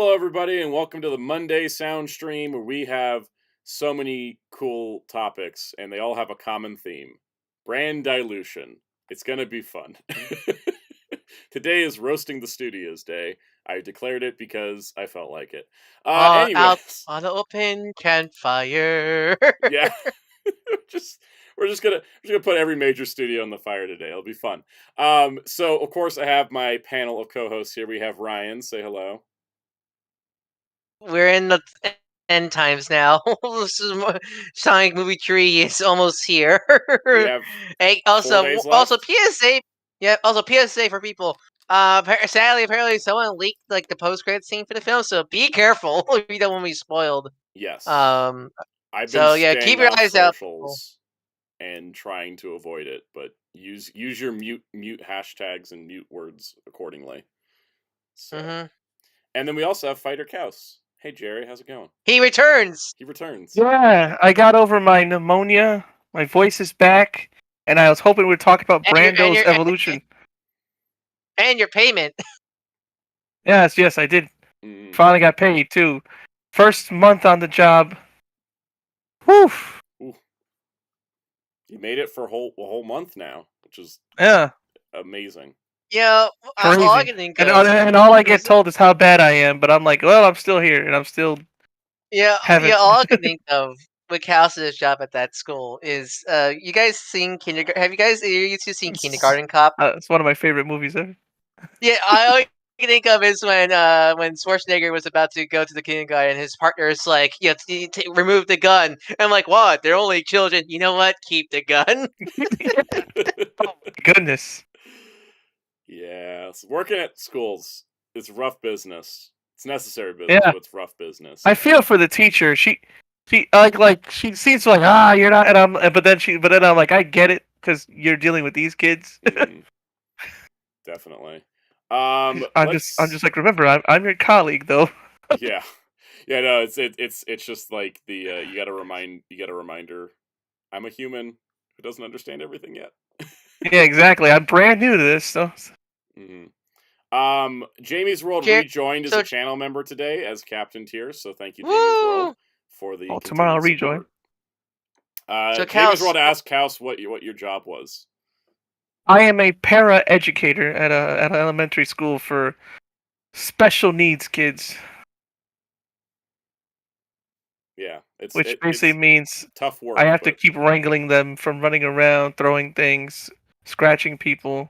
Hello, everybody, and welcome to the Monday Sound Stream, where we have so many cool topics, and they all have a common theme: brand dilution. It's gonna be fun. Today is Roasting the Studios Day. I declared it because I felt like it. Out Anyways, on the open campfire. yeah, just we're just gonna put every major studio on the fire today. It'll be fun. So of course I have my panel of co-hosts here. We have Ryan. Say hello. We're in the end times now. Sonic movie 3 is almost here. We have Hey, 4 days also left. PSA. Yeah, also PSA for people. Sadly, apparently, someone leaked like the post-credit scene for the film, so be careful if you don't want to be spoiled. Yes. Um, I've been so yeah, keep staying your off eyes out, people. socials and trying to avoid it, but use your mute hashtags and mute words accordingly. So, hmm and then we also have Fighter Couse. Hey Jerry, how's it going? He returns. He returns. Yeah, I got over my pneumonia. My voice is back, and I was hoping we'd talk about And your Brando's evolution. and your payment. Yes, I did. Mm. Finally got paid too. First month on the job. Whew. Ooh. You made it for a whole month now, which is Yeah, amazing. Yeah, crazy. all I can think And, of. and all I get told is how bad I am, but I'm like, well, I'm still here, and I'm still haven't. All I can think of with Cal's job at that school is, you guys seen kindergarten? Have you used to seen Kindergarten Cop? It's one of my favorite movies ever. Yeah, all I can think of is when Schwarzenegger was about to go to the kindergarten, his partner is like, "Yeah, remove the gun." I'm like, "What? They're only children. You know what? Keep the gun." Oh my goodness. Yeah, so working at schools is rough business. It's necessary business, Yeah. but it's rough business. I feel for the teacher. She like she seems like you're not, and but then I'm like, I get it because you're dealing with these kids. Definitely. I'm just like, remember, I'm your colleague though. Yeah, no, it's just like the you got a reminder. I'm a human who doesn't understand everything yet. Yeah, exactly. I'm brand new to this, so. Jamie's World rejoined as a channel member today as Captain Tier, so thank you, Jamie's World, for the tomorrow I'll rejoin. Jamie's World asked Kaus what your job was. I am a para educator at an elementary school for special needs kids. Yeah, which basically means tough work. I have to keep wrangling them from running around, throwing things, scratching people,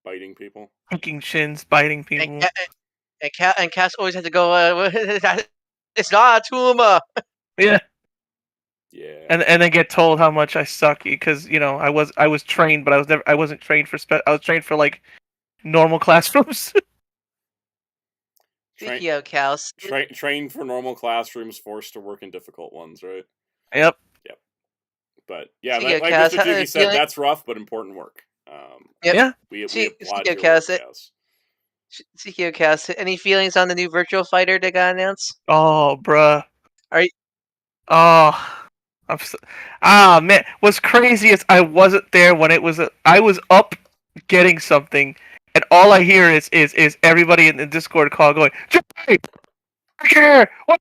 biting people, hooking shins, biting people. And Cass always had to go. It's not a tumor. Yeah. Yeah. And then get told how much I suck because I was trained, but I wasn't trained for I was trained for like normal classrooms. Trained for normal classrooms, forced to work in difficult ones, right? Yep. But yeah, like Mr. Doogie said, that's rough but important work. Yeah. We applaud your work, Cass. CQ Cass, any feelings on the new Virtual Fighter that got announced? Oh, bruh. Are you? Oh, man. What's crazy is I wasn't there when it was. I was up getting something, and all I hear is everybody in the Discord call going, "Jay, here! What?"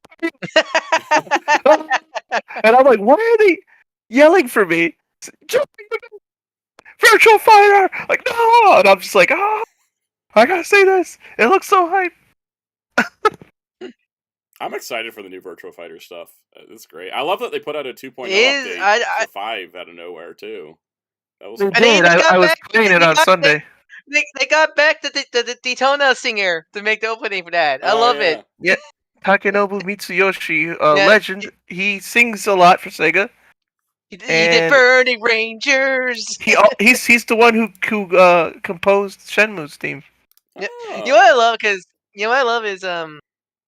And I'm like, why are they yelling for me? Virtual Fighter! Like, no! And I'm just like, I gotta say this. It looks so hype. I'm excited for the new Virtual Fighter stuff. It's great. I love that they put out a 2.0 update for 5 out of nowhere too. That was. They did. I was playing it on Sunday. They got back the Daytona singer to make the opening for that. I love it. Yeah, Takenobu Mitsuyoshi, legend. He sings a lot for Sega. He did Burning Rangers. He's the one who composed Shenmue's theme. You know what I love? You know what I love is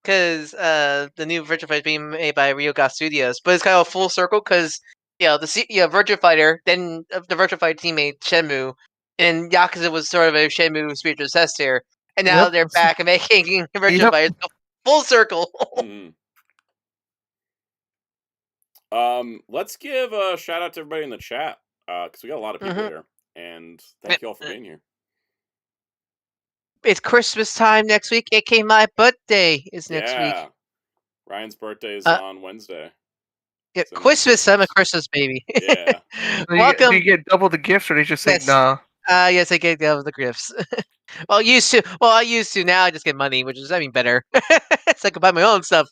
because the new Virtua Fighter is being made by Ryoga Studios, but it's kind of a full circle because the Virtua Fighter, then the Virtua Fighter team made Shenmue, and Yakuza was sort of a Shenmue spiritual successor, and now they're back and making Virtua Fighter. So full circle. Let's give a shout out to everybody in the chat because we got a lot of people here, and thank you all for being here. it's Christmas time next week. aka my birthday is next week. Yeah. Ryan's birthday is on Wednesday. Yeah, So no Christmas. I'm a Christmas. Christmas baby. Yeah. Do Welcome. you get double the gifts, or they just say Yes. nah? Yes, I get the gifts. Well, I used to. Now I just get money, which is better. So I can buy my own stuff.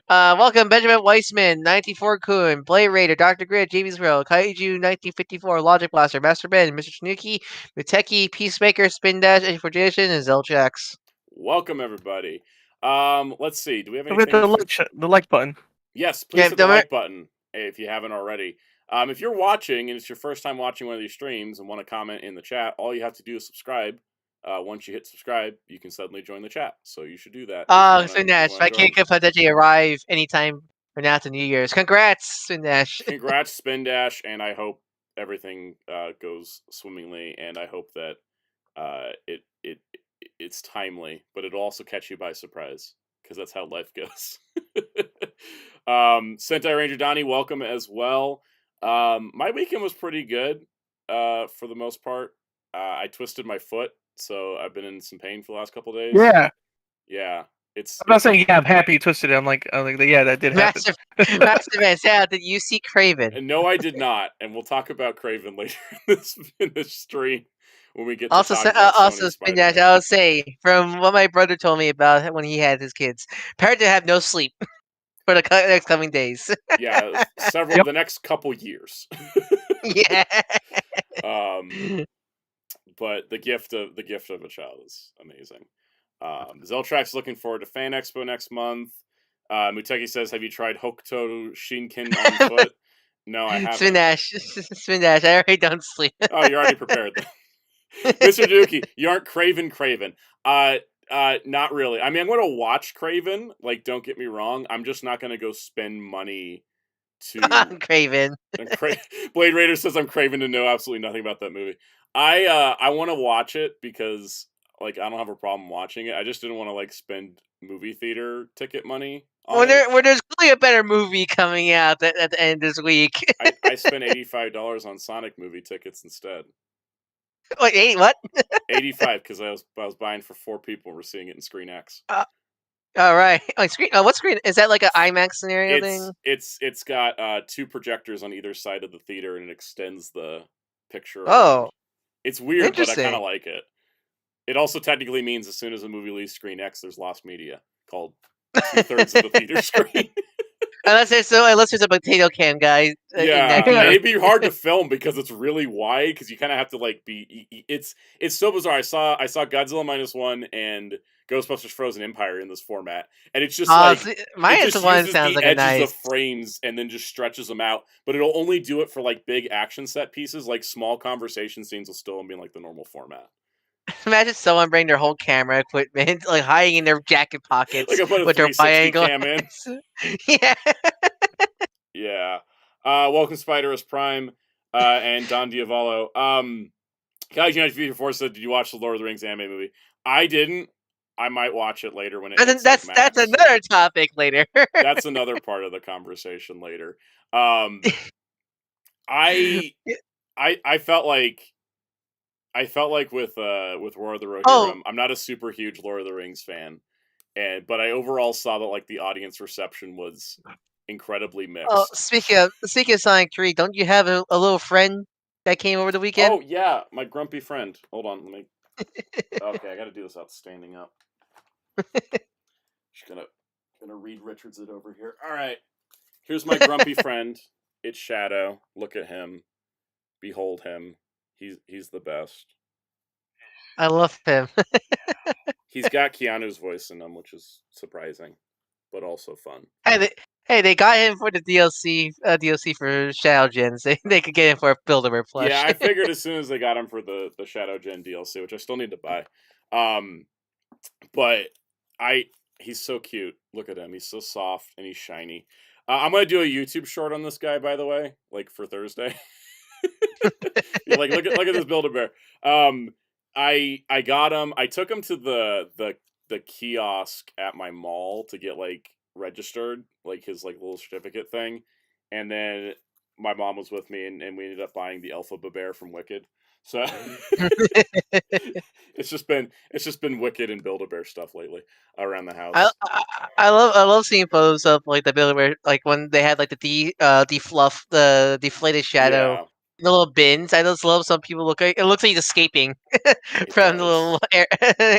Welcome, Benjamin Weissman, 94 Kun, Blade Raider, Dr. Grid, JV's Real, Kaiju 1954, Logic Blaster, Master Ben, Mr. Tanuki, Muteki, Peacemaker, Spin Dash, Edge Jason, and Zeltrax. Welcome everybody. Let's see. Do we have Hit anything? the like button. Yes, please hit the like button if you haven't already. If you're watching and it's your first time watching one of these streams and want to comment in the chat, all you have to do is subscribe. Once you hit subscribe, you can suddenly join the chat. So you should do that. Spin Dash, I can't potentially arrive anytime from now to New Year's. Congrats, Spin Dash. Congrats, Spin Dash, and I hope everything goes swimmingly, and I hope that it's timely, but it'll also catch you by surprise, because that's how life goes. Sentai Ranger Donnie, welcome as well. My weekend was pretty good for the most part. I twisted my foot, so I've been in some pain for the last couple days. Yeah. I'm not saying I'm happy you twisted it. I'm like, yeah, that did happen. Massive Man, did you see Craven? And no, I did not, and we'll talk about Craven later in this stream when we get to also, talk about also Spin Dash, I'll say, from what my brother told me about when he had his kids, parents have no sleep for the next coming days. Yeah, the next couple years. Yeah. But the gift of a child is amazing. Zeltrax looking forward to Fan Expo next month. Muteki says, "Have you tried Hokuto Shinken on foot?" No, I haven't. Spin Dash, I already don't sleep. Oh, you're already prepared then. Mr. Dookie, you aren't Craven. Not really. I mean, I'm going to watch Craven. Like, don't get me wrong. I'm just not going to go spend money to Craven. Blade Raider says I'm Craven to know absolutely nothing about that movie. I want to watch it because like I don't have a problem watching it. I just didn't want to like spend movie theater ticket money. When there's clearly a better movie coming out at the end of this week. I spent $85 on Sonic movie tickets instead. Wait, what? 85 because I was buying for 4 people. We're seeing it in Screen X. All right. What screen is that? Like an IMAX scenario thing? It's got 2 projectors on either side of the theater, and it extends the picture. Oh, it's weird, but I kind of like it. It also technically means as soon as a movie leaves Screen X, there's lost media called 2/3 of the theater screen. Unless there's a potato can guy. Yeah, it'd be hard to film because it's really wide. Because you kind of have to like be. It's so bizarre. I saw Godzilla -1 and Ghostbusters Frozen Empire in this format, and it's just like -1 sounds like a nice of frames and then just stretches them out. But it'll only do it for like big action set pieces. Like small conversation scenes will still be in like the normal format. Imagine someone bring their whole camera equipment, like hiding in their jacket pockets like with their biangle cam in. Yeah. Yeah. Welcome Spiderus Prime and Don Diavolo. Guys, United Future Force said, "Did you watch the Lord of the Rings anime movie?" I didn't. I might watch it later when it. That's another topic later. That's another part of the conversation later. I felt like with War of the Rohirrim, I'm not a super huge Lord of the Rings fan, but I overall saw that like the audience reception was incredibly mixed. Oh, speaking of Sonic 3, don't you have a little friend that came over the weekend? Oh yeah, my grumpy friend. Hold on, let me. Okay, I got to do this without standing up. Just gonna read Richards it over here. All right, here's my grumpy friend. It's Shadow. Look at him. Behold him. He's the best. I love him. He's got Keanu's voice in him, which is surprising, but also fun. Hey, they got him for the DLC for Shadow Gens. They could get him for a Build-A-Bear plush. Yeah, I figured as soon as they got him for the Shadow Gen DLC, which I still need to buy. But he's so cute. Look at him. He's so soft and he's shiny. I'm gonna do a YouTube short on this guy, by the way, like for Thursday. Like look at this Build-A-Bear. I got him. I took him to the kiosk at my mall to get like registered, like his like little certificate thing, and then my mom was with me, and we ended up buying the Alpha Bear from Wicked. So it's just been Wicked and Build-A-Bear stuff lately around the house. I love seeing photos of like the Build-A-Bear, like when they had like the defluff, the deflated shadow, Yeah, the little bins. I just love some people look like it looks like he's escaping from the does. little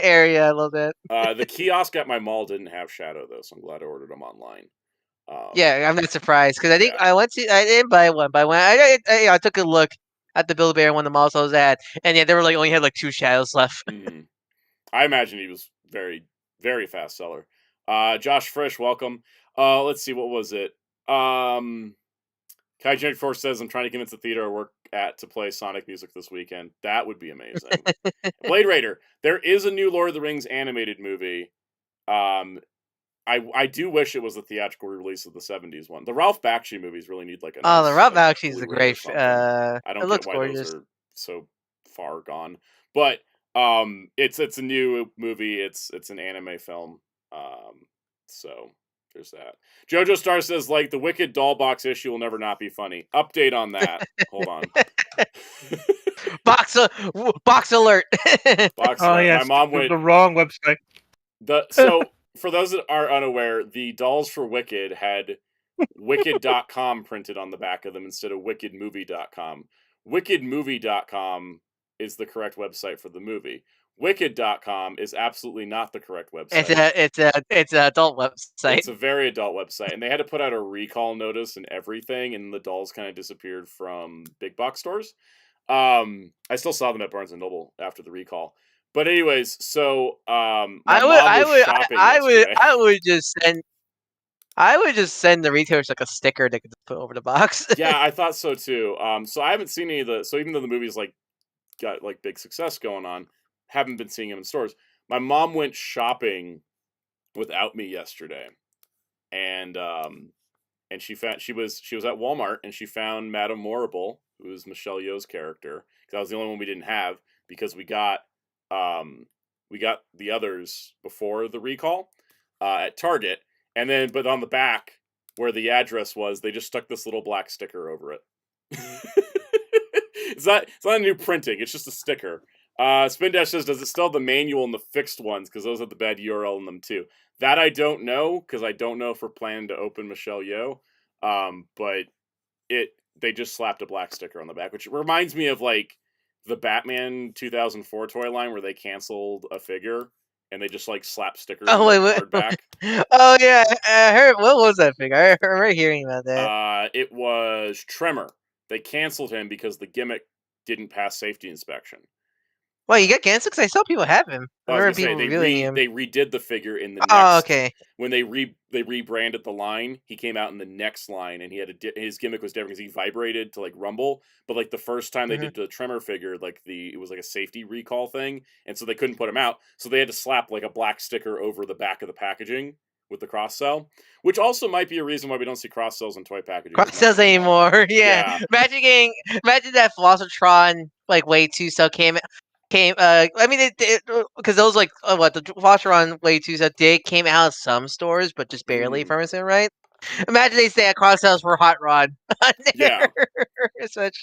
area. I love that. The kiosk at my mall didn't have Shadow though, so I'm glad I ordered them online. Yeah, I'm not surprised because I think Yeah. I didn't buy one, but when I took a look at the Build-A-Bear in one of the malls I was at, and yeah, they were like only had like 2 shadows left. Mhm. I imagine he was very, very fast seller. Josh Frisch, welcome. Let's see, what was it? Kaijin Force says, I'm trying to convince the theater I work at to play Sonic music this weekend. That would be amazing. Blade Raider. There is a new Lord of the Rings animated movie. I do wish it was a theatrical release of the 70s one. The Ralph Bakshi movies really need like a Oh, nice the Rob like, Bakshi is a Blu-ray or great. something. I It don't looks get why those gorgeous. are so far gone. But it's a new movie. It's an anime film. So there's that. Jojo Star says, like, the Wicked doll box issue will never not be funny. Update on that. Hold on. box alert. Box Oh alert. yes, My mom the went wrong website. so for those that are unaware, the dolls for Wicked had wicked.com printed on the back of them instead of wickedmovie.com. Wickedmovie.com is the correct website for the movie. Wicked.com is absolutely not the correct website. It's an adult website. It's a very adult website, and they had to put out a recall notice and everything, and the dolls kind of disappeared from big box stores. I still saw them at Barnes and Noble after the recall. But anyways, so my mom was shopping yesterday. I would just send the retailers like a sticker they could just put over the box. Yeah, I thought so too. So I haven't seen any of the. So even though the movie's like got like big success going on, haven't been seeing them in stores. My mom went shopping without me yesterday, and she was at Walmart and she found Madame Morrible, who is Michelle Yeoh's character. Because that was the only one we didn't have because we got the others before the recall at Target, and then but on the back where the address was, they just stuck this little black sticker over it. It's not a new printing. It's just a sticker. Spin Dash says, does it still have the manual and the fixed ones? Because those have the bad URL in them too. That I don't know, because I don't know if we're planning to open Michelle Yeoh. But they just slapped a black sticker on the back, which reminds me of like the Batman 2004 toy line where they canceled a figure and they just like slap stickers on the card back. Oh yeah, I heard. What was that figure? I remember hearing about that. It was Tremor. They canceled him because the gimmick didn't pass safety inspection. Well, you got canceled because I saw people have him. I remember people they reviewing him. They redid the figure in the next. Oh, okay. When they rebranded the line, he came out in the next line, and he had his gimmick was different because he vibrated to like rumble. But like the first time they did the Tremor figure, like it was like a safety recall thing, and so they couldn't put him out, so they had to slap like a black sticker over the back of the packaging with the cross sell, which also might be a reason why we don't see cross sells in toy packaging. Cross sells anymore. Yeah. Imagine that Velocitron like Wave 2 cell came. I mean, because those like the Velocitron Wave 2 cell came out of some stores, but just barely from it, right? Imagine they say cross sells for Hot Rod. Yeah.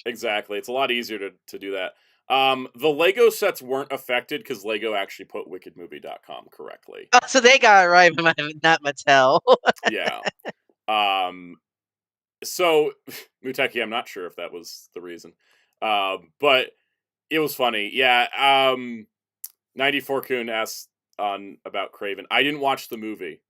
Exactly. It's a lot easier to do that. The Lego sets weren't affected because Lego actually put wickedmovie.com correctly. Oh, so they got it right, but not Mattel. Yeah. So Muteki, I'm not sure if that was the reason. But it was funny. Yeah. 94 Kun asked about Craven. I didn't watch the movie.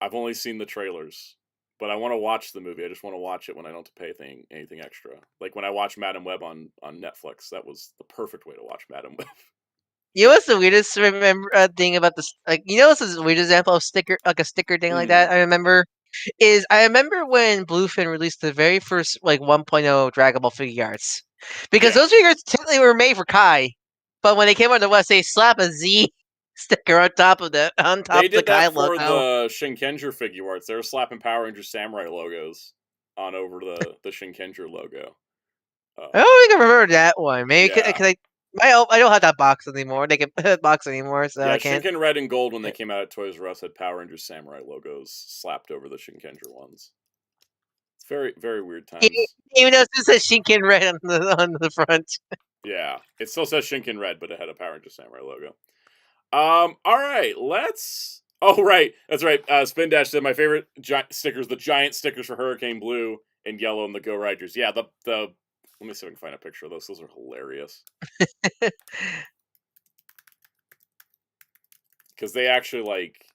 I've only seen the trailers. But I want to watch the movie. I just want to watch it when I don't have to pay anything extra. Like when I watched Madam Web on Netflix, that was the perfect way to watch Madam Web. You know what's the weirdest thing about this? Like, you know what's the weirdest example of a sticker thing like that? I remember when Bluefin released the very first like 1.0 Dragon Ball Figuarts, because those figures technically were made for Kai, but when they came on the West, they slap a Z sticker on top of the Kai logo. They did that for the Shinkenger Figuarts. They were slapping Power Ranger Samurai logos on over the Shinkenger logo. I don't think I remember that one. Maybe because I don't have that box anymore. They can box anymore, so I can't. Shinken Red and Gold when they came out at Toys R Us had Power Ranger Samurai logos slapped over the Shinkenger ones. It's very, very weird times. Even though it says Shinken Red on the front. Yeah, it still says Shinken Red, but it had a Power Ranger Samurai logo. All right, let's. Oh, right, that's right. Spin Dash said my favorite stickers, the giant stickers for Hurricane Blue and Yellow and the Go Riders. Yeah, the. Let me see if I can find a picture of those. Those are hilarious. Because they actually like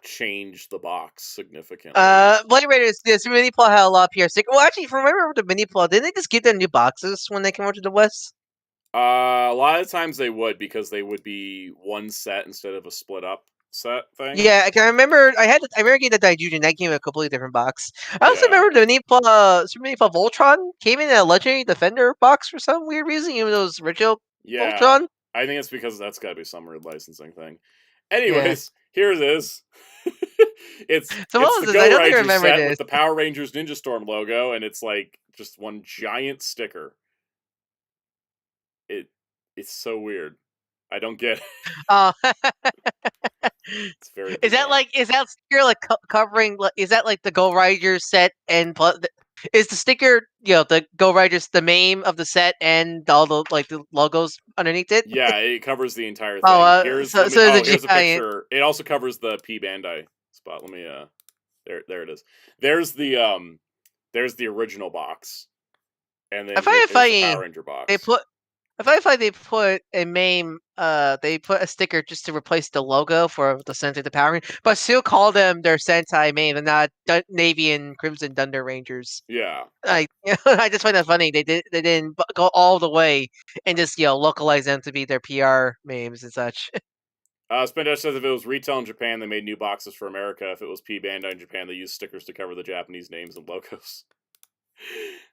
change the box significantly. Blade Raiders, this mini plot had a lot of PR stickers. Well, actually, if you remember the mini plot, didn't they just give them new boxes when they came over to the West? A lot of times they would, because they would be one set instead of a split up set thing. Yeah, I remember. I remember getting the Daijujin. That came in a completely different box. I also remember the mini plot, Super Mini Plot Voltron came in a Legendary Defender box for some weird reason, even though it was original Voltron. I think it's because that's got to be some weird licensing thing. Anyways, here it is. it's the Go Ranger set with the Power Rangers Ninja Storm logo, and it's like just one giant sticker. It's so weird. I don't get it. It's very bizarre. Is that sticker like covering? Is that like the Go Riders set and is the sticker, the Go Riders, the name of the set and all the the logos underneath it? Yeah, it covers the entire thing. Here's a picture. It also covers the P Bandai spot. Let me there it is. There's the original box. And then there's the Power Ranger box. I find like they put a name, they put a sticker just to replace the logo for the Sentai the Power Rangers, but still call them their Sentai name and not Navy and Crimson Thunder Rangers. Yeah. I just find that funny. They didn't go all the way and just localize them to be their PR names and such. Spendash says if it was retail in Japan, they made new boxes for America. If it was P Bandai in Japan, they used stickers to cover the Japanese names and logos.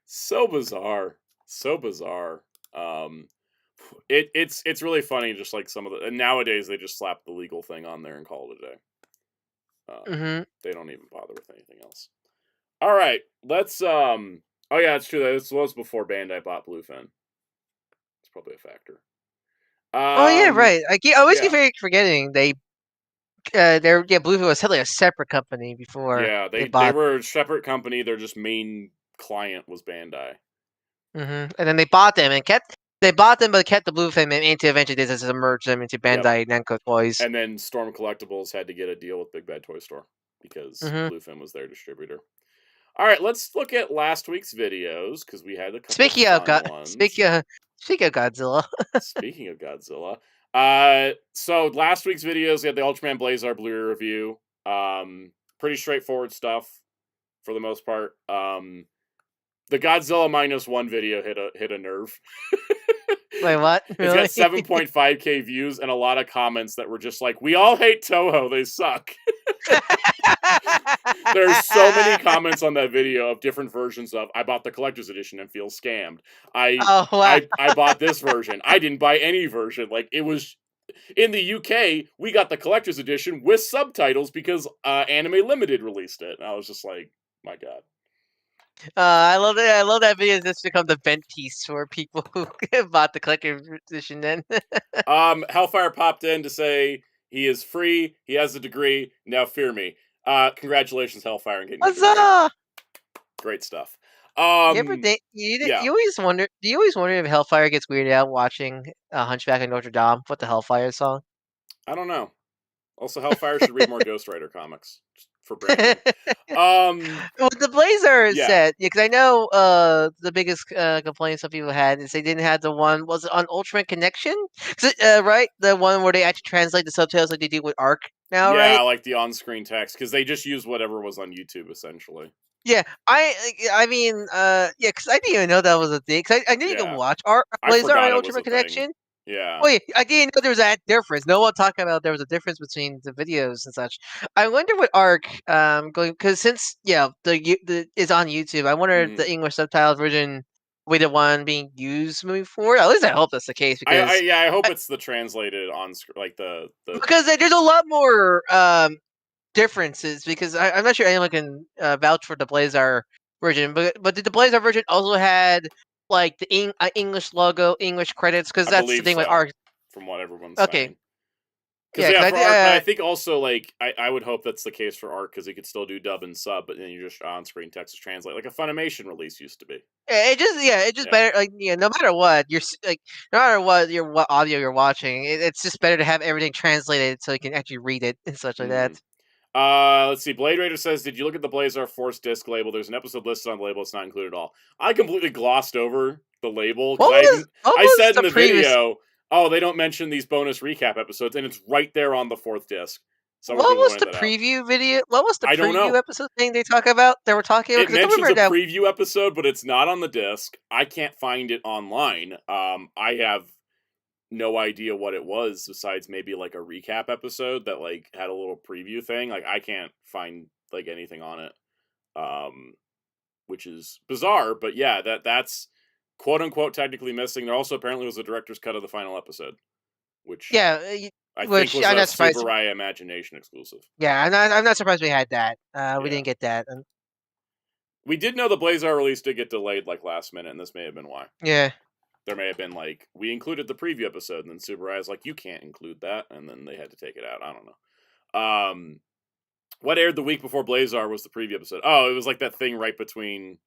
So bizarre. So bizarre. It's really funny, just like some of the, and nowadays they just slap the legal thing on there and call it a day. They don't even bother with anything else. All right, let's oh yeah, it's true. This was before Bandai bought Bluefin. It's probably a factor. Oh yeah, right. I always keep forgetting Bluefin was totally a separate company before. Yeah, they were a separate company. Their just main client was Bandai. And then they bought them and kept. They bought them, but kept the Bluefin and into eventually they just merged them into Bandai Namco Toys. And then Storm Collectibles had to get a deal with Big Bad Toy Store because Bluefin was their distributor. All right, let's look at last week's videos because we had a couple. Speaking of Godzilla. Speaking of Godzilla. So last week's videos, we had the Ultraman Blazar Blu-ray review. Pretty straightforward stuff for the most part. The Godzilla -1 video hit a nerve. Wait, what? Really? It's got 7.5K views and a lot of comments that were just like, "We all hate Toho. They suck." There's so many comments on that video of different versions of, "I bought the collector's edition and feel scammed. I bought this version. I didn't buy any version." Like, it was in the UK, we got the collector's edition with subtitles because Anime Limited released it. And I was just like, my God. I love that. I love that video. This become the vent piece for people who bought the collector's edition. Then, Hellfire popped in to say he is free. He has a degree. Now fear me. Congratulations, Hellfire, on getting a degree. Great stuff. You always wonder. Do you always wonder if Hellfire gets weirded out watching Hunchback of Notre Dame with the Hellfire song? I don't know. Also, Hellfire should read more Ghost Rider comics for branding. With the Blazar set, because I know the biggest complaint some people had is they didn't have the one. Was it on Ultraman Connection? Right, the one where they actually translate the subtitles like they do with Arc now, right? Yeah, like the on-screen text, because they just used whatever was on YouTube essentially. Yeah, I mean, because I didn't even know that was a thing. Because I didn't even watch Blazar on Ultraman Connection. Yeah. Wait, I didn't know there was that difference. No one talking about there was a difference between the videos and such. I wonder what Arc going, because since the is on YouTube, I wonder if the English subtitled version will be the one being used moving forward. At least I hope that's the case. Because I hope it's the translated on screen, like the because there's a lot more differences. Because I'm not sure anyone can vouch for the Blazar version, but did the Blazar version also had like the English logo, English credits? Because that's the thing with Arc. From what everyone's saying. Because yeah, for Arc, but I think also like I would hope that's the case for Arc because he could still do dub and sub, but then you just on-screen text to translate like a Funimation release used to be. It just better like no matter what no matter what audio you're watching, it's just better to have everything translated so you can actually read it and such like that. Let's see. Blade Raider says, "Did you look at the Blazar Force disc label? There's an episode listed on the label. It's not included at all." I completely glossed over the label because I said in the video, "Oh, they don't mention these bonus recap episodes," and it's right there on the 4th disc. So what was the preview video? What was the preview episode thing they talk about? They were talking about. It mentions a preview episode, but it's not on the disc. I can't find it online. I have no idea what it was besides maybe like a recap episode that like had a little preview thing. Like I can't find like anything on it, which is bizarre. But yeah, that's quote unquote technically missing. There also apparently was a director's cut of the final episode, which I think was a Super Raya Imagination exclusive. Yeah, I'm not surprised we had that. We didn't get that. We did know the Blazar release did get delayed like last minute, and this may have been why. Yeah. There may have been like, we included the preview episode, and then Super Raya's like, you can't include that, and then they had to take it out. I don't know. What aired the week before Blazar was the preview episode. Oh, it was like that thing right between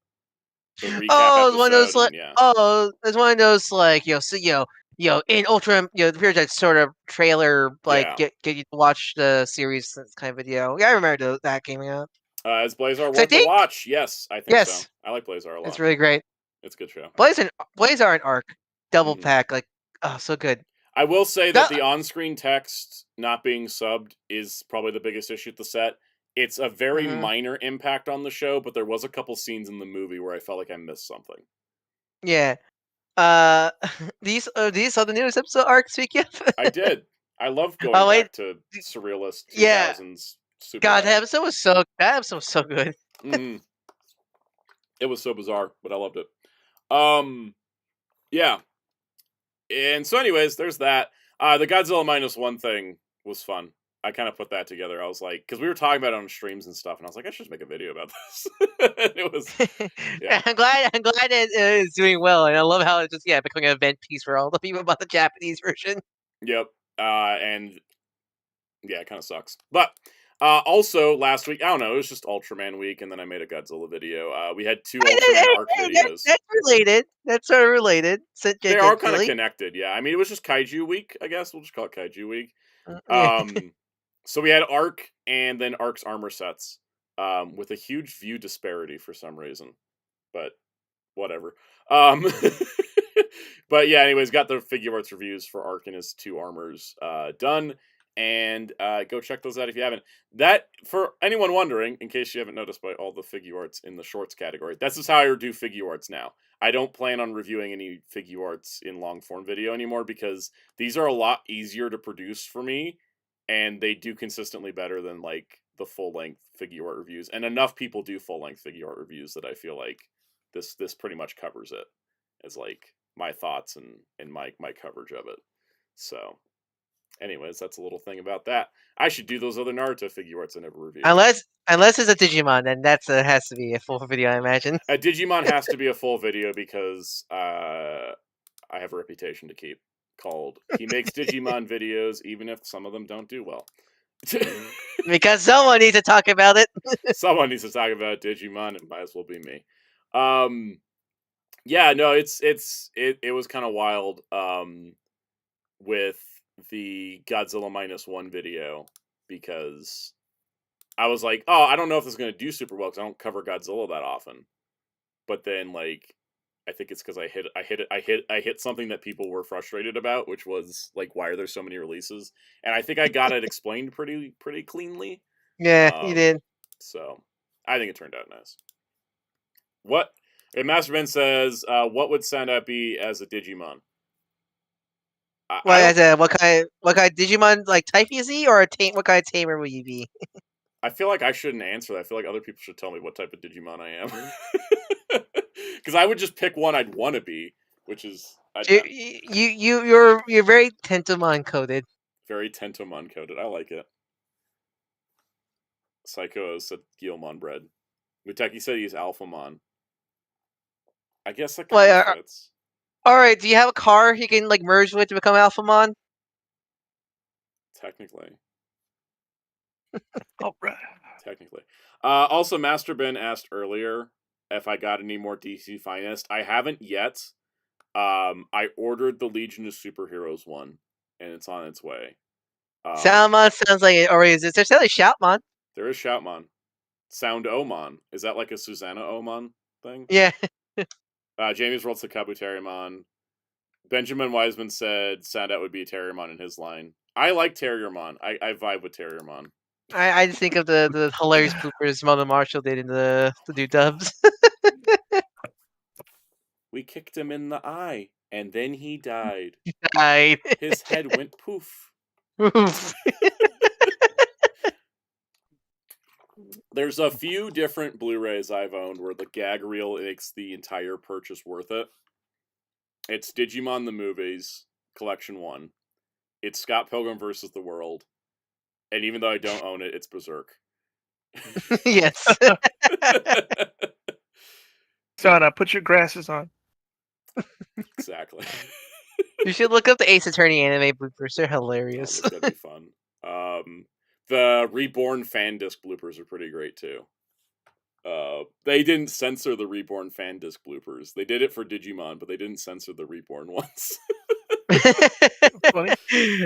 the recap episode. One of those like, it's one of those like in Ultraman, the period sort of trailer like get you to watch the series kind of video. Yeah, I remember that came out. Is Blazar worth to watch? Yes, I think so. I like Blazar a lot. It's really great. It's a good show. Blazar and Arc double pack, like so good. I will say that the on-screen text not being subbed is probably the biggest issue with the set. It's a very minor impact on the show, but there was a couple scenes in the movie where I felt like I missed something. Yeah. These are the newest episode Arc. Speaking of, I did. I love going back to surrealist 2000s. God, that episode was so good. It was so bizarre, but I loved it. Yeah. And so anyways, there's that. The Godzilla -1 thing was fun. I kind of put that together. I was like, because we were talking about it on streams and stuff, and I was like, I should just make a video about this. It was. Yeah. I'm glad it is doing well, and I love how it's just becoming an event piece for all the people about the Japanese version. Yep. And yeah, it kind of sucks. But also last week, I don't know, it was just Ultraman week, and then I made a Godzilla video. We had 2 Ultraman Arc videos. That's related. That's sort of related. They are kind of connected, yeah. I mean, it was just Kaiju week, I guess. We'll just call it Kaiju week. So we had Arc and then Arc's armor sets with a huge view disparity for some reason. But whatever. But yeah, anyways, got the Figuarts reviews for Arc and his 2 armors done. And go check those out if you haven't. That, for anyone wondering, in case you haven't noticed by all the Figuarts in the shorts category, that's just how I do Figuarts now. I don't plan on reviewing any Figuarts in long form video anymore because these are a lot easier to produce for me, and they do consistently better than like the full length Figuart reviews. And enough people do full length Figuart reviews that I feel like this pretty much covers it as like my thoughts and my coverage of it. So. Anyways, that's a little thing about that. I should do those other Naruto Figuarts I never reviewed. Unless it's a Digimon, then has to be a full video, I imagine. A Digimon has to be a full video because I have a reputation to keep called he makes Digimon videos even if some of them don't do well. Because someone needs to talk about it. Someone needs to talk about Digimon. It might as well be me. Yeah, no, it was kind of wild with the Godzilla -1 video because I was like, oh, I don't know if this is going to do super well because I don't cover Godzilla that often. But then, like, I think it's because I hit something that people were frustrated about, which was like, why are there so many releases? And I think I got it explained pretty cleanly. Yeah, you did. So I think it turned out nice. What? And Master Ben says, what would Soundout be as a Digimon? What kind of Digimon like type is he, or what kind of tamer will you be? I feel like I shouldn't answer that. I feel like other people should tell me what type of Digimon I am. Because I would just pick one I'd want to be, which is you're very Tentomon coded. Very Tentomon coded. I like it. Psycho said Guilmon bread. Muteki said he's Alphamon. I guess that kind of fits. All right, do you have a car you can like merge with to become Alphamon? Technically. All right. Technically. Also, Master Ben asked earlier if I got any more DC Finest. I haven't yet. I ordered the Legion of Superheroes one, and it's on its way. Soundmon sounds like it, or is it? There's actually Shoutmon. There is Shoutmon. Sound-O-Mon. Is that like a Susanna Omon thing? Yeah. Jamie's World's the Kabuterimon. Benjamin Wiseman said Soundout would be a Terriermon in his line. I like Terriermon. I vibe with Terriermon. I just think of the hilarious bloopers Mona Marshall did in the new dubs. We kicked him in the eye, and then he died. Died. His head went poof. Oof. There's a few different Blu-rays I've owned where the gag reel makes the entire purchase worth it. It's Digimon the Movies, Collection 1. It's Scott Pilgrim vs. the World. And even though I don't own it, it's Berserk. Yes. Sana, put your glasses on. Exactly. You should look up the Ace Attorney anime bloopers. They're Oh, hilarious. that's gonna be fun. The Reborn fan disc bloopers are pretty great too. They didn't censor the Reborn fan disc bloopers. They did it for Digimon, but they didn't censor the Reborn ones. Funny.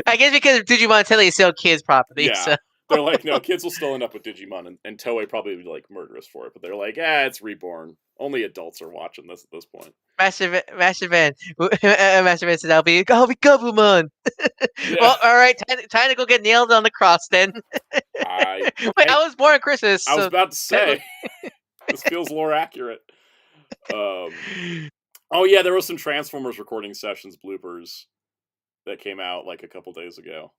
I guess because Digimon Telly is still kids' property. Yeah. So. They're like, no, kids will still end up with Digimon, and Toei probably would be like murderous for it. But they're like, it's Reborn. Only adults are watching this at this point. Master Van says, I'll be Gabumon. Yeah. Well, all right, time to go get nailed on the cross then. Wait, Hey, I was born on Christmas. I was So about to say, this feels lore accurate. Oh yeah, there was some Transformers recording sessions bloopers that came out like a couple days ago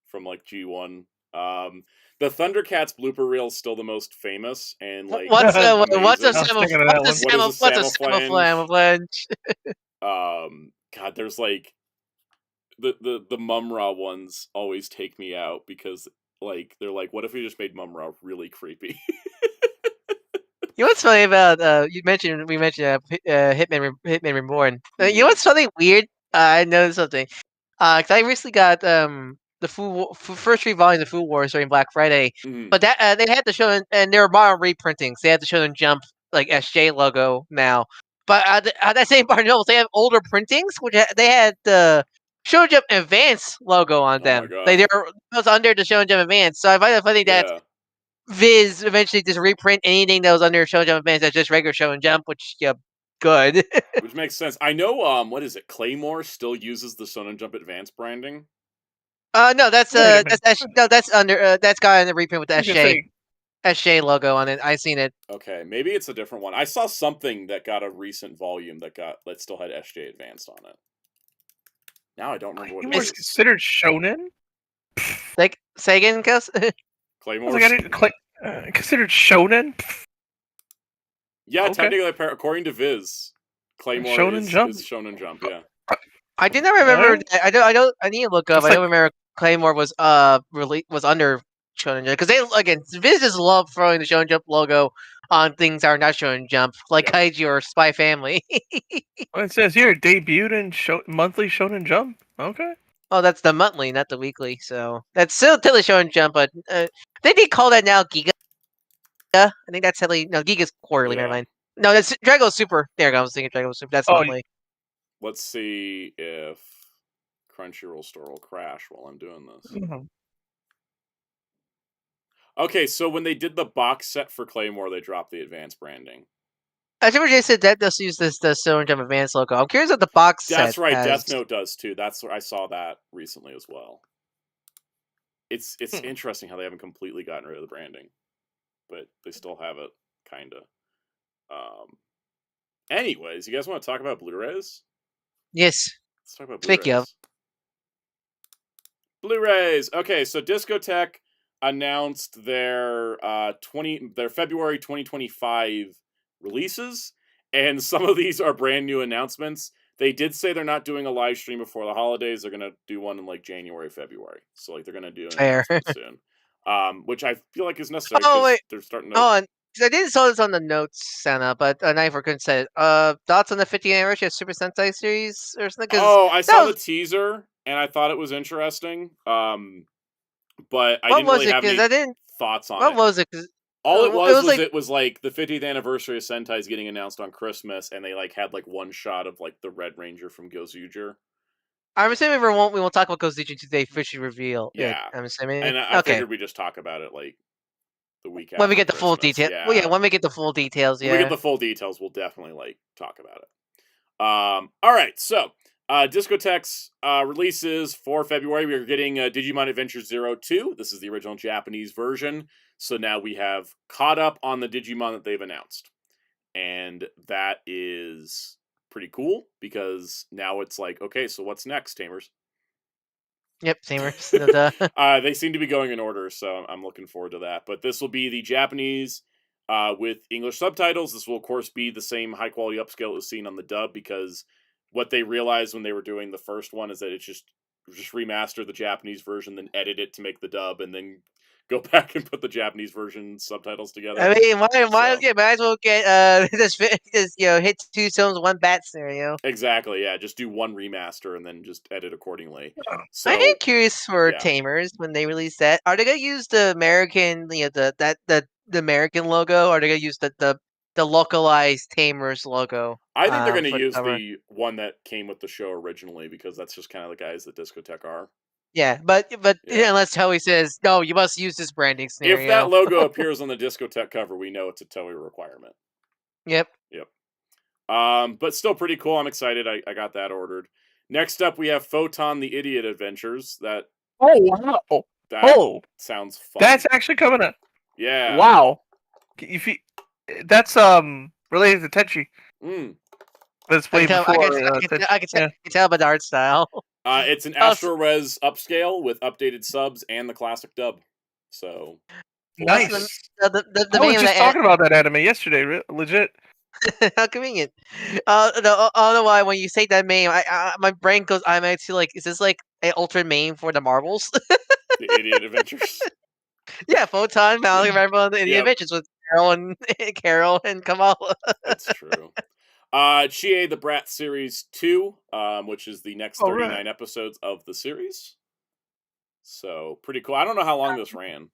from like G1. The Thundercats blooper reel is still the most famous and like what's a amazing. I was thinking of that one. what's a Samoflange? God, there's like the Mumra ones always take me out because like they're like, what if we just made Mumra really creepy? You know what's funny about we mentioned Hitman Reborn. You know what's something weird? I noticed something. 'Cause I recently got the first 3 volumes of Food Wars during Black Friday, but that they had to show and they were modern reprintings. They had to show them Jump like SJ logo now. But that same Barnes Nobles, they have older printings, which they had the Shonen Jump Advance logo on them. Oh my God. Like it was under the Shonen Jump Advance. So I find it funny that Viz eventually just reprint anything that was under Shonen Jump Advance as just regular Shonen Jump, which good. Which makes sense. I know what is it? Claymore still uses the Shonen Jump Advance branding. No, that's Wait a minute. that's under that's got in the reprint with the I was gonna say, SJ logo on it. I seen it. Okay, maybe it's a different one. I saw something that got a recent volume that still had SJ Advanced on it. Now I don't remember what you it were is. considered shonen? Like say again, Gus? I Claymore. was like, I didn't considered shonen? Yeah, Okay. technically, according to Viz, Claymore Shonen Jump? is Shonen Jump. Yeah. I did not remember. Alright. I need to look up. It's I like- don't remember Claymore was was under Shonen Jump because they again Viz just love throwing the Shonen Jump logo on things that are not Shonen Jump, like Kaiju or Spy Family. Well, it says here debuted in monthly Shonen Jump. Okay. Oh, that's the monthly, not the weekly. So that's still totally Shonen Jump, but they did call that now Giga. I think that's totally no Giga's quarterly. Yeah. Never mind. No, that's Drago Super. There, I was thinking Drago Super. That's Oh, monthly. Let's see if Crunchyroll store will crash while I'm doing this. Mhm. Okay, so when they did the box set for Claymore, they dropped the advanced branding. I think Jay said that does use the Shonen Jump Advance logo. I'm curious if the box set. That's right. has... Death Note does too. That's where I saw that recently as well. It's interesting how they haven't completely gotten rid of the branding, but they still have it, kinda. Anyways, you guys want to talk about Blu-rays? Yes. Let's talk about Speaking of. Blu-rays. Okay, so Discotek announced their February 2025 releases, and some of these are brand new announcements. They did say they're not doing a live stream before the holidays. They're gonna do one in like January, February. So like they're gonna do an announcement soon. Which I feel like is necessary because they're starting to. Oh, and I didn't saw this on the notes, Santa, but I couldn't say it. Thoughts on the 50th anniversary of Super Sentai series or something? Oh, I saw the teaser and I thought it was interesting. but I What didn't was really it? have Because any I didn't. thoughts on What it. was it? Cause All it was like it was like the 50th anniversary of Sentai's getting announced on Christmas, and they like had like one shot of like the Red Ranger from Gozuger. I'm assuming we won't talk about Godzilla today. Officially reveal it. Yeah, I'm assuming. and I Okay. figured we just talk about it like the week after When we get the Christmas. full detail. Yeah. Well, yeah. When we get the full details. When we Yeah. get the full details, we'll definitely like talk about it. All right, so Discotek's releases for February. We are getting Digimon Adventure 02. This is the original Japanese version. So now we have caught up on the Digimon that they've announced. And that is pretty cool because now it's like, okay, so what's next, Tamers? Yep. Samers. They seem to be going in order, so I'm looking forward to that. But this will be the Japanese with English subtitles. This will, of course, be the same high quality upscale it was seen on the dub because what they realized when they were doing the first one is that it's just remaster the Japanese version, then edit it to make the dub, and then go back and put the Japanese version subtitles together. I mean, might as well get just hit 2 films, 1 bat scenario. Exactly, yeah. Just do one remaster and then just edit accordingly. So I am curious for Tamers when they release that. Are they gonna use the American, the American logo, or are they gonna use the localized Tamers logo? I think they're going to use the one that came with the show originally because that's just kind of the guys that Discotek are. Yeah, but unless Toei says no, you must use this branding scenario. If that logo appears on the Discotek cover, we know it's a Toei requirement. Yep. But still pretty cool. I'm excited. I got that ordered. Next up, we have Photon the Idiot Adventures. That sounds fun. That's actually coming up. Yeah. Wow. That's related to Tenchi. That's way before. I can tell by the art style. It's an Astro Res upscale with updated subs and the classic dub. So nice. I was just talking about that anime yesterday. Legit. How convenient. I don't know why when you say that name, my brain goes. I'm actually like, is this like an alternate name for the Marvels? The Idiot Adventures. Yeah, Photon, Malik, remember the Idiot Adventures with Carol and Kamala. That's true. Chie the Brat Series 2, which is the next 39 episodes of the series. So pretty cool. I don't know how long this ran.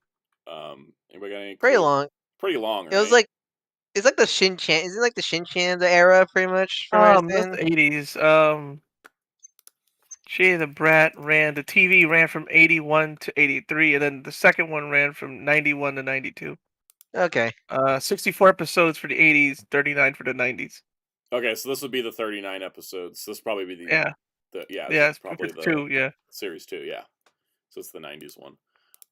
Anybody got any? Pretty long. Pretty long. It was like it's like the Shin-chan. Is it like the Shin-chan era, pretty much? That's the 80s. Chie the Brat ran. The TV ran from 81 to 83, and then the second one ran from 91 to 92. Okay. 64 episodes for the 80s, 39 for the 90s. Okay, so this would be the 39 episodes. This would probably be the it's probably the 2, series 2, yeah. So it's the 90s one.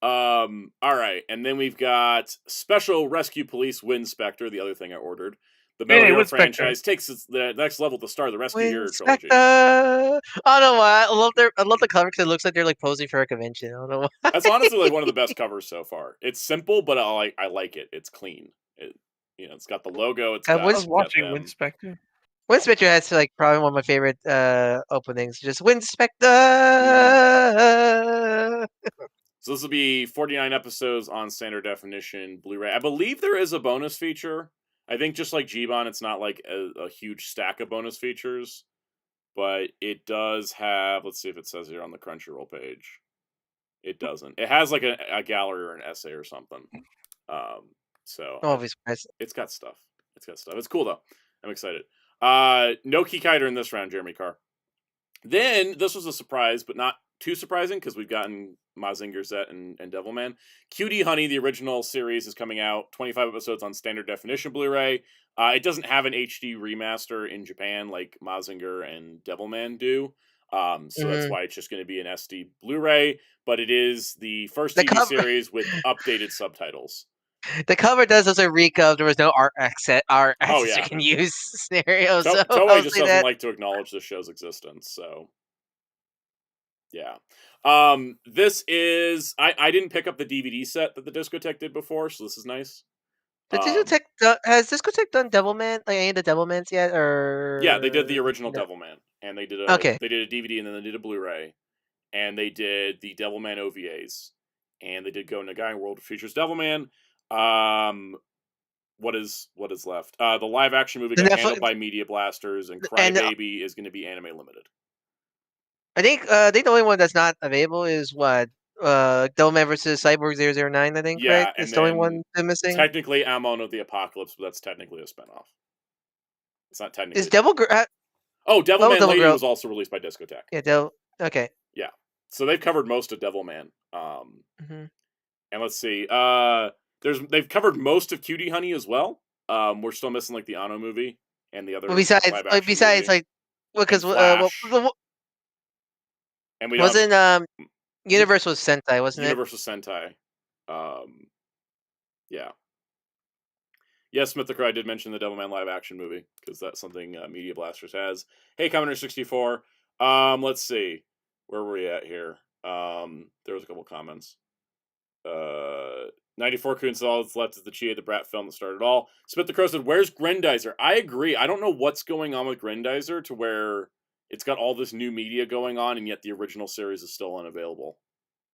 All right, and then we've got Special Rescue Police Winspector, the other thing I ordered. The Metal Hero franchise takes it to the next level to start the Rescue Hero trilogy. I don't know why. I love the cover because it looks like they're like posing for a convention. I don't know why. That's honestly like one of the best covers so far. It's simple, but I like it. It's clean. It's got the logo. I was watching Winspector. Winspector has like probably one of my favorite openings. Just Winspector. So this will be 49 episodes on standard definition Blu-ray. I believe there is a bonus feature. I think just like G-Bon, it's not like a huge stack of bonus features, but it does have. Let's see if it says here on the Crunchyroll page. It doesn't. It has like a gallery or an essay or something. So it's got stuff. It's cool though. I'm excited. No Kikaider in this round, Jeremy Carr. Then this was a surprise, but not too surprising because we've gotten Mazinger Z and Devilman. Cutie Honey, the original series, is coming out. 25 episodes on standard definition Blu-ray. It doesn't have an HD remaster in Japan like Mazinger and Devilman do. So that's why it's just going to be an SD Blu-ray. But it is the first TV series with updated subtitles. The cover does also reek of there was no art access you can use scenario. Toei just doesn't like to acknowledge the show's existence. So yeah. This is I didn't pick up the DVD set that the Discotek did before, so this is nice. Has Discotek done Devilman, like any of the Devilmans yet? Or yeah, they did the original Devilman, and they did a DVD, and then they did a Blu-ray, and they did the Devilman OVAs, and they did Go Nagai World Features Devilman. What is left? The live action movie got handled by Media Blasters, and Crybaby is going to be anime limited. I think the only one that's not available is what Devilman versus Cyborg 009, I think, Yeah, right? and It's the only then one they're missing. technically Amon of the Apocalypse, but that's technically a spinoff. It's not technically. Is Devil Girl? Oh, Devilman Devil Lady Girl? was also released by Discotek. Yeah, Devil. Okay. Yeah, so they've covered most of Devilman. Mhm. And let's see. They've covered most of Cutie Honey as well. We're still missing like the Anno movie and the other Well, besides, live action besides, movie. like, well, because Flash. And we don't wasn't Universe was Sentai, wasn't it? Universal Sentai. Yeah. Yes, Smith the Crow, I did mention the Devilman live action movie because that's something Media Blasters has. Hey, Commander 64. Let's see. Where were we at here? There was a couple comments. 94 Coons, all that's left is the Chia the Brat film that started it all. Smith the Crow said, "Where's Grendizer?" I agree. I don't know what's going on with Grendizer to where it's got all this new media going on, and yet the original series is still unavailable.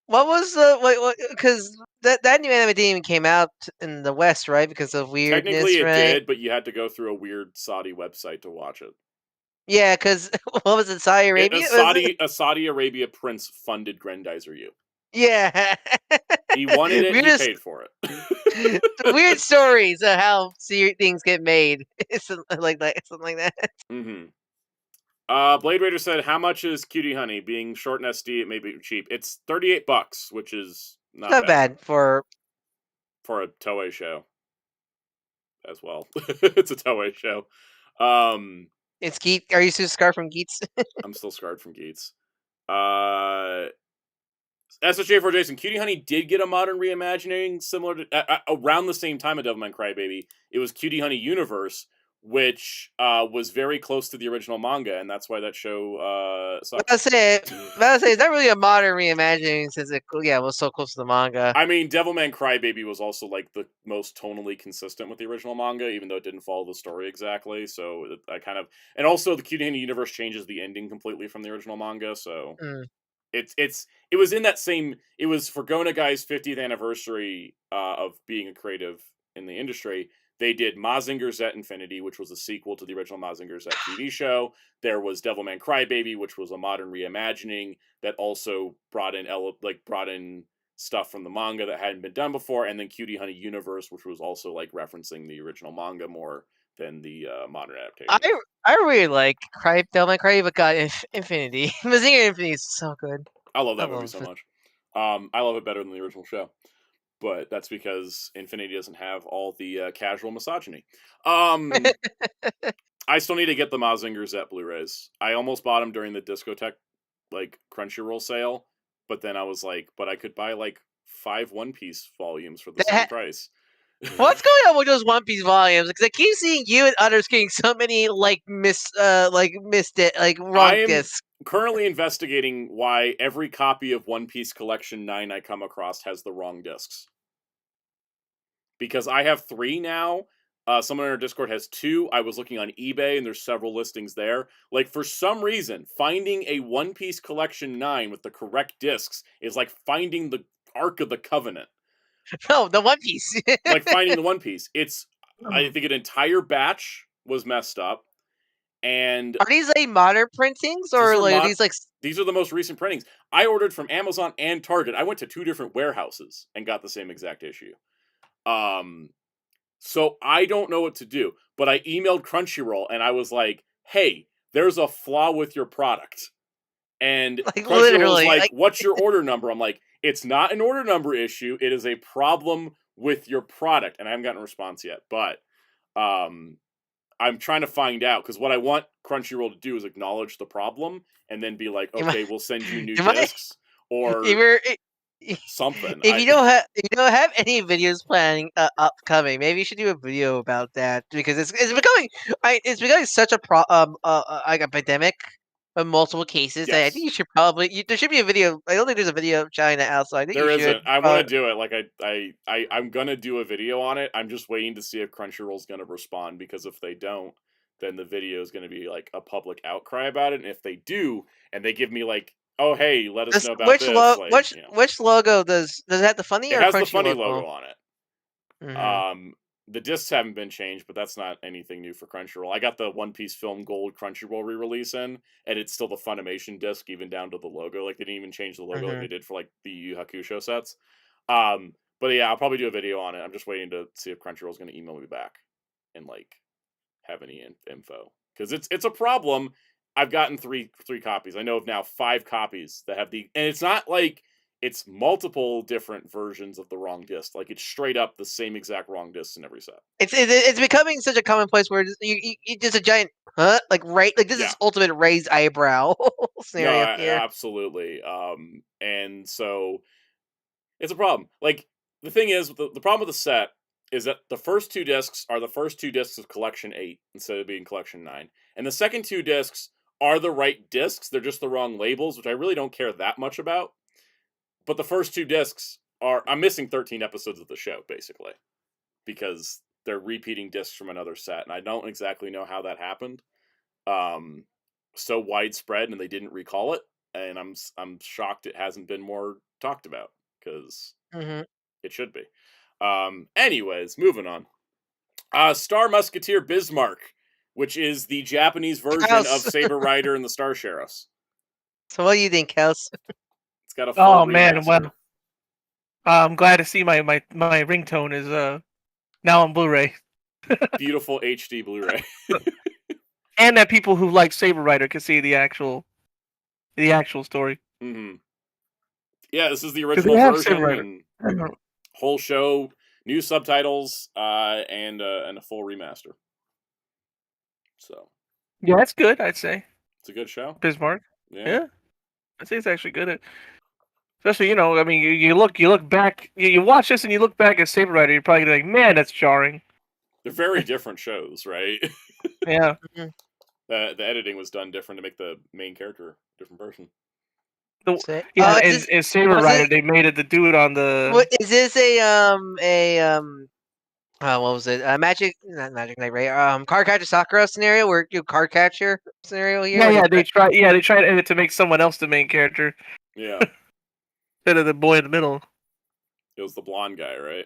What was the because that new anime didn't even came out in the West, right? Because of weirdness, Technically, it right? did, but you had to go through a weird Saudi website to watch it. Yeah, because what was it, Saudi Arabia? A Saudi Arabia prince funded Grendizer U. Yeah. He wanted it, Weirdest, he paid for it. weird stories of how things get made. Something like that. Something like that. Mm-hmm. Blade Raider said, "How much is Cutie Honey? Being short and SD, it may be cheap. It's $38, which is not bad for a Toei show as well. It's a Toei show. It's Geet. Are you still scarred from Geets? I'm still scarred from Geets. SHA4 Jason, Cutie Honey did get a modern reimagining similar to around the same time of Devilman Crybaby. It was Cutie Honey Universe, which was very close to the original manga, and that's why that show sucked. I say, it's not really a modern reimagining since it was so close to the manga. I mean, Devilman Crybaby was also like the most tonally consistent with the original manga, even though it didn't follow the story exactly. So I kind of, and also the Cutie Honey Universe changes the ending completely from the original manga. So it was in that same. It was for Gona Guy's 50th anniversary of being a creative in the industry. They did Mazinger Z Infinity, which was a sequel to the original Mazinger Z TV show. There was Devilman Crybaby, which was a modern reimagining that also brought in stuff from the manga that hadn't been done before, and then Cutie Honey Universe, which was also like referencing the original manga more than the modern adaptation. I really like Devilman Crybaby, but God, Infinity. Mazinger Infinity is so good. I love that movie so much. I love it better than the original show. But that's because Infinity doesn't have all the casual misogyny. I still need to get the Mazinger Z Blu-rays. I almost bought them during the Discotek Crunchyroll sale, but then I was like, but I could buy 5 One Piece volumes for the same price. What's going on with those One Piece volumes? Because I keep seeing you and others getting so many missed it wrong discs. Currently investigating why every copy of One Piece Collection 9 I come across has the wrong discs. Because I have 3 now. Someone in our Discord has 2. I was looking on eBay and there's several listings there. For some reason, finding a One Piece Collection 9 with the correct discs is like finding the Ark of the Covenant. No, the One Piece. Like finding the One Piece. I think an entire batch was messed up. And are these modern printings or these are the most recent printings? I ordered from Amazon and Target. I went to 2 different warehouses and got the same exact issue. So I don't know what to do, but I emailed Crunchyroll and I was like, "Hey, there's a flaw with your product." And Crunchyroll was like, "What's your order number?" I'm like, "It's not an order number issue. It is a problem with your product." And I haven't gotten a response yet, but I'm trying to find out, because what I want Crunchyroll to do is acknowledge the problem and then be like, "Okay, we'll send you new discs or something." If you don't have any videos planning upcoming, maybe you should do a video about that, because it's becoming such a epidemic of multiple cases that I think you should probably there should be a video. I don't think there's a video of China outside. There isn't. I want to do it. I'm gonna do a video on it. I'm just waiting to see if Crunchyroll's gonna respond, because if they don't, then the video is gonna be a public outcry about it. And if they do, and they give me "Oh, hey, let us know about this." Which logo does it have? The funny? It or has Crunchy the funny logo on it. the discs haven't been changed, but that's not anything new for Crunchyroll. I got the One Piece Film Gold Crunchyroll re-release in, and it's still the Funimation disc, even down to the logo. Like, they didn't even change the logo like they did for, like, the Yu Yu Hakusho sets. But yeah, I'll probably do a video on it. I'm just waiting to see if Crunchyroll's going to email me back and, like, have any info. Because it's a problem. I've gotten three copies. I know of now 5 copies that have and it's not like it's multiple different versions of the wrong disc. Like, it's straight up the same exact wrong disc in every set. It's becoming such a commonplace where you just a giant like this is ultimate raised eyebrow scenario here. Absolutely. And so it's a problem. Like, the thing is, the problem with the set is that the first 2 discs are the first 2 discs of Collection 8 instead of being Collection 9. And the second 2 discs are the right discs. They're just the wrong labels, which I really don't care that much about. But the first 2 discs I'm missing 13 episodes of the show, basically, because they're repeating discs from another set, and I don't exactly know how that happened. So widespread, and they didn't recall it, and I'm shocked it hasn't been more talked about, because it should be. Anyways, moving on. Star Musketeer Bismarck, which is the Japanese version of Saber Rider and the Star Sheriffs. So what do you think, Kels? It's got a full man, remaster. well, I'm glad to see my ringtone is now on Blu-ray. Beautiful HD Blu-ray. And that people who like Saber Rider can see the actual story. Mm-hmm. Yeah, this is the original version. And whole show, new subtitles, and a full remaster. So. Yeah, that's good. I'd say it's a good show. Bismarck. Yeah. I'd say it's actually good. Especially, I mean, you look back, you watch this and you look back at Saber Rider, you're probably like, man, that's jarring. They're very different shows, right? Yeah. The editing was done different to make the main character a different person. In Saber Rider, they made it the dude on the. What is this what was it? Not Magic Knight, right? Card Catcher Sakura scenario where you card catcher scenario here. Yeah, they tried to edit to make someone else the main character. Yeah. Instead of the boy in the middle. It was the blonde guy, right?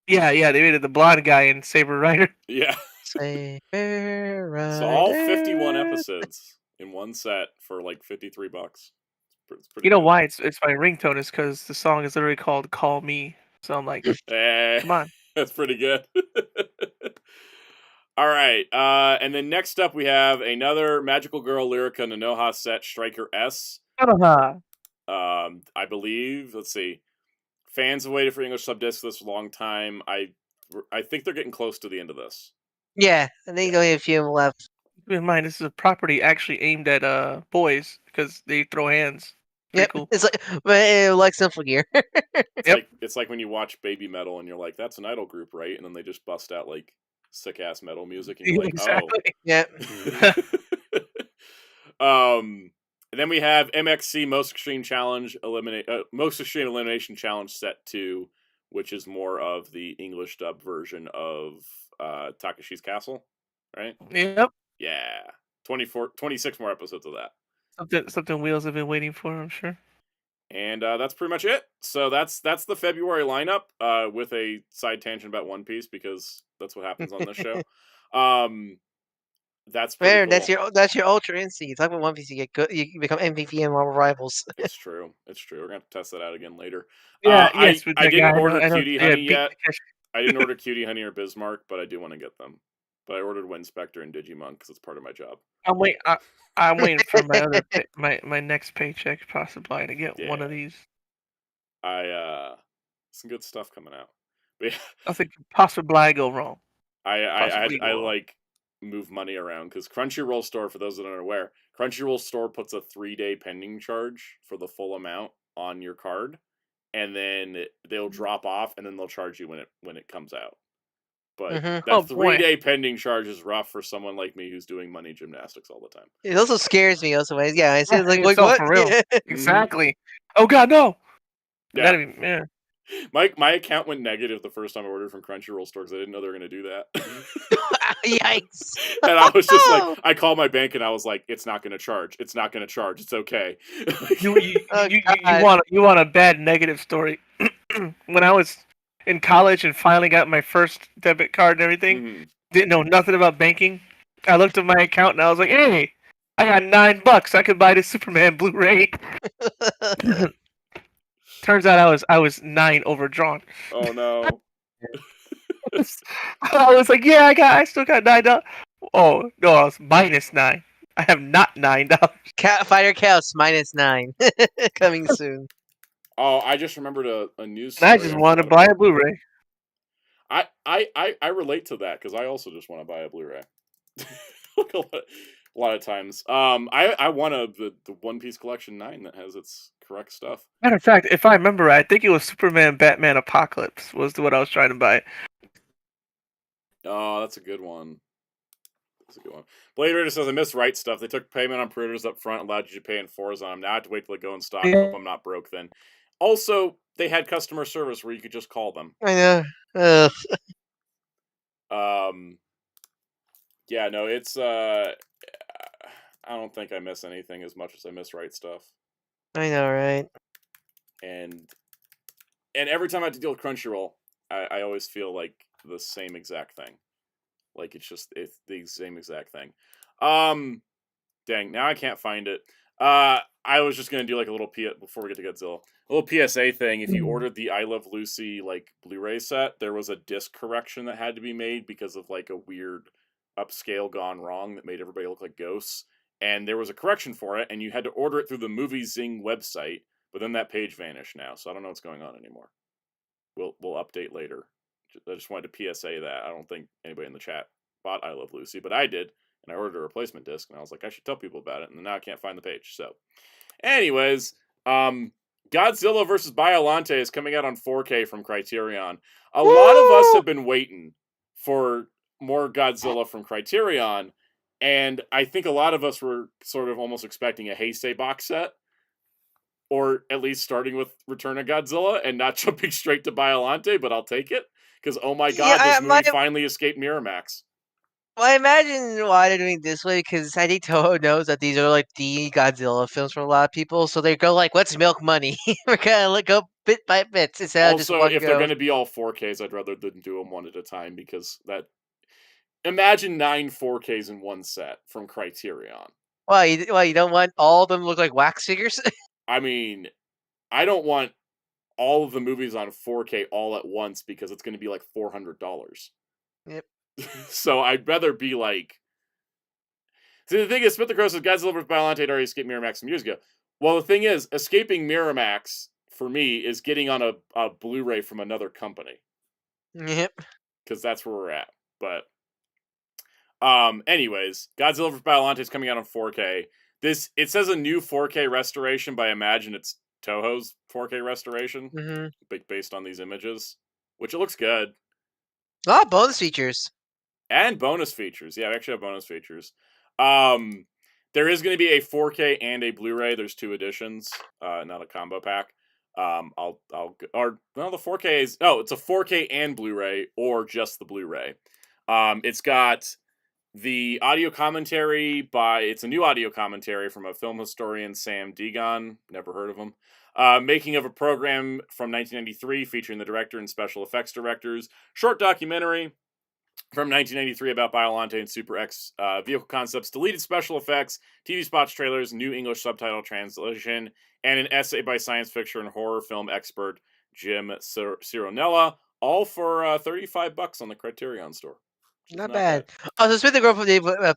Yeah, they made it the blonde guy in Saber Rider. Yeah. Saber Rider. So all 51 episodes in one set for like $53. It's pretty you know good. why it's my ringtone is because the song is literally called "Call Me." So I'm like, come on. That's pretty good. All right. And then next up we have another Magical Girl Lyrica Nanoha set, Striker S. I believe, let's see. Fans have waited for English sub discs this long time. I think they're getting close to the end of this. Yeah, I think only a few left. Keep in mind, this is a property actually aimed at boys because they throw hands. Yep, cool. it's like Simple Gear. It's like when you watch Baby Metal and you're like, that's an idol group, right? And then they just bust out like sick ass metal music, and you're like, exactly. Yeah. And then we have MXC Most Extreme Elimination Challenge Set 2, which is more of the English dub version of Takeshi's Castle, right? Yep. Yeah. 26 more episodes of that. Something Wheels have been waiting for, I'm sure. And that's pretty much it. So that's the February lineup, with a side tangent about One Piece, because that's what happens on this show. That's pretty cool. That's your Ultra Instinct. You talk about One Piece, you get good. You become MVP in Marvel Rivals. It's true. We're gonna have to test that out again later. Yeah, I didn't order Cutie Honey yet. I didn't order Cutie Honey or Bismarck, but I do want to get them. But I ordered Winspector and Digimon because it's part of my job. I'm waiting for my my next paycheck possibly to get one of these. Some good stuff coming out. But yeah, nothing could possibly go wrong. I like move money around because Crunchyroll Store, for those that aren't aware, Crunchyroll Store puts a 3-day pending charge for the full amount on your card, and then they'll drop off, and then they'll charge you when it comes out. But that 3-day pending charge is rough for someone like me who's doing money gymnastics all the time. It also scares me. Also, yeah, I see like what? For real. Exactly. Oh God, no. Yeah. My account went negative the first time I ordered from Crunchyroll Store because I didn't know they were going to do that. Yikes. And I was just like, I called my bank and I was like, it's not going to charge. It's not going to charge. It's okay. You want a bad negative story. When I was in college and finally got my first debit card and everything. Mm-hmm. Didn't know nothing about banking. I looked at my account and I was like, "Hey, I got $9. I could buy this Superman Blu-ray." Turns out I was 9 overdrawn. Oh no. I was like, "Yeah, I still got $9." Oh no, I was -9. I have not $9. Fighter Counts -9 coming soon. Oh, I just remembered a news And story. I just want to buy a Blu-ray. I relate to that because I also just want to buy a Blu-ray. a lot of times. I want the One Piece Collection 9 that has its correct stuff. Matter of fact, if I remember right, I think it was Superman Batman Apocalypse was what I was trying to buy. Oh, that's a good one. That's a good one. Blade Raider says, I miss Right Stuff. They took payment on pre-orders up front, allowed you to pay in fours on them. Now I have to wait till they go in stock. Yeah. Hope I'm not broke then. Also, they had customer service where you could just call them. I know. Ugh. Yeah, no, it's I don't think I miss anything as much as I miss Right Stuff. I know, right? And every time I have to deal with Crunchyroll, I always feel like the same exact thing. Like it's the same exact thing. Dang, now I can't find it. I was just gonna do like a little before we get to Godzilla, a little PSA thing. If you ordered the I Love Lucy like Blu-ray set, there was a disc correction that had to be made because of like a weird upscale gone wrong that made everybody look like ghosts. And there was a correction for it, and you had to order it through the Movie Zing website. But then that page vanished now, so I don't know what's going on anymore. We'll update later. I just wanted to PSA that. I don't think anybody in the chat bought I Love Lucy, but I did. And I ordered a replacement disc, and I was like, I should tell people about it. And now I can't find the page. So, anyways, Godzilla vs. Biollante is coming out on 4K from Criterion. A lot of us have been waiting for more Godzilla from Criterion, and I think a lot of us were sort of almost expecting a Heisei box set, or at least starting with Return of Godzilla and not jumping straight to Biollante, but I'll take it. Because, oh my god, this movie finally escaped Miramax. Well, I imagine why they're doing it this way, because I think Toho knows that these are like the Godzilla films for a lot of people, so they go like, let's milk money. We're gonna go bit by bit instead of just Also, one if go. they're going to be all 4Ks, I'd rather than do them one at a time, because that... Imagine 9 4Ks in one set from Criterion. Why, you don't want all of them to look like wax figures? I mean, I don't want all of the movies on 4K all at once because it's going to be like $400. Yep. So I'd rather be like... See, the thing is, Smith the Crow says Godzilla vs. Biollante had already escaped Miramax some years ago. Well, the thing is, escaping Miramax, for me, is getting on a Blu-ray from another company. Yep. Because that's where we're at. But, anyways, Godzilla vs. Biollante is coming out on 4K. It says a new 4K restoration, but I imagine it's Toho's 4K restoration, based on these images, which it looks good. A lot of bonus features. And bonus features. Yeah, we actually have bonus features. There is going to be a 4K and a Blu-ray. There's 2 editions, not a combo pack. The 4K is... Oh, it's a 4K and Blu-ray, or just the Blu-ray. It's got the audio commentary it's a new audio commentary from a film historian, Sam Degon. Never heard of him. Making of a program from 1993 featuring the director and special effects directors. Short documentary from 1993 about Biollante and Super X vehicle concepts, deleted special effects, TV spots, trailers, new English subtitle translation, and an essay by science fiction and horror film expert Jim Cironella, all for $35 on the Criterion store. Not bad. Oh, so Smith the Grove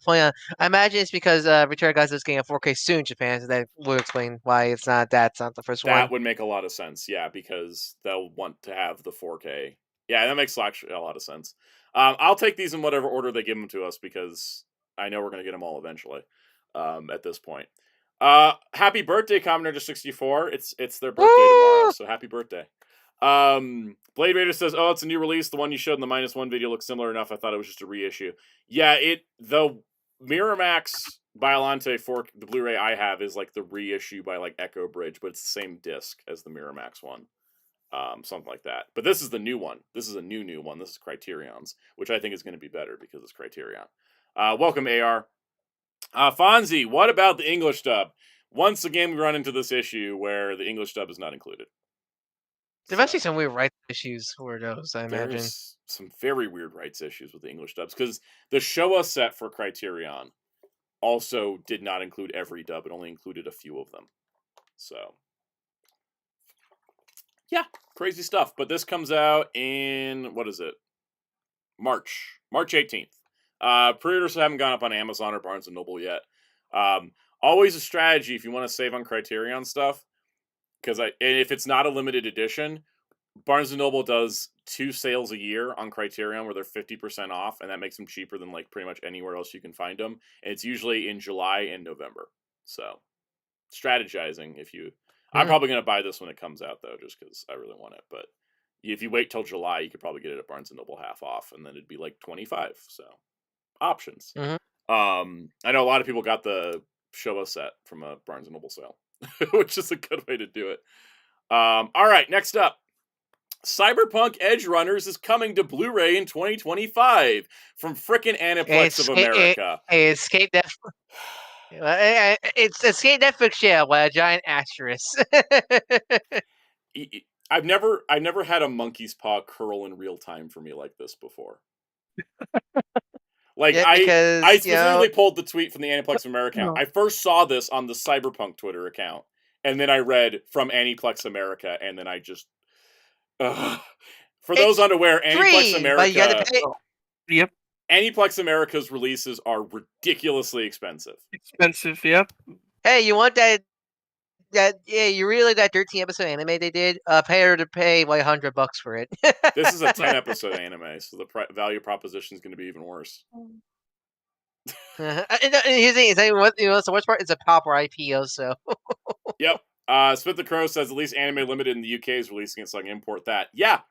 point on. I imagine it's because Return of Godzilla is getting a 4K soon in Japan, so that will explain why it's not the first one. That would make a lot of sense, yeah, because they'll want to have the 4K. Yeah, that makes actually a lot of sense. I'll take these in whatever order they give them to us, because I know we're going to get them all eventually at this point. Happy birthday, Commoner 64. It's their birthday tomorrow, so happy birthday. Blade Raider says, oh, it's a new release. The one you showed in the -1 video looks similar enough. I thought it was just a reissue. Yeah, the Miramax Biollante the Blu-ray I have is like the reissue by like Echo Bridge, but it's the same disc as the Miramax one. Something like that. But this is the new one. This is a new one. This is Criterion's, which I think is going to be better because it's Criterion. Welcome, AR. Fonzie, what about the English dub? Once again, we run into this issue where the English dub is not included. There must be some weird rights issues for those, I imagine. There's some very weird rights issues with the English dubs because the Showa set for Criterion also did not include every dub; it only included a few of them. So, yeah, crazy stuff. But this comes out in what is it? March 18th. Pre-orders haven't gone up on Amazon or Barnes and Noble yet. Always a strategy if you want to save on Criterion stuff, because if it's not a limited edition, Barnes and Noble does 2 sales a year on Criterion where they're 50% off, and that makes them cheaper than like pretty much anywhere else you can find them. And it's usually in July and November. So, strategizing if you. I'm probably gonna buy this when it comes out though, just because I really want it. But if you wait till July, you could probably get it at Barnes and Noble half off, and then it'd be like 25. So, options. I know a lot of people got the Showa set from a Barnes and Noble sale, which is a good way to do it. All right, next up. Cyberpunk Edge Runners is coming to Blu-ray in 2025 from frickin' Aniplex of America. Escape Netflix. It's Escape Netflix, yeah, with a giant asterisk. I've never had a monkey's paw curl in real time for me like this before. Like, yeah, because, I specifically pulled the tweet from the Aniplex of America account. I first saw this on the Cyberpunk Twitter account, and then I read from Aniplex America, and then I just... For those unaware, Aniplex America... Yep. Aniplex America's releases are ridiculously expensive. Yep. Hey, you want that you really like that 13-episode anime they did? Pay her to pay like $100 for it. This is a 10-episode anime, so the value proposition is going to be even worse. And here's the thing, the worst part is a proper IP also. Yep. Spit the Crow says at least Anime Limited in the UK is releasing it, so I can import that. Yeah,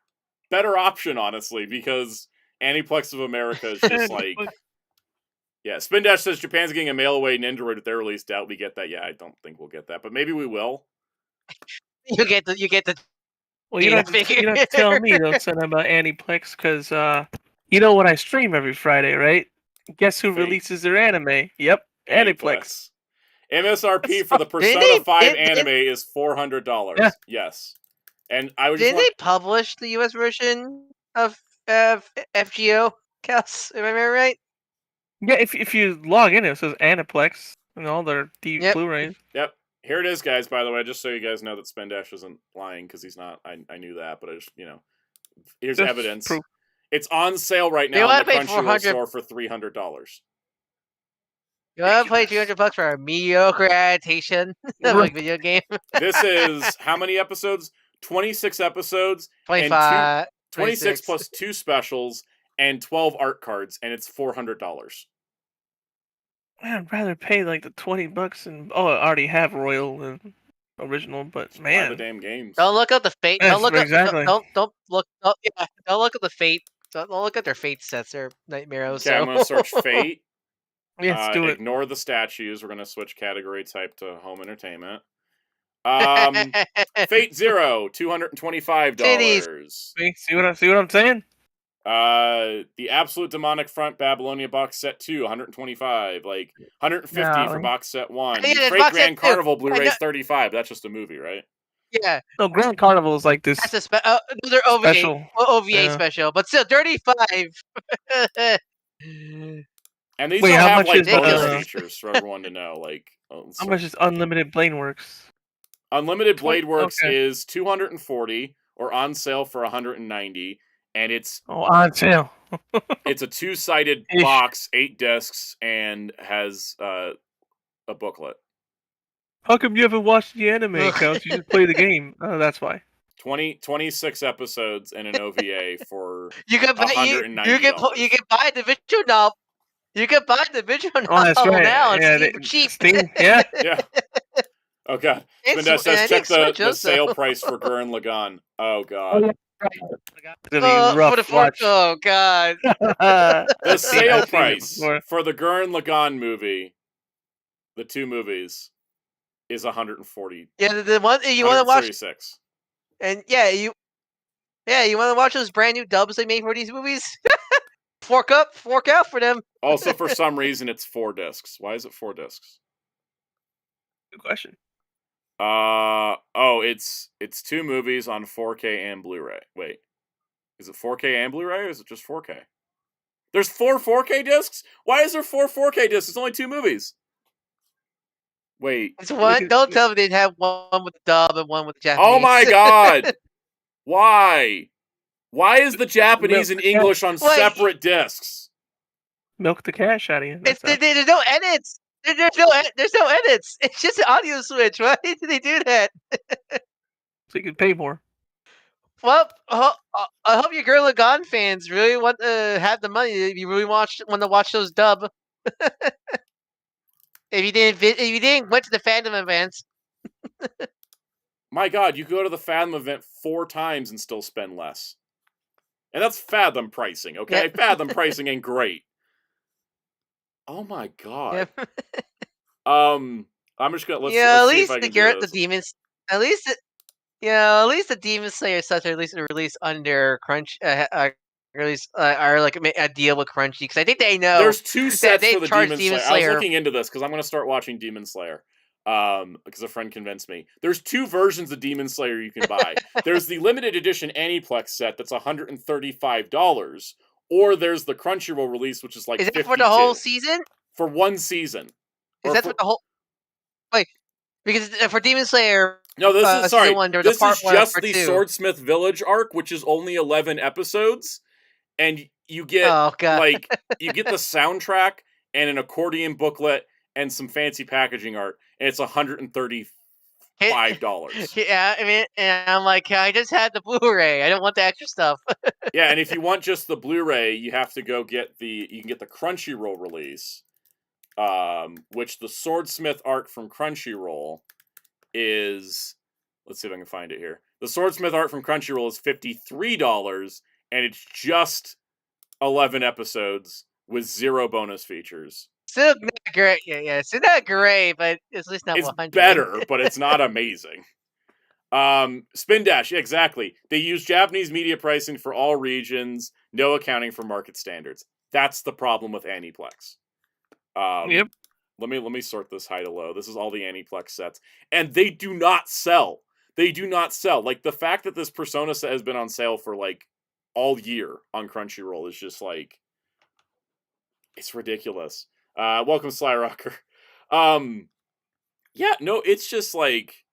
better option, honestly, because Aniplex of America is just like... Yeah, Spin Dash says Japan's getting a mail-away Nendoroid with their release. Doubt we get that. Yeah, I don't think we'll get that, but maybe we will. You get the. Well, you don't have to tell me though, son, about Aniplex, because you know what I stream every Friday, right? Guess who releases their anime? Yep, Aniplex. MSRP for the Persona 5 anime is $400. Yeah. Yes, and I was. Didn't they publish the US version of FGO? Cass, am I right? Yeah, if you log in, it says Aniplex and all their Blu-rays. Yep. Here it is, guys, by the way, just so you guys know that Spendash isn't lying, because he's not. I knew that, but I just, here's evidence. Proof. It's on sale right now in the Crunchyroll store for $300. You want to pay $300 for a mediocre adaptation of a video game? This is, how many episodes? 26 episodes. 25. 26 plus 2 specials. And 12 art cards, and it's $400. I'd rather pay like the $20 and I already have Royal and original, but just man, buy the damn games. Don't look at the Fate. Don't look exactly. Don't look. Don't look at the Fate. Don't look at their Fate sets. They're nightmares. Okay, I'm gonna search Fate. Let's do it. Ignore the statues. We're gonna switch category type to home entertainment. Fate Zero, $225. See what I'm saying? The Absolute Demonic Front Babylonia box set 2, $125. Like $150 for box set 1. The Freight Grand Carnival Blu-ray is $35. That's just a movie, right? Yeah. No, Grand Carnival is like this. That's another OVA special. OVA special, but still $35. And these all have like bonus features for everyone to know. Like, how much is Unlimited Bladeworks? Unlimited Bladeworks is $240 or on sale for $190. And it's on sale. It's a 2-sided box, 8 discs, and has a booklet. How come you haven't watched the anime, Couch? You just play the game. Oh, that's why. 26 episodes and an OVA for $190. You can buy the visual novel. You can buy the visual novel now. It's cheap. Steam, yeah. Yeah. Oh god. Vanessa says check the sale price for Gurren Lagann. Oh god. Oh, yeah. Oh god! The sale price for the Gurren Lagann movie, the 2 movies, is $140. Yeah, the one you want to watch. $36. And you want to watch those brand new dubs they made for these movies? Fork out for them. Also, for some reason, it's 4 discs. Why is it 4 discs? Good question. It's 2 movies on 4K and Blu-ray. Wait, Is it 4K and Blu-ray, or is it just 4K? There's 4 4K discs? Why is there 4 4K discs? It's only 2 movies. Wait. It's one. Don't tell me they have one with the dub and one with the Japanese. Oh my god! Why? Why is the Japanese and English on separate discs? Milk the cash out of you. There's no edits. There's no edits. It's just an audio switch. Why did they do that? So you can pay more. Well, I hope your Girl Gone fans really want to have the money. If you really want to watch those dub. If you didn't went to the fandom events. My god, you go to the Fathom event 4 times and still spend less. And that's Fathom pricing, okay? Yep. Fathom pricing ain't great. Oh my god. Yep. I'm just gonna let's at see least if I can do the this. demons. At least the Demon Slayer sets are at least released under Crunch. Release are like a deal with Crunchy because I think they know. There's 2 sets they for the charge Demon Slayer. I was looking into this because I'm gonna start watching Demon Slayer. Because a friend convinced me. There's 2 versions of Demon Slayer you can buy. There's the limited edition Aniplex set that's $135, or there's the Crunchyroll release, which is like Is that $52 for the whole season? for 1 season. Is that for the whole? Wait, because for Demon Slayer. No, this is sorry. This is just the 2. Swordsmith Village arc, which is only 11 episodes, and you get you get the soundtrack and an accordion booklet and some fancy packaging art, and it's $135. Yeah, I mean, and I'm like, I just had the Blu-ray. I don't want the extra stuff. Yeah, and if you want just the Blu-ray, you have to go get you can get the Crunchyroll release, which the Swordsmith arc from Crunchyroll is. Let's see if I can find it here. The Swordsmith art from Crunchyroll is $53, and it's just 11 episodes with 0 bonus features. Still not great. Yeah. Still not great, but it's at least not 100. It's better, but it's not amazing. Spin Dash, yeah, exactly. They use Japanese media pricing for all regions, no accounting for market standards. That's the problem with Aniplex. Yep. Let me sort this high to low. This is all the Aniplex sets, and they do not sell. They do not sell. Like, the fact that this Persona set has been on sale for like all year on Crunchyroll is just like, it's ridiculous. Welcome, Sly Rocker. Yeah, no, it's just like,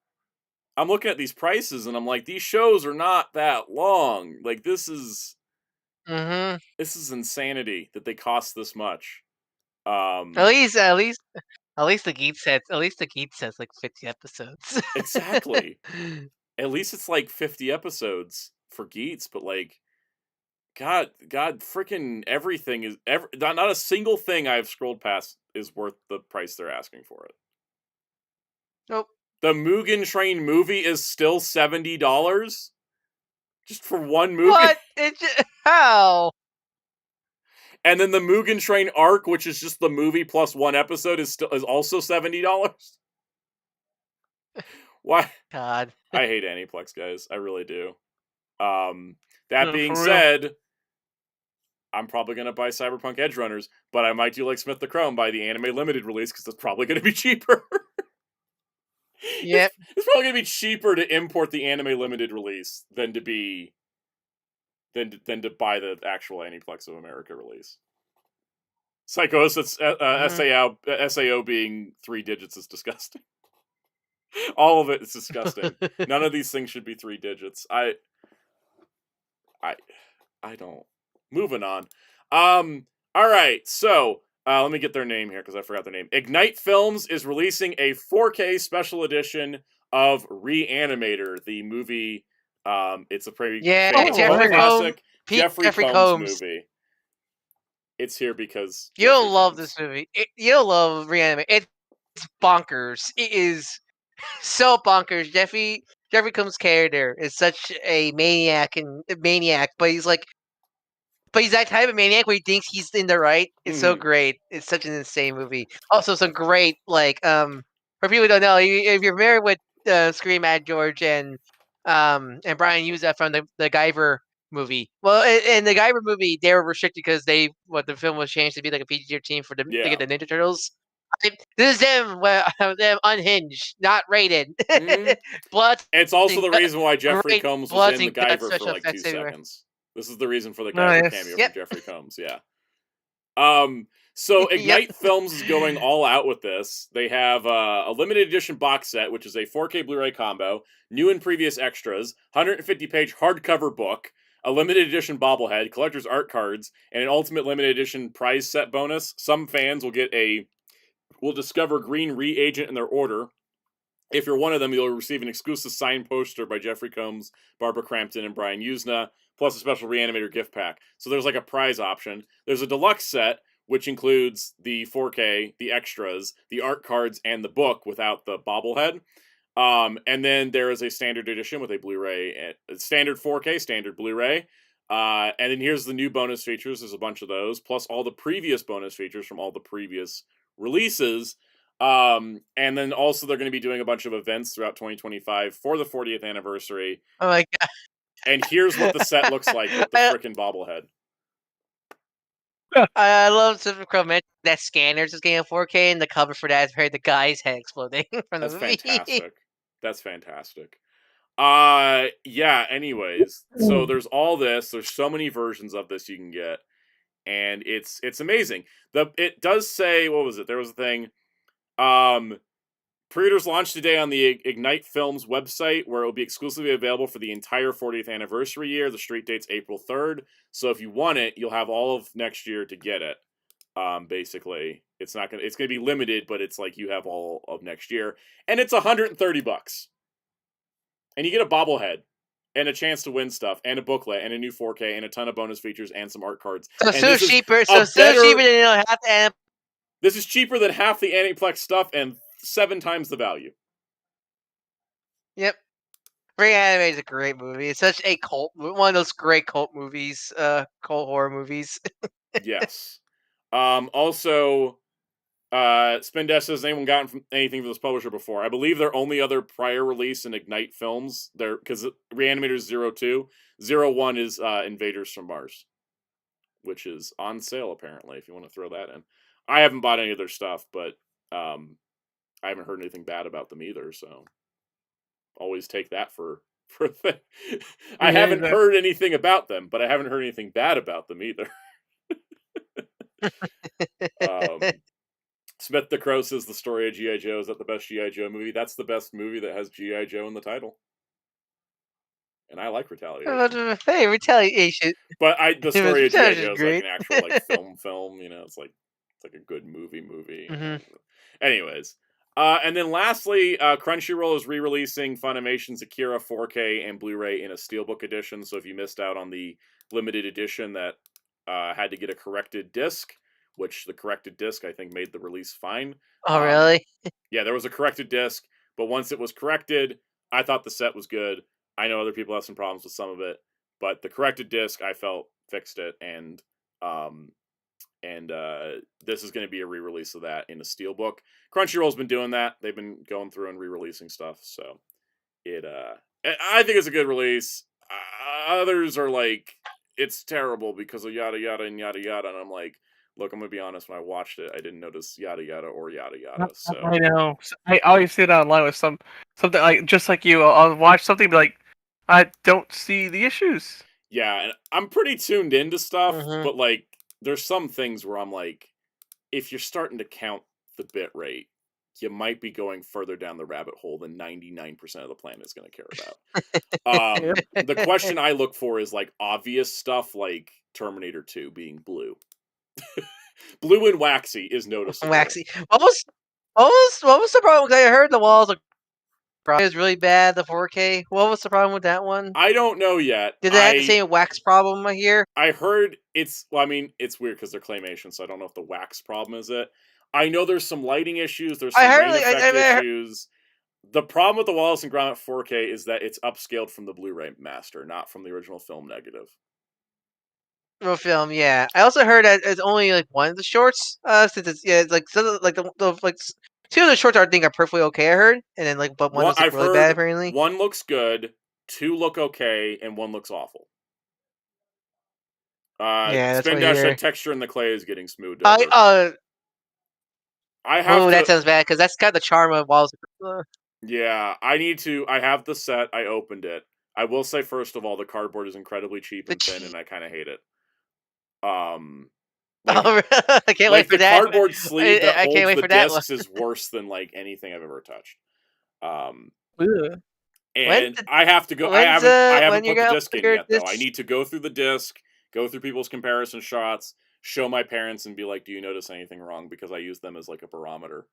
I'm looking at these prices and I'm like, these shows are not that long. Like, this is insanity that they cost this much. At least the Geet sets. At least the Geet sets like 50 episodes. Exactly. At least it's like 50 episodes for Geets, but like, God, freaking everything is not a single thing I've scrolled past is worth the price they're asking for it. Nope. The Mugen Train movie is still $70 just for one movie. What? How? And then the Mugen Train arc, which is just the movie plus 1 episode, is also $70. Why? God, I hate Aniplex, guys. I really do. That being said, I'm probably going to buy Cyberpunk Edge Runners, but I might do like Smith the Chrome, buy the anime limited release because it's probably going to be cheaper. Yep. It's probably going to be cheaper to import the anime limited release than to buy the actual Aniplex of America release. Psychosis, SAO being 3 digits is disgusting. All of it is disgusting. None of these things should be 3 digits. I don't. Moving on. All right. So let me get their name here because I forgot their name. Ignite Films is releasing a 4K special edition of Reanimator, the movie. It's a pretty classic Jeffrey Combs movie. It's here because you'll love this movie. You'll love Reanimator. It's bonkers. It is so bonkers. Jeffrey Combs' character is such a maniac, but he's that type of maniac where he thinks he's in the right. It's so great. It's such an insane movie. Also, some great for people who don't know, if you're familiar with Scream at George and Brian used that from the Guyver movie. Well, in the Guyver movie, they were restricted because the film was changed to be like a PG-13 to get the Ninja Turtles. This is them unhinged, not rated. Blood. It's also the reason why Jeffrey Combs was in the Guyver for like 2 seconds. This is the reason for the Guyver Nice. cameo Yep. from Jeffrey Combs. Yeah. So Ignite Films is going all out with this. They have a limited edition box set, which is a 4K Blu-ray combo, new and previous extras, 150-page hardcover book, a limited edition bobblehead, collector's art cards, and an ultimate limited edition prize set bonus. Some fans will discover green reagent in their order. If you're one of them, you'll receive an exclusive signed poster by Jeffrey Combs, Barbara Crampton, and Brian Usna, plus a special Reanimator gift pack. So there's like a prize option. There's a deluxe set, which includes the 4K, the extras, the art cards, and the book without the bobblehead. And then there is a standard edition with a Blu-ray, standard 4K, standard Blu-ray. And then here's the new bonus features. There's a bunch of those, plus all the previous bonus features from all the previous releases. And then also they're going to be doing a bunch of events throughout 2025 for the 40th anniversary. Oh my god! And here's what the set looks like with the frickin' bobblehead. I love Super mentioned that Scanners is getting a 4K, and the cover for that is heard the guy's head exploding from the That's movie. fantastic. That's fantastic. Yeah, anyways. So there's all this. There's so many versions of this you can get. And it's amazing. It does say, what was it? There was a thing. Pre-orders launch today on the Ignite Films website, where it will be exclusively available for the entire 40th anniversary year. The street date's April 3rd. So if you want it, you'll have all of next year to get it. Basically, it's gonna be limited, but it's like you have all of next year, and it's $130. And you get a bobblehead and a chance to win stuff, and a booklet, and a new 4K, and a ton of bonus features, and some art cards. So And still this is cheaper. a So still better- cheaper than half the. This is cheaper than half the Aniplex stuff and 7 times the value. Yep. Reanimator is a great movie. It's such a one of those great cult movies, cult horror movies. Yes. Also, Spendesk says, has anyone gotten anything from this publisher before? I believe their only other prior release in Ignite Films, because Reanimator is 02. 01 is Invaders from Mars, which is on sale, apparently, if you want to throw that in. I haven't bought any of their stuff, but I haven't heard anything bad about them either, so always take that for a thing. I haven't heard anything about them, but I haven't heard anything bad about them either. Smith the Crow says the story of G.I. Joe, is that the best G.I. Joe movie? That's the best movie that has G.I. Joe in the title. And I like Retaliation. Hey, Retaliation. But the story of G.I. Joe is great. like an actual film, you know, it's like a good movie. Mhm. Anyways. And then lastly, Crunchyroll is re-releasing Funimation's Akira 4K and Blu-ray in a Steelbook edition, so if you missed out on the limited edition that had to get a corrected disc, which the corrected disc I think made the release fine. Oh, really? Yeah, there was a corrected disc, but once it was corrected, I thought the set was good. I know other people have some problems with some of it, but the corrected disc I felt fixed it, and this is going to be a re-release of that in a Steelbook. Crunchyroll's been doing that. They've been going through and re-releasing stuff, so I think it's a good release. Others are like, it's terrible because of yada yada and yada yada, and I'm like, look, I'm gonna be honest. When I watched it, I didn't notice yada yada or yada yada. So I know. I always see it online with something like just like you. I'll watch something and be like, I don't see the issues. Yeah, and I'm pretty tuned into stuff, Mhm. but like, there's some things where I'm like, if you're starting to count the bit rate, you might be going further down the rabbit hole than 99% of the planet is going to care about. The question I look for is like obvious stuff, like Terminator 2 being blue. Blue and waxy is noticeable. Waxy. What was the problem? 'Cause I heard the walls it was really bad. The 4K. What was the problem with that one? I don't know yet. Did they have the same wax problem here? I heard it's. Well, I mean, it's weird because they're claymation, so I don't know if the wax problem is it. I know there's some lighting issues. There's some rain effect issues. The problem with the Wallace and Gromit 4K is that it's upscaled from the Blu-ray master, not from the original film negative. Real film, yeah. I also heard that it's only like one of the shorts. Since it's like so like the like 2 of the shorts I think are perfectly okay. I heard, and then like but one is like, really bad apparently. 1 looks good, 2 look okay, and 1 looks awful. Yeah, that's Spin what texture in the clay is getting smoothed over. I have. Oh, that sounds bad because that's kind of the charm of Walls. Yeah, I need to. I have the set. I opened it. I will say, first of all, the cardboard is incredibly cheap and thin, and I kind of hate it. Like, I can't wait like for the that. cardboard sleeve that I can't holds wait the for that one. discs is worse than like anything I've ever touched. Ugh. And I have to go. I When's, haven't when you're put the gonna disc in figure yet, though. I this- need to go through the disc, go through people's comparison shots, show my parents, and be like, "Do you notice anything wrong?" Because I use them as like a barometer.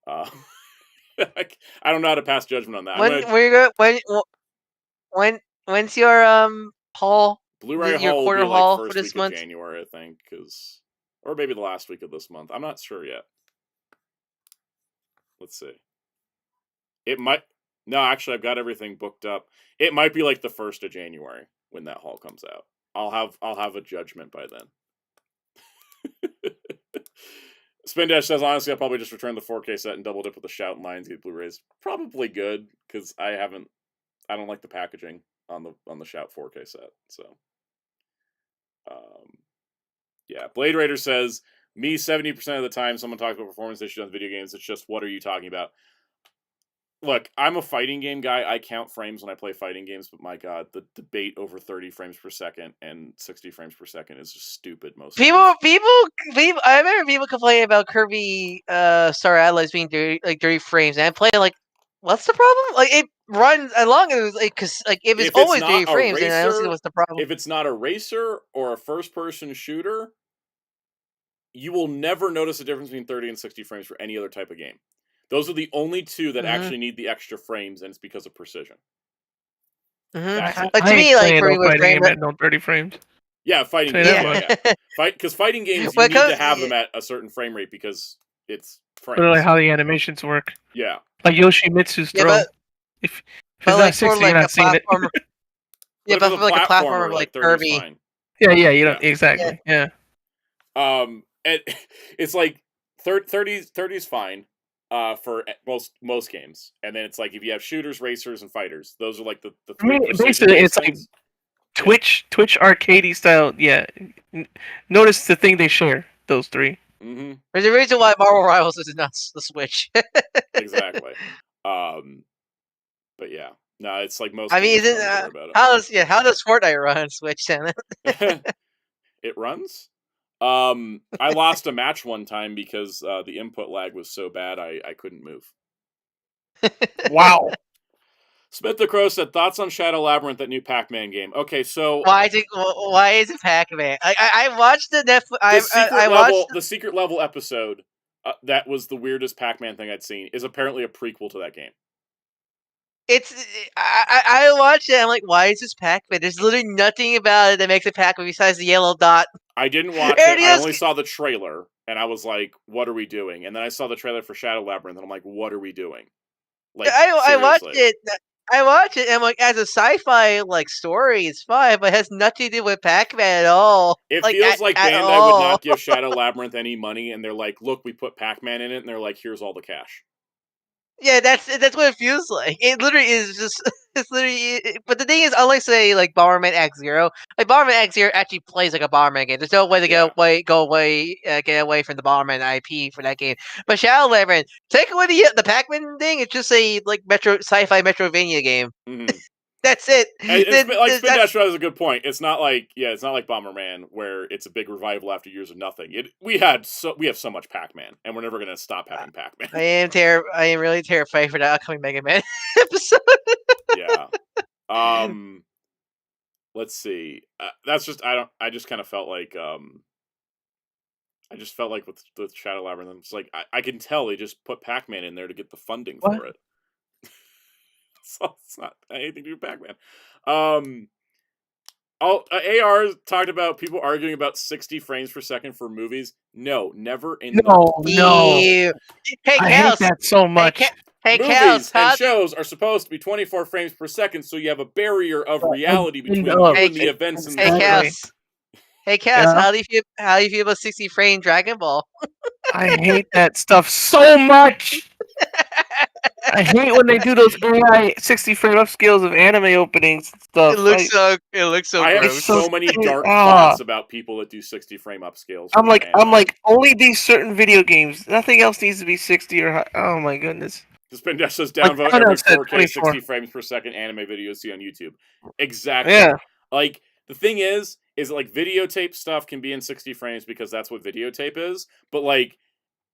I don't know how to pass judgment on that. When's your haul? Blu-ray your haul will quarter be like haul first for this week month? of January, I think, or maybe the last week of this month. I'm not sure yet. Let's see. It might. No, actually, I've got everything booked up. It might be like the 1st of January when that haul comes out. I'll have a judgment by then. Spin Dash says, honestly, I'll probably just return the 4K set and double dip with the Shout and Lionsgate Blu-rays. Probably good, because I don't like the packaging on the Shout 4K set. So, yeah. Blade Raider says, me 70% of the time someone talks about performance issues on video games, it's just, what are you talking about? Look, I'm a fighting game guy. I count frames when I play fighting games, but my god, the debate over 30 frames per second and 60 frames per second is just stupid most times. I remember people complaining about Kirby Star Allies being 30 frames, and I play like, what's the problem? Like, it runs as long as because if it's always 30 frames, then I don't see what's the problem. If it's not a racer or a first-person shooter, you will never notice a difference between 30 and 60 frames for any other type of game. Those are the only two that actually need the extra frames, and it's because of precision. Like, to me, like, for me, with frame rate, no 30 frames. Yeah, fighting games. Yeah. Because fighting games, you need to have them at a certain frame rate because it's frames. Literally how the animations work. Yeah. Like Yoshimitsu's throw. But, if it's not 60, you're not seeing it. Yeah, but for like a platformer like Kirby. Yeah, you don't exactly. Yeah. It's like 30's fine. For most games, and then it's like if you have shooters, racers, and fighters, those are like the three. Basically, it's like Twitch arcadey style. Yeah, notice the thing they share. Those three. Mm-hmm. There's a reason why Marvel Rivals is not the Switch. Exactly. But yeah, no, it's like most. I mean, how does Fortnite run on Switch? Then it runs. I lost a match one time because the input lag was so bad I couldn't move. Wow. Smith the Crow said, thoughts on Shadow Labyrinth, that new Pac-Man game. Okay, so why is it Pac-Man? I watched the Netflix. The secret level episode that was the weirdest Pac-Man thing I'd seen is apparently a prequel to that game. I watched it. I'm like, why is this Pac-Man? There's literally nothing about it that makes it Pac-Man besides the yellow dot. I didn't watch it. I only saw the trailer, and I was like, "What are we doing?" And then I saw the trailer for Shadow Labyrinth, and I'm like, "What are we doing?" Like, I watched it. I watched it, and I'm like, as a sci-fi like story, it's fine, but it has nothing to do with Pac-Man at all. It feels like Bandai would not give Shadow Labyrinth any money, and they're like, "Look, we put Pac-Man in it," and they're like, "Here's all the cash." Yeah, that's what it feels like. It literally is just. It's literally. But the thing is, unlike say like Bomberman X-Zero, like Bomberman X-Zero actually plays like a Bomberman game. There's no way to get away from the Bomberman IP for that game. But Shadow Labyrinth, take away the Pac-Man thing, it's just a like sci-fi Metrovania game. Mm-hmm. That's it. Like Spin Dash has a good point. It's not like Bomberman where it's a big revival after years of nothing. We have so much Pac-Man, and we're never gonna stop having Pac-Man. I am really terrified for that upcoming Mega Man episode. Yeah. Let's see. That's just I just kind of felt like I just felt like with Shadow Labyrinth, it's like I can tell they just put Pac-Man in there to get the funding for it. So it's not anything to do with Pac-Man. AR talked about people arguing about 60 frames per second for movies. No, never in no. Hey, I hate that so much. Hey, movies and shows are supposed to be 24 frames per second, so you have a barrier of reality between you and the events in the story. Hey, Cass, how do you feel about 60 frame Dragon Ball? I hate that stuff so much. I hate when they do those AI 60 frame upscales of anime openings and stuff. It looks so. I have so many dark thoughts about people that do 60 frame upscales. I'm like, only these certain video games. Nothing else needs to be 60 or high. Oh my goodness. Spindash says downvote Like, every said 4K 24. 60 frames per second anime video see on YouTube. Exactly. Yeah. Like, the thing is like videotape stuff can be in 60 frames because that's what videotape is. But like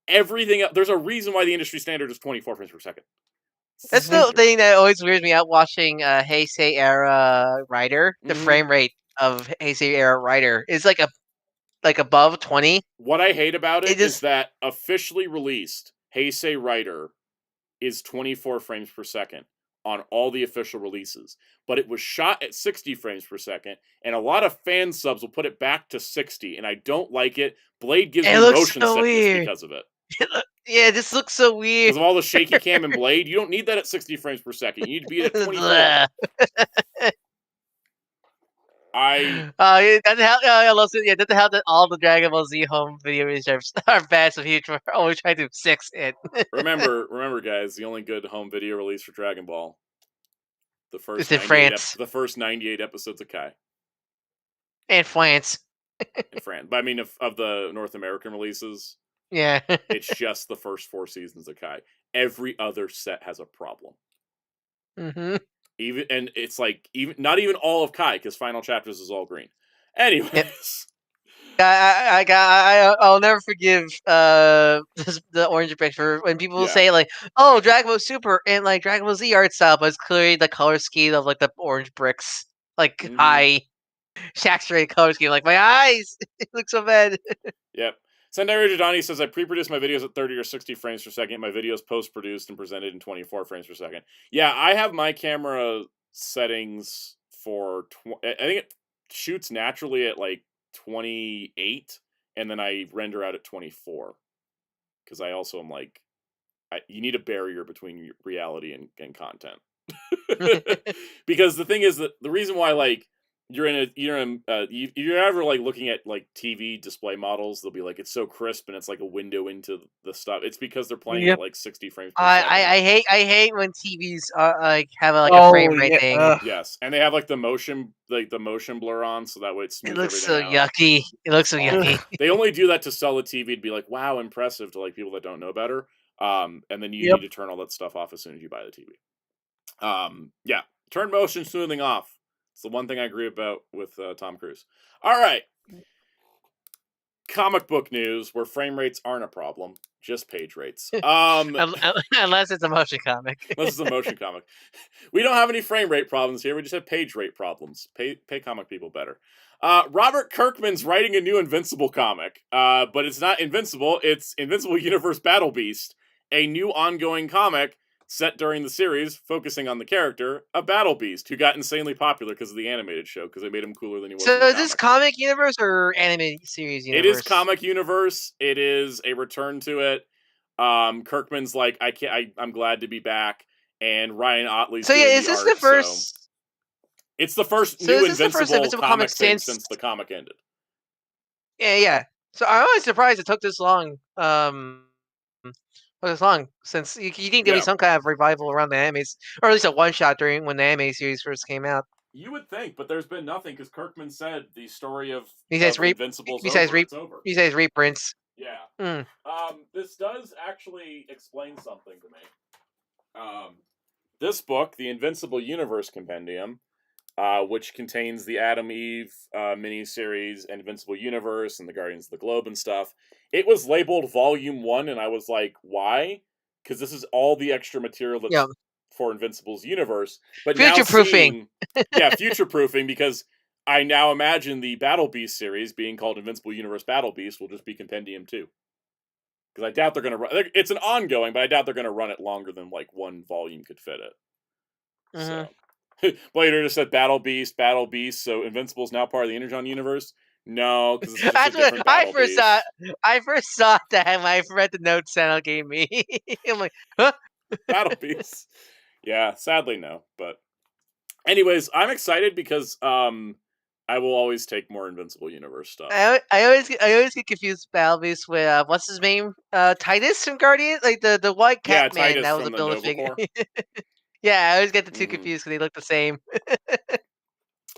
everything else, there's a reason why the industry standard is 24 frames per second. That's the thing that always weirds me out watching Heisei era Rider. The frame rate of Heisei era Rider is like above 20. What I hate about it It just- is that officially released Heisei Rider is 24 frames per second on all the official releases, but it was shot at 60 frames per second, and a lot of fan subs will put it back to 60, and I don't like it. Blade gives me motion so sickness weird. because of it. Yeah, this looks so weird. Because of all the shaky cam and Blade, you don't need that at 60 frames per second. You need to be at 24. That's how I love it. Yeah, that's how all the Dragon Ball Z home video reserves are bad. So huge for always trying to fix it. remember, guys, the only good home video release for Dragon Ball, the first It's in France. The first 98 episodes of Kai. And France. In France, but I mean, of the North American releases, yeah, it's just the first 4 seasons of Kai. Every other set has a problem. Mm-hmm. And it's like not even all of Kai, because Final Chapters is all green. Anyways. Yep. I'll never forgive the orange brick for when people say like, "Oh, Dragon Ball Super" and like Dragon Ball Z art style, but it's clearly the color scheme of like the orange bricks, like high saturated color scheme. Like my eyes, it looks so bad. Yep. Sendai Rajadani says, I pre-produce my videos at 30 or 60 frames per second. My videos post-produced and presented in 24 frames per second. Yeah, I have my camera settings for... I think it shoots naturally at like 28, and then I render out at 24. Because I also am like... you need a barrier between reality and content. Because the thing is that the reason why, like, you're ever like looking at like TV display models, they'll be like, it's so crisp and it's like a window into the stuff. It's because they're playing at like 60 frames per second. I hate when TVs are like have like a frame rate thing. Yes, and they have like the motion blur on, so that way it smooths looks everything so out. yucky. It looks so yucky. They only do that to sell a TV to be like, wow, impressive to like people that don't know better. And then you need to turn all that stuff off as soon as you buy the TV. Yeah, turn motion smoothing off. It's the one thing I agree about with Tom Cruise. All right. Comic book news where frame rates aren't a problem, just page rates. Unless it's a motion comic. Unless it's a motion comic. We don't have any frame rate problems here. We just have page rate problems. Pay comic people better. Robert Kirkman's writing a new Invincible comic, but it's not Invincible. It's Invincible Universe Battle Beast, a new ongoing comic set during the series, focusing on the character, a Battle Beast, who got insanely popular because of the animated show, because they made him cooler than he was in the is this comic universe or animated series universe? It is comic universe. It is a return to it. Kirkman's like, I'm glad to be back, and Ryan Otley's doing the art. So yeah, is this the first... So it's the first new Invincible comic since the comic ended. Yeah. So I'm always surprised it took this long. Since you think there'd be some kind of revival around the animes, or at least a one-shot during when the anime series first came out. You would think, but there's been nothing, because Kirkman said the story of Invincible's over. Besides reprints. Yeah. This does actually explain something to me. This book, the Invincible Universe Compendium, which contains the Adam Eve miniseries, Invincible Universe, and the Guardians of the Globe and stuff. It was labeled Volume 1, and I was like, why? Because this is all the extra material that's for Invincible's universe. But future-proofing. Yeah, future-proofing, because I now imagine the Battle Beast series being called Invincible Universe Battle Beast will just be Compendium 2. Because I doubt they're going to run... It's an ongoing, but I doubt they're going to run it longer than, like, one volume could fit it. So... Blader just said Battle Beast, so Invincible's now part of the Energon universe? No, because it's just a different Battle Beast. I first saw that when I read the notes Santa gave me. I'm like, huh? Battle Beast. Yeah, sadly no. But anyways, I'm excited because I will always take more Invincible Universe stuff. I always get confused Battle Beast with what's his name? Titus from Guardian? Like the white cat man Titus that was a build figure. Yeah, I always get the two confused because they look the same.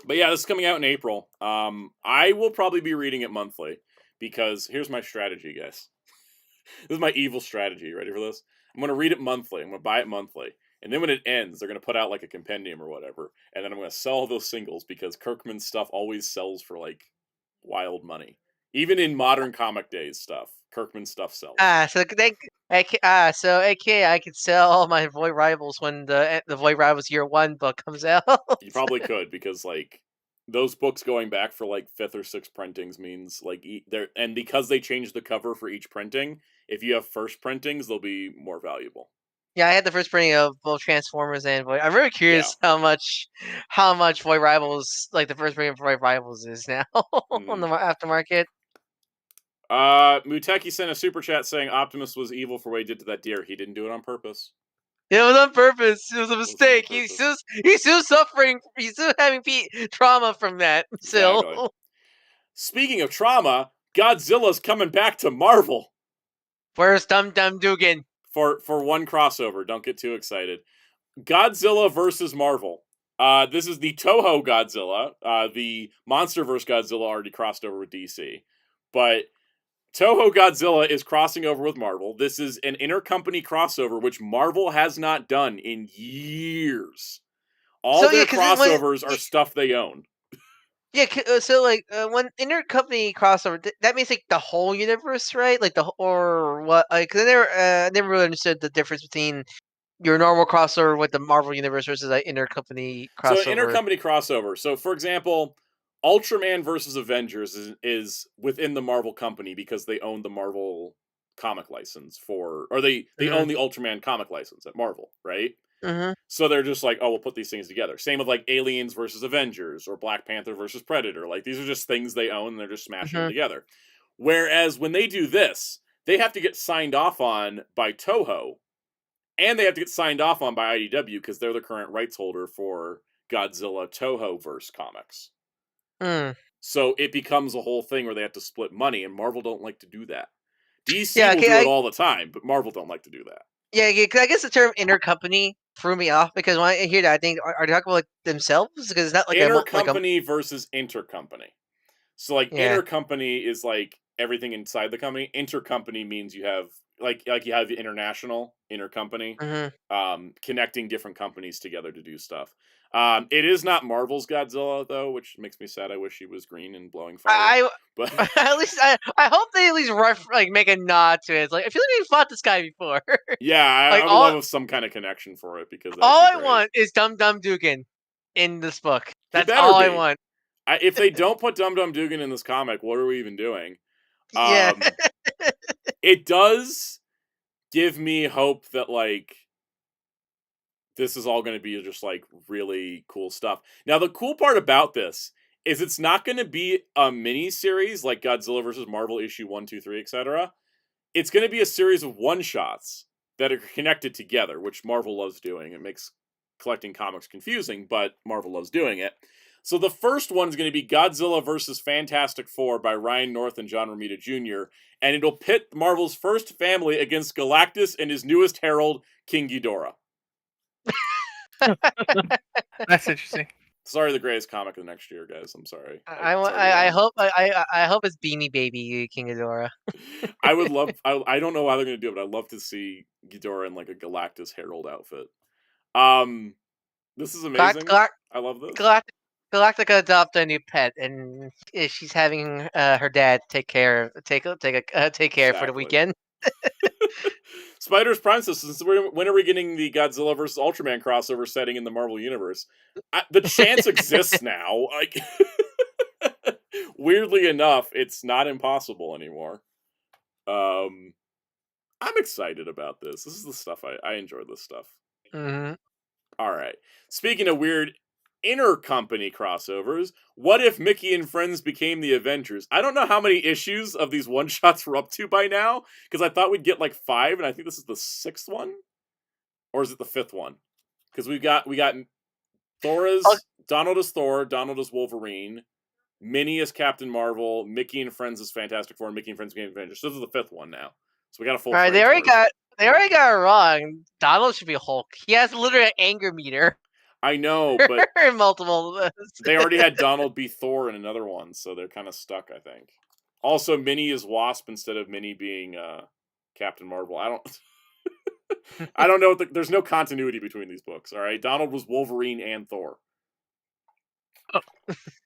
But yeah, this is coming out in April. I will probably be reading it monthly, because here's my strategy, guys. This is my evil strategy. Ready for this? I'm gonna read it monthly. I'm gonna buy it monthly, and then when it ends, they're gonna put out like a compendium or whatever, and then I'm gonna sell those singles because Kirkman's stuff always sells for like wild money. Even in modern comic days stuff, Kirkman stuff sells. So AKA I could sell all my Void Rivals when the Void Rivals Year 1 book comes out. You probably could, because like those books going back for like 5th or 6th printings means like they're, and because they changed the cover for each printing, if you have first printings, they'll be more valuable. Yeah, I had the first printing of both Transformers and Void. I'm really curious how much Void Rivals, like the first printing of Void Rivals, is now on the aftermarket. Muteki sent a super chat saying Optimus was evil for what he did to that deer. He didn't do it on purpose. It was on purpose. It was a mistake. He's still suffering. He's still having trauma from that. Exactly. So, speaking of trauma, Godzilla's coming back to Marvel. Where's Dum Dum Dugan? For one crossover. Don't get too excited. Godzilla versus Marvel. This is the Toho Godzilla. The MonsterVerse Godzilla already crossed over with DC. But Toho Godzilla is crossing over with Marvel. This is an intercompany crossover, which Marvel has not done in years. All their crossovers are stuff they own. Yeah, so like when intercompany crossover, that means like the whole universe, right? Like or what? Like I never really understood the difference between your normal crossover with the Marvel universe versus like intercompany crossover. So intercompany crossover. So for example, Ultraman versus Avengers is within the Marvel company because they own the Marvel comic license they own the Ultraman comic license at Marvel, right? Mm-hmm. So they're just like, oh, we'll put these things together. Same with like Aliens versus Avengers or Black Panther versus Predator. Like these are just things they own and they're just smashing them together. Whereas when they do this, they have to get signed off on by Toho, and they have to get signed off on by IDW because they're the current rights holder for Godzilla Toho-verse comics. So it becomes a whole thing where they have to split money, and Marvel don't like to do that. DC will do it all the time, but Marvel don't like to do that. Yeah, because I guess the term intercompany threw me off because when I hear that, I think are they talking about like themselves? Because it's not like intercompany versus intercompany. So like intercompany is like everything inside the company. Intercompany means you have like you have the international intercompany, connecting different companies together to do stuff. It is not Marvel's Godzilla though, which makes me sad. I wish he was green and blowing fire. But at least I hope they at least make a nod to it. It's like I feel like we fought this guy before. Yeah, I would love some kind of connection for it because all I want is Dum Dum Dugan in this book. That's all I want. If they don't put Dum Dum Dugan in this comic, what are we even doing? Yeah. It does give me hope that like this is all going to be just like really cool stuff. Now the cool part about this is it's not going to be a mini series like Godzilla versus Marvel issue 1, 2, 3, etc. It's going to be a series of one shots that are connected together, which Marvel loves doing. It makes collecting comics confusing, but Marvel loves doing it. So the first one is going to be Godzilla versus Fantastic Four by Ryan North and John Romita Jr., and it'll pit Marvel's first family against Galactus and his newest herald, King Ghidorah. That's interesting. Sorry, the greatest comic of the next year, guys. I'm sorry. I hope it's Beanie Baby King Ghidorah. I would love. I don't know how they're going to do it, but I'd love to see Ghidorah in like a Galactus herald outfit. This is amazing. I love this. Galactica adopted a new pet, and she's having her dad take care for the weekend. Spider's Prime says, when are we getting the Godzilla versus Ultraman crossover setting in the Marvel Universe? The chance exists now. Like, weirdly enough, it's not impossible anymore. I'm excited about this. This is the stuff I enjoy this stuff. Mm-hmm. All right. Speaking of weird intercompany crossovers, what if Mickey and Friends became the Avengers? I don't know how many issues of these one-shots we're up to by now, because I thought we'd get like 5, and I think this is the 6th one? Or is it the 5th one? Because we got Donald as Thor, Donald as Wolverine, Minnie as Captain Marvel, Mickey and Friends as Fantastic Four, and Mickey and Friends became Avengers. So this is the 5th one now. So we got a full. All right, they already got it wrong. Donald should be Hulk. He has literally an anger meter. I know, but multiple. They already had Donald be Thor in another one, so they're kind of stuck, I think. Also, Minnie is Wasp instead of Minnie being Captain Marvel. I don't. I don't know. There's no continuity between these books. All right, Donald was Wolverine and Thor.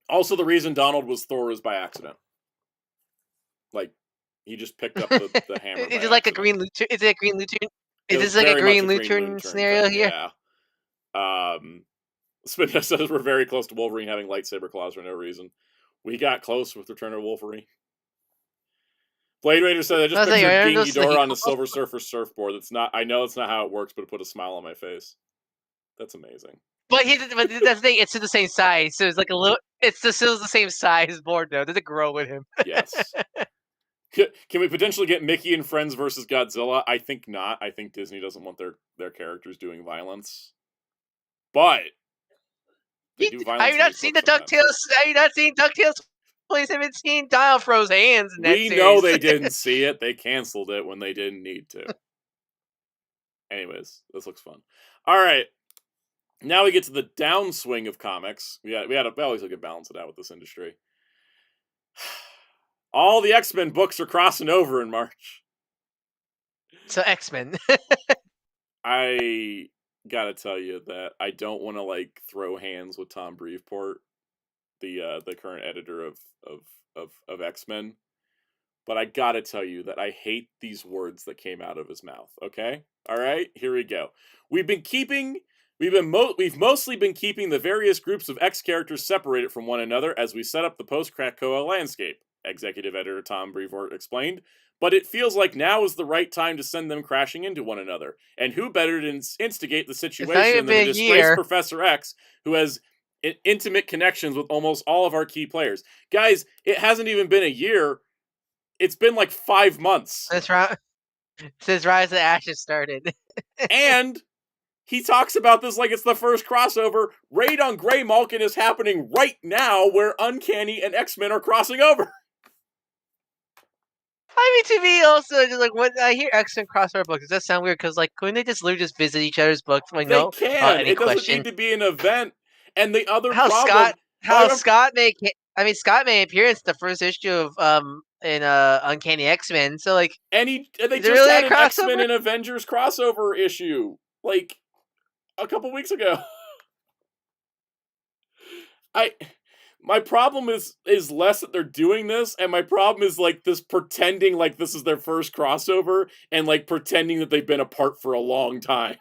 Also, the reason Donald was Thor is by accident. Like, he just picked up the hammer. Is by it like accident. a green Lantern? Is it a Green Lantern? It Is was this like a very much Green Lantern scenario thing, here? Yeah. Spinda says we're very close to Wolverine having lightsaber claws for no reason. We got close with Return of Wolverine. Blade Raider said I just pictured King Ghidorah on the Silver Surfer surfboard. That's not. I know it's not how it works, but it put a smile on my face. That's amazing. But that's the thing. It's the same size, so it's like a little. It's still the same size board though. Does it grow with him? Yes. Can we potentially get Mickey and Friends versus Godzilla? I think not. I think Disney doesn't want their characters doing violence. But they do violence. Have you not seen the DuckTales? Have you not seen DuckTales 2017? Dial froze hands in that We series. know they didn't see it. They canceled it when they didn't need to. Anyways, this looks fun. All right. Now we get to the downswing of comics. We always look at balance it out with this industry. All the X-Men books are crossing over in March. So X-Men. I gotta tell you that I don't want to throw hands with Tom Brevoort, the current editor of X-Men, but I gotta tell you that I hate these words that came out of his mouth. Okay, all right, here we go. We've mostly been keeping the various groups of X characters separated from one another as we set up the post-Krakoa landscape, executive editor Tom Brevoort explained, but it feels like now is the right time to send them crashing into one another. And who better to instigate the situation than the disgraced Professor X, who has intimate connections with almost all of our key players. Guys, it hasn't even been a year. It's been 5 months. That's right. Since Rise of the Ashes started. And he talks about this like it's the first crossover. Raid on Grey Malkin is happening right now where Uncanny and X-Men are crossing over. I mean, to me, also, just when I hear X-Men crossover books, does that sound weird? Because, couldn't they just literally just visit each other's books? They can. It doesn't need to be an event. And the other problem... Scott made appearance in the first issue of Uncanny X-Men, so, And they just really had an X-Men and Avengers crossover issue, a couple weeks ago. My problem is less that they're doing this, and my problem is this pretending like this is their first crossover, and pretending that they've been apart for a long time.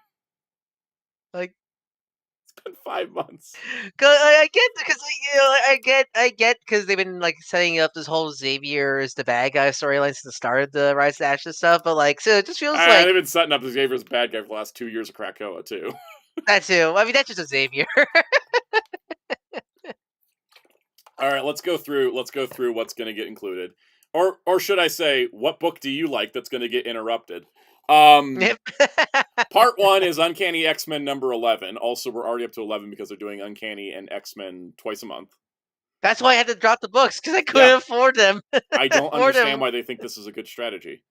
It's been 5 months. I get because I get because they've been setting up this whole Xavier is the bad guy storyline since the start of the Rise of the Ashes stuff, but so it just feels they've been setting up Xavier as the bad guy for the last 2 years of Krakoa too. That too. I mean, that's just a Xavier. All right, let's go through what's going to get included, or should I say, what book do you like that's going to get interrupted? Part 1 is Uncanny X-Men number 11. Also, we're already up to 11 because they're doing Uncanny and X-Men twice a month. That's why I had to drop the books, because I couldn't afford them. I don't understand why they think this is a good strategy.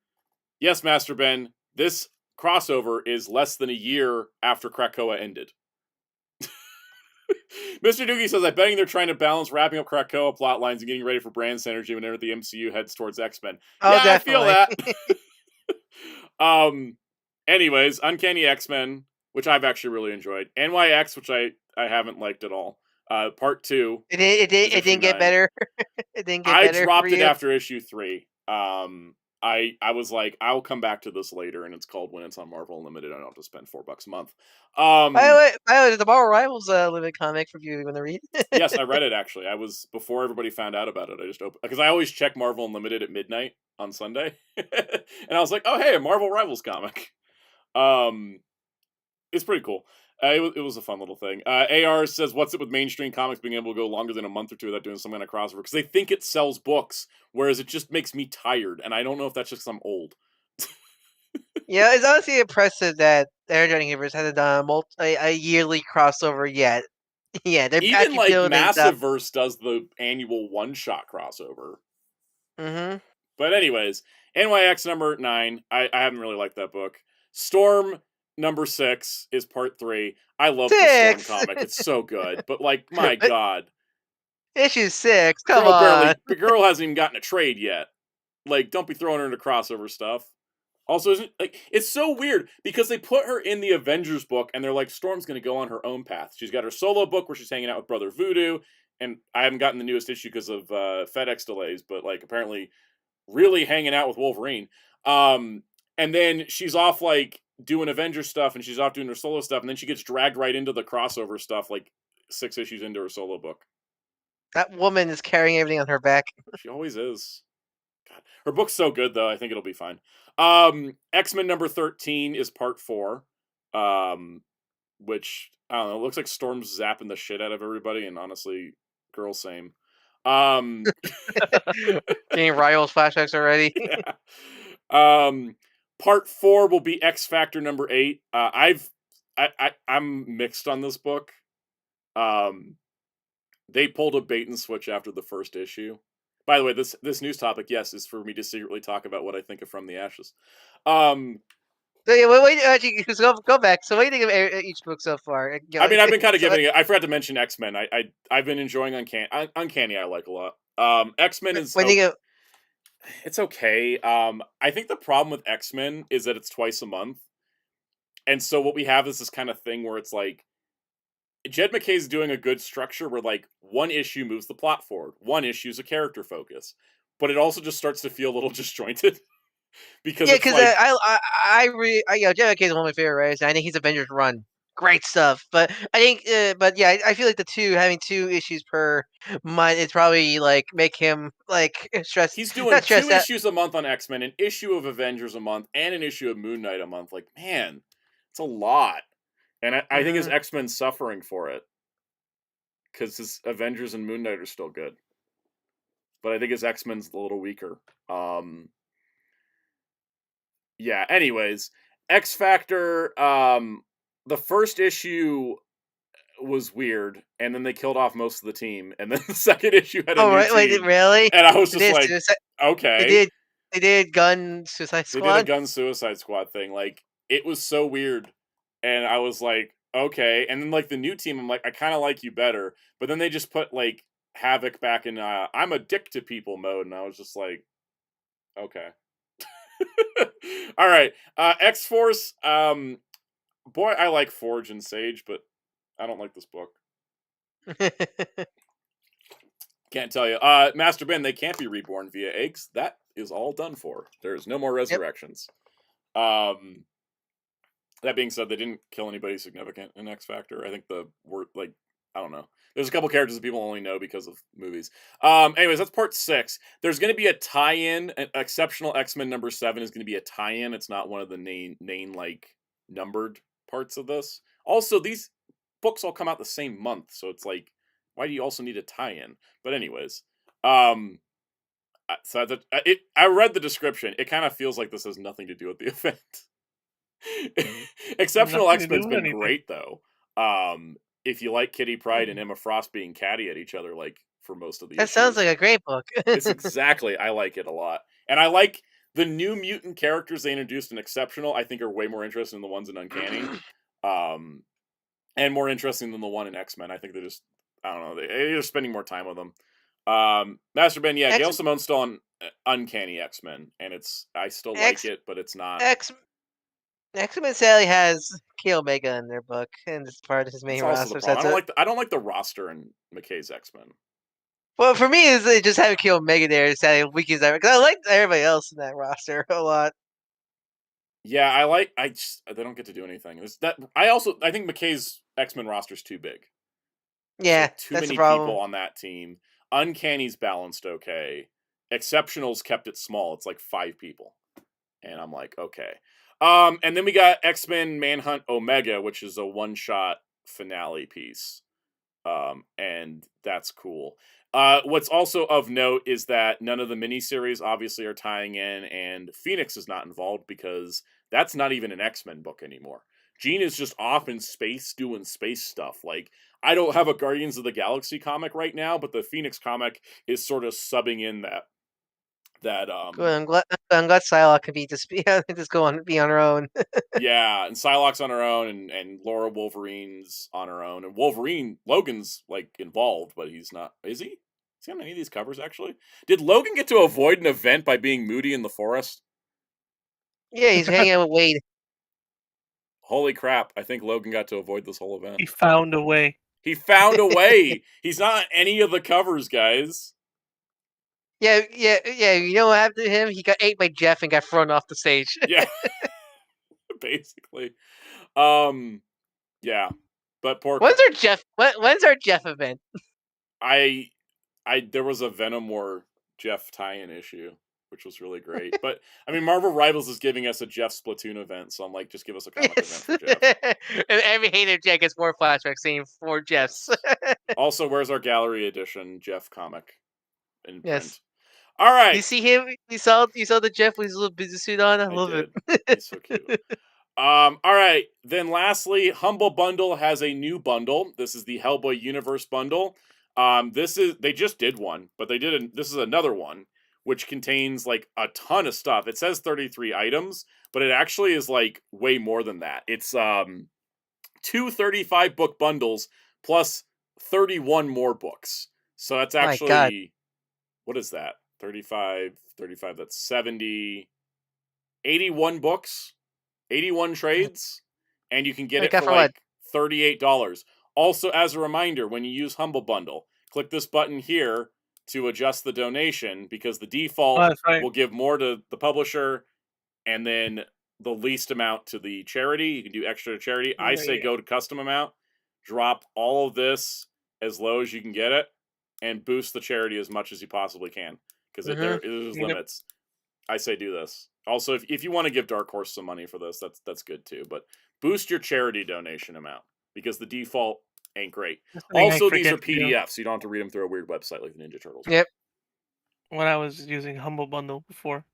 Yes, Master Ben, this crossover is less than a year after Krakoa ended. Mr. Doogie says, I'm betting they're trying to balance wrapping up Krakoa plot lines and getting ready for brand synergy whenever the MCU heads towards X-Men. Oh, yeah, definitely. I feel that. Anyways, Uncanny X-Men, which I've actually really enjoyed. NYX, which I haven't liked at all. Part 2. It didn't get better. It didn't get better. I dropped it after issue 3. I was like, I'll come back to this later, and it's called When It's on Marvel Unlimited. I don't have to spend $4 a month. By the way, the Marvel Rivals limited comic for you when to read. Yes, I read it actually. I was before everybody found out about it. I just opened because I always check Marvel Unlimited at midnight on Sunday, and I was like, oh hey, a Marvel Rivals comic. It's pretty cool. It was a fun little thing. AR says, what's it with mainstream comics being able to go longer than a month or two without doing some kind of crossover? Because they think it sells books, whereas it just makes me tired. And I don't know if that's just because I'm old. Yeah, it's honestly impressive that Air Universe hasn't done a yearly crossover yet. Yeah, they're even Massiveverse does the annual one-shot crossover. Mm-hmm. But anyways, NYX number 9. I haven't really liked that book. Storm number 6 is part 3. I love the Storm comic. It's so good. But my God. Issue 6, come on. The girl hasn't even gotten a trade yet. Don't be throwing her into crossover stuff. Also, isn't like it's so weird because they put her in the Avengers book and they're like, Storm's going to go on her own path. She's got her solo book where she's hanging out with Brother Voodoo, and I haven't gotten the newest issue because of FedEx delays, but like apparently really hanging out with Wolverine. And then she's off like doing Avengers stuff, and she's off doing her solo stuff, and then she gets dragged right into the crossover stuff like 6 issues into her solo book. That woman is carrying everything on her back. She always is. God, her book's so good though. I think it'll be fine. X-Men number 13 is part 4, which I don't know. It looks like Storm's zapping the shit out of everybody, and honestly, girl, same. Getting Rivals flashbacks already. Yeah. Part 4 will be X Factor number 8. I'm mixed on this book. They pulled a bait and switch after the first issue. By the way, this news topic, yes, is for me to secretly talk about what I think of From the Ashes. So yeah, wait, actually, go back. So what do you think of each book so far? I mean, I've been kind of giving it. I forgot to mention X-Men. I've been enjoying Uncanny. I like a lot. X-Men is. It's okay. I think the problem with X-Men is that it's twice a month, and so what we have is this kind of thing where it's like Jed McKay's doing a good structure where like one issue moves the plot forward, one issue is a character focus, but it also just starts to feel a little disjointed. Because yeah, because like, Jed McKay is one of my favorite writers. I think he's Avengers Run, great stuff. But I think, I feel like having 2 issues per month, it's probably like make him like stressed. He's doing 2 issues a month on X-Men, an issue of Avengers a month, and an issue of Moon Knight a month. Like, man, it's a lot, and I think his X-Men's suffering for it because his Avengers and Moon Knight are still good, but I think his X-Men's a little weaker. Yeah, anyways, X Factor, the first issue was weird, and then they killed off most of the team, and then the second issue had a new team. Wait, really? And I was just like, okay. They did Gun Suicide Squad? They did a Gun Suicide Squad thing. Like, it was so weird, and I was like, okay. And then, like, the new team, I'm like, I kind of like you better, but then they just put, like, Havoc back in, I'm a dick to people mode, and I was just like, okay. All right, X-Force. Boy, I like Forge and Sage, but I don't like this book. Can't tell you. Master Ben, they can't be reborn via eggs. That is all done for. There's no more resurrections. Yep. That being said, they didn't kill anybody significant in X Factor. I think I don't know. There's a couple characters that people only know because of movies. Anyways, that's part 6. There's going to be a tie-in. Exceptional X-Men number 7 is going to be a tie-in. It's not one of the name like numbered parts of this. Also, these books all come out the same month, so it's like, why do you also need a tie-in? But anyways, I read the description. It kind of feels like this has nothing to do with the event. Exceptional X-Men's been great though. If you like Kitty Pryde and Emma Frost being catty at each other, like for most of the that sounds like a great book. It's exactly. I like it a lot, and I like the new mutant characters they introduced in Exceptional. I think are way more interesting than the ones in Uncanny, and more interesting than the one in X-Men. I think I don't know. They're spending more time with them. Master Ben, yeah, Gail Simone's still on Uncanny X-Men, and I still like it, but it's not. X-Men sadly has Key Omega in their book, and it's part of his main roster. I don't like the roster in McKay's X-Men. Well, for me, is they just having Key Omega there, sadly weakens that because I like everybody else in that roster a lot. Yeah, they don't get to do anything. I think McKay's X-Men roster's too big. Yeah, too many people on that team. Uncanny's balanced okay. Exceptional's kept it small. It's like 5 people, and I'm like, okay. And then we got X-Men Manhunt Omega, which is a one-shot finale piece. And that's cool. What's also of note is that none of the miniseries obviously are tying in, and Phoenix is not involved because that's not even an X-Men book anymore. Jean is just off in space doing space stuff. Like, I don't have a Guardians of the Galaxy comic right now, but the Phoenix comic is sort of subbing in that. Good, I'm glad Psylocke can be just go on be on her own. Yeah, and Psylocke's on her own, and Laura Wolverine's on her own, and Logan's like involved, but he's not. Is he? Is he on any of these covers? Actually, did Logan get to avoid an event by being moody in the forest? Yeah, he's hanging out with Wade. Holy crap! I think Logan got to avoid this whole event. He found a way. He found a way. He's not on any of the covers, guys. Yeah. You know what happened to him? He got ate by Jeff and got thrown off the stage. Yeah, basically. Yeah, but poor. When's our Jeff? When's our Jeff event? There was a Venom War Jeff tie-in issue, which was really great. But I mean, Marvel Rivals is giving us a Jeff Splatoon event, so I'm like, just give us a comic event for Jeff. And every hater Jeff gets more flashbacks saying 4 Jeffs. Also, where's our gallery edition Jeff comic in print? Yes. All right. You see him? You saw the Jeff with his little business suit on? I love it. He's so cute. All right. Then lastly, Humble Bundle has a new bundle. This is the Hellboy Universe bundle. They just did one, but this is another one, which contains like a ton of stuff. It says 33 items, but it actually is like way more than that. It's 2 35 book bundles plus 31 more books. So that's actually, what is that? 35, that's 70, 81 books, 81 trades, and you can get it for like $38. Also, as a reminder, when you use Humble Bundle, click this button here to adjust the donation, because the default will give more to the publisher and then the least amount to the charity. You can do extra to charity. I say go to custom amount, drop all of this as low as you can get it, and boost the charity as much as you possibly can, because there's limits. I say do this. Also, if you want to give Dark Horse some money for this, that's good too. But boost your charity donation amount, because the default ain't great. Also, these are PDFs, so you don't have to read them through a weird website like the Ninja Turtles. Yep. When I was using Humble Bundle before.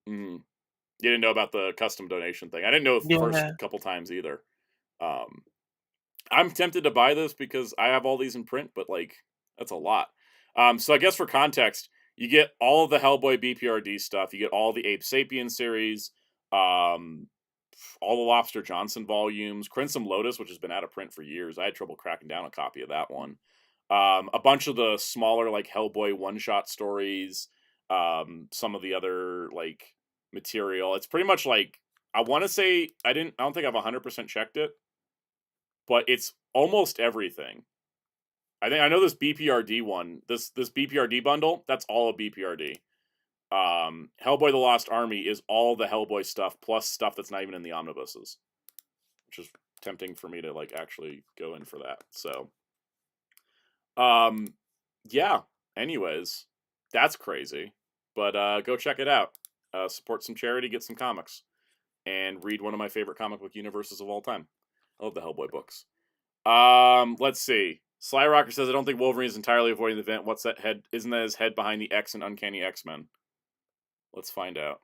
Mm-hmm. You didn't know about the custom donation thing. I didn't know the first couple times either. I'm tempted to buy this because I have all these in print, but like that's a lot. So I guess for context, you get all of the Hellboy BPRD stuff. You get all the Ape Sapien series, all the Lobster Johnson volumes, Crimson Lotus, which has been out of print for years. I had trouble cracking down a copy of that one. A bunch of the smaller like Hellboy one-shot stories, some of the other like material. It's pretty much like, I want to say, I don't think I've 100% checked it, but it's almost everything. I know this BPRD one, this BPRD bundle, that's all of BPRD. Hellboy the Lost Army is all the Hellboy stuff plus stuff that's not even in the omnibuses, which is tempting for me to like actually go in for that. So yeah, anyways, that's crazy, but go check it out. Support some charity, get some comics, and read one of my favorite comic book universes of all time. I love the Hellboy books. Let's see. Sly Rocker says, I don't think Wolverine is entirely avoiding the event. What's that head? Isn't that his head behind the X and Uncanny X-Men? Let's find out.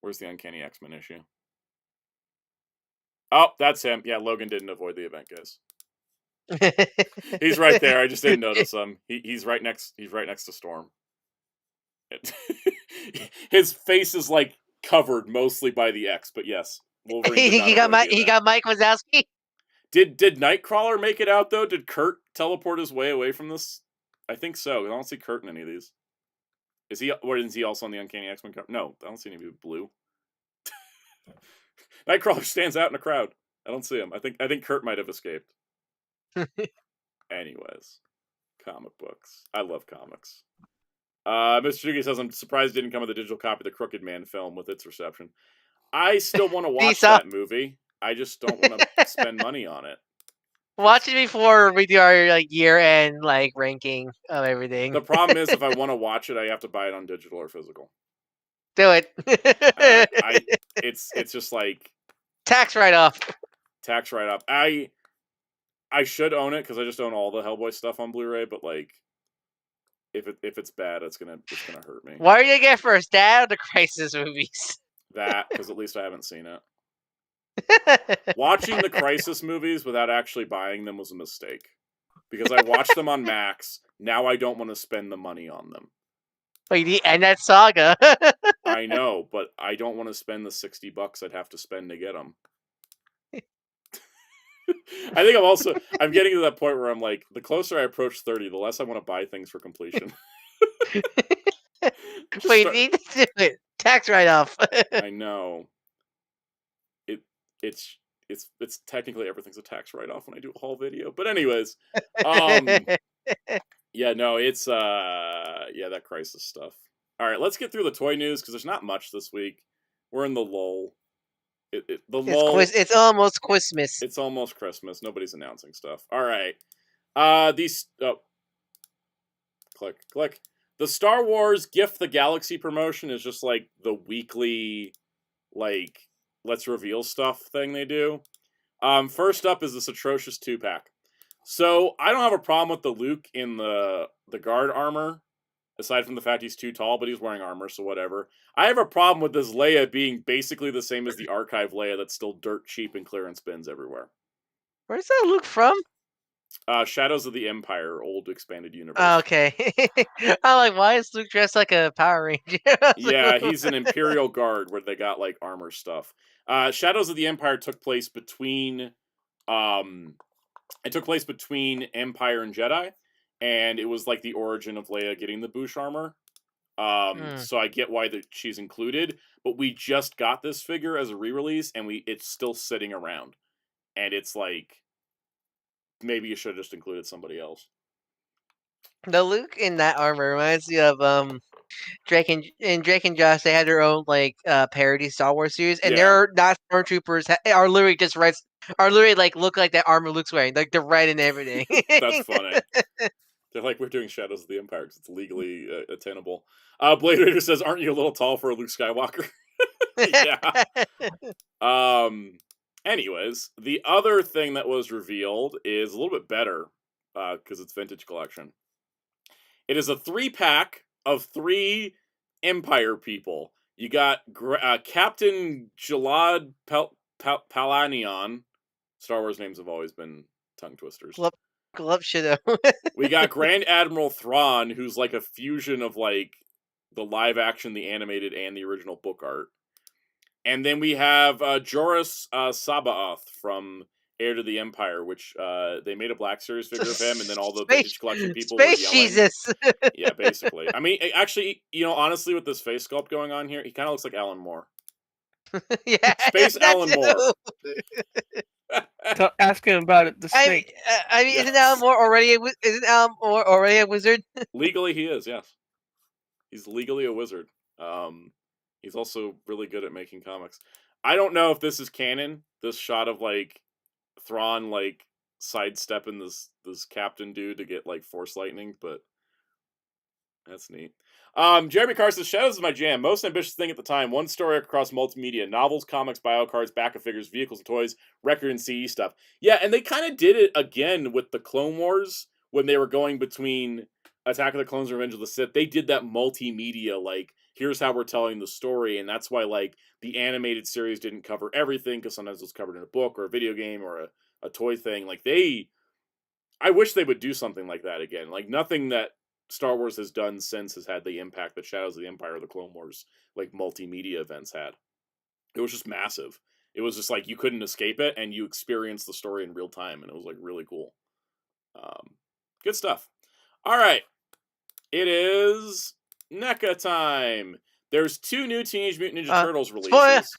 Where's the Uncanny X-Men issue? Oh, that's him. Yeah, Logan didn't avoid the event, guys. He's right there. I just didn't notice him. He's right next to Storm. His face is like covered mostly by the X, but yes, Wolverine. He got Mike Wazowski. Did Nightcrawler make it out though? Did Kurt teleport his way away from this? I think so. I don't see Kurt in any of these. Is he also on the Uncanny X-Men cover? No, I don't see any blue. Nightcrawler stands out in a crowd. I don't see him. I think Kurt might have escaped. Anyways, comic books. I love comics. Mr. Jugi says, I'm surprised it didn't come with a digital copy of the Crooked Man film with its reception. I still want to watch that movie. I just don't want to spend money on it. Watch it before we do our like year-end like ranking of everything. The problem is, if I want to watch it, I have to buy it on digital or physical. Do it. It's just like tax write-off. Tax write-off. I should own it because I just own all the Hellboy stuff on Blu-ray, but like, if it's bad, it's gonna hurt me. What are you gonna get first, Dad, or the Crisis movies? That, because at least I haven't seen it. Watching the Crisis movies without actually buying them was a mistake, because I watched them on Max. Now I don't want to spend the money on them. Wait, the end that saga. I know, but I don't want to spend the $60 I'd have to spend to get them. I think I'm getting to that point where I'm like, the closer I approach 30, the less I want to buy things for completion. Wait, you need to do it. Tax write-off. I know. it's technically everything's a tax write-off when I do a haul video. But anyways, yeah, no, it's that Crisis stuff. All right, let's get through the toy news because there's not much this week. We're in the lull. It's almost Christmas. It's almost Christmas. Nobody's announcing stuff. All right. Click. The Star Wars Gift the Galaxy promotion is just like the weekly, like, let's reveal stuff thing they do. First up is this atrocious 2-pack. So I don't have a problem with the Luke in the guard armor, aside from the fact he's too tall, but he's wearing armor, so whatever. I have a problem with this Leia being basically the same as the archive Leia that's still dirt cheap in clearance bins everywhere. Where's that Luke from? Shadows of the Empire, old expanded universe. Oh, okay. I'm like, why is Luke dressed like a Power Ranger? Yeah, he's an Imperial Guard where they got like armor stuff. Shadows of the Empire took place between Empire and Jedi, and it was like the origin of Leia getting the Bouche armor. So I get why she's included, but we just got this figure as a re-release, and it's still sitting around, and it's like, maybe you should have just included somebody else. The Luke in that armor reminds me of Drake and Josh. They had their own like parody Star Wars series, and they're not stormtroopers. Are literally like look like that armor Luke's wearing, like the red and everything. That's funny. They're like, we're doing Shadows of the Empire because it's legally attainable. Blade Raider says, "Aren't you a little tall for a Luke Skywalker?" Yeah. Anyways, the other thing that was revealed is a little bit better because it's vintage collection. It is a 3-pack of 3 Empire people. You got Captain Jalad Palanion. Star Wars names have always been tongue twisters. We got Grand Admiral Thrawn, who's like a fusion of like the live action, the animated, and the original book art. And then we have Joruus Sabaoth from Heir to the Empire, which they made a Black Series figure of him, and then all the vintage collection people were yelling. Jesus! Yeah, basically. I mean, actually, honestly, with this face sculpt going on here, he kind of looks like Alan Moore. Yeah, Space Alan Moore. Ask him about it. The snake. I mean, isn't Alan Moore already a wizard? Legally, he is. Yes, he's legally a wizard. He's also really good at making comics. I don't know if this is canon. This shot of like Thrawn like sidestepping this captain dude to get like force lightning, but that's neat. Jeremy Carr says, Shadows is my jam. Most ambitious thing at the time. One story across multimedia. Novels, comics, bio cards, back of figures, vehicles and toys, record and CE stuff. Yeah, and they kind of did it again with the Clone Wars when they were going between Attack of the Clones and Revenge of the Sith. They did that multimedia, like, here's how we're telling the story, and that's why, like, the animated series didn't cover everything, because sometimes it was covered in a book or a video game or a toy thing. Like, I wish they would do something like that again. Like, nothing that Star Wars has done since has had the impact that Shadows of the Empire or the Clone Wars, like, multimedia events had. It was just massive. It was just like, you couldn't escape it, and you experienced the story in real time, and it was, like, really cool. Good stuff. All right. It is NECA time. There's 2 new Teenage Mutant Ninja Turtles releases.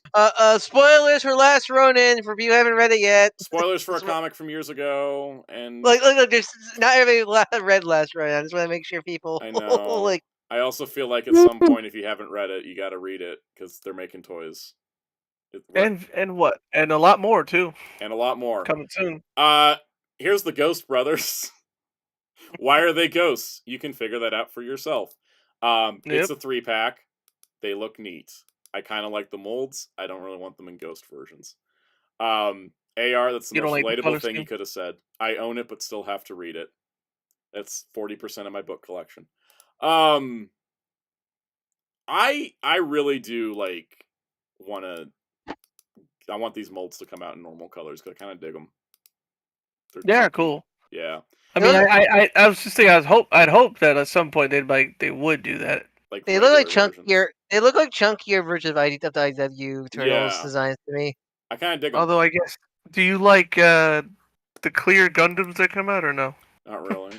Spoilers for Last Ronin for if you haven't read it yet. Spoilers for a comic from years ago, and look. There's not everybody read Last Ronin. I just want to make sure people. I know. Like, I also feel like at some point, if you haven't read it, you got to read it because they're making toys. And what? And a lot more too. And a lot more coming soon. Here's the Ghost Brothers. Why are they ghosts? You can figure that out for yourself. It's a 3-pack. They look neat. I kind of like the molds. I don't really want them in ghost versions. AR, that's the most relatable thing he could have said. I own it, but still have to read it. That's 40% of my book collection. I really do I want these molds to come out in normal colors because I kind of dig them. They're cool. Yeah. I mean, I was just thinking, I'd hope that at some point they would do that. Like they look like chunkier. They look like chunkier versions of the IDW Turtles designs to me. I kind of dig them. Although I guess, do you like the clear Gundams that come out or no? Not really.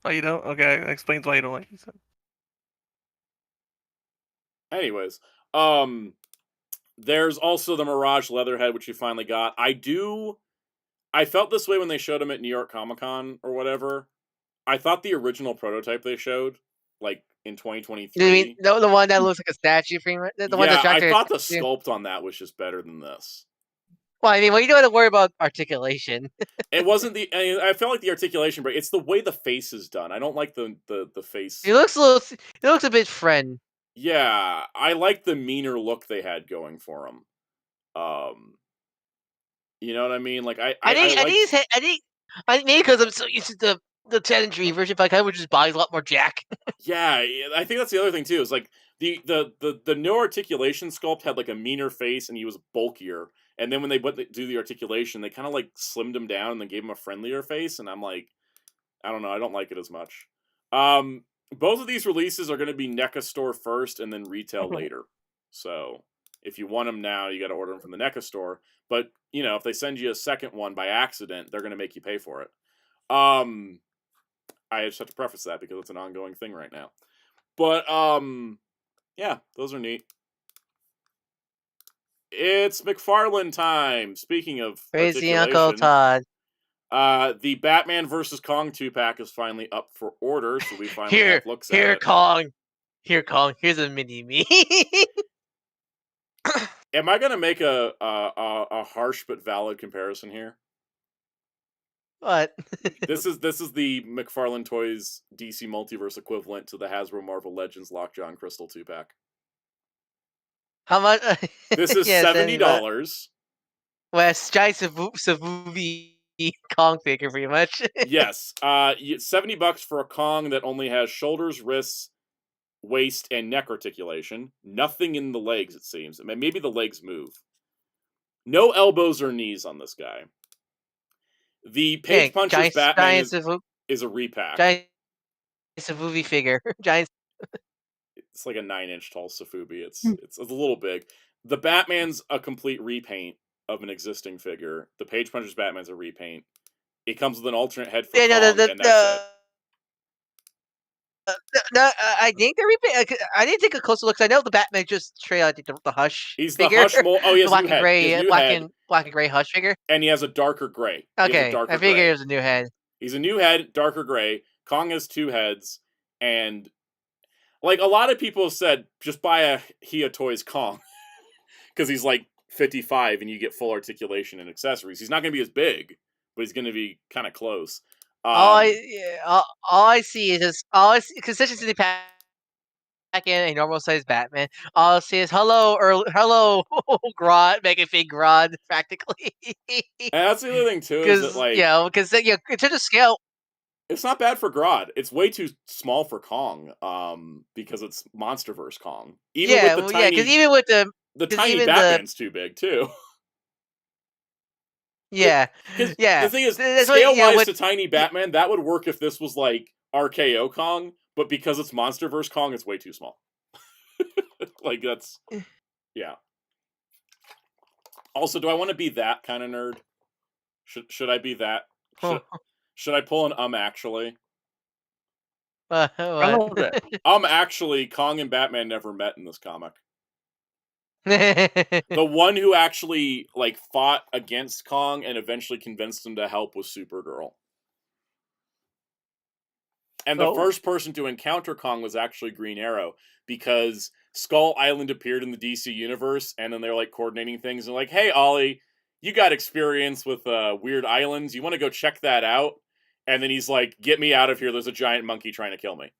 Oh, you don't? Okay, that explains why you don't like these. Anyways, There's also the Mirage Leatherhead, which you finally got. I felt this way when they showed him at New York Comic Con or whatever. I thought the original prototype they showed, like in 2023. You mean the one that looks like a statue, pretty much? The one that's I tracked thought the statue? sculpt on that was just better than this. Well, I mean, you don't have to worry about articulation. It wasn't the. I felt like the articulation, but it's the way the face is done. I don't like the face. It looks a bit friend. Yeah, I like the meaner look they had going for him. You know what I mean? Like I think maybe because I'm so used to the 10-3 version, but I would just buy a lot more Jack. Yeah, I think that's the other thing too. Is like the no articulation sculpt had like a meaner face and he was bulkier. And then when they do the articulation, they kind of like slimmed him down and then gave him a friendlier face. And I'm like, I don't know, I don't like it as much. Both of these releases are going to be NECA store first and then retail later. So if you want them now, you got to order them from the NECA store. But you know, if they send you a second one by accident, they're going to make you pay for it. I just have to preface that because it's an ongoing thing right now. But yeah, those are neat. It's McFarlane time. Speaking of Crazy Uncle Todd. The Batman vs. Kong 2-pack is finally up for order, so we finally have looks at it. Kong. Here, Kong. Here's a mini me. Am I gonna make a harsh but valid comparison here? What? This is the McFarlane Toys DC Multiverse equivalent to the Hasbro Marvel Legends Lockjaw and Crystal 2-pack. How much? This is $70. Well, it's giant Savuvi Kong figure, pretty much. Yes, $70 for a Kong that only has shoulders, wrists, waist, and neck articulation. Nothing in the legs, it seems. Maybe the legs move. No elbows or knees on this guy. The Page Puncher's Batman is a repack. Giant Savuvi figure. Giant. It's like a 9-inch tall Safubi. It's a little big. The Batman's a complete repaint of an existing figure. The Page Puncher's Batman's a repaint. It comes with an alternate head for Kong, and that's it. I think they're repaint. I didn't take a closer look. I know the Batman just straight out the Hush. He's figure. The Hush mold. Oh, he has black a new and gray, head. black and gray Hush figure. And he has a darker gray. Okay, I figured it was a new head. He's a new head, darker gray. Kong has 2 heads, and like a lot of people have said, just buy a Hia Toys Kong because he's like 55 and you get full articulation and accessories. He's not going to be as big, but he's going to be kind of close. All I see is just because such as the pack in a normal sized Batman. All I see is hello Grodd, Mega Fig Grodd, practically. And that's the other thing too, is that like because in terms of scale, it's not bad for Grodd. It's way too small for Kong, because it's Monsterverse Kong. because even with the tiny Batman's too big too. Yeah. The thing is, scale-wise to tiny Batman, that would work if this was like RKO Kong, but because it's Monsterverse Kong, it's way too small. Like that's, yeah. Also, do I want to be that kind of nerd? Should I be that? Should I pull an actually? Actually, Kong and Batman never met in this comic. The one who actually like fought against Kong and eventually convinced him to help was Supergirl. And the first person to encounter Kong was actually Green Arrow, because Skull Island appeared in the DC universe, and then they're like coordinating things and like, hey Ollie, you got experience with weird islands, you want to go check that out? And then he's like, get me out of here, there's a giant monkey trying to kill me.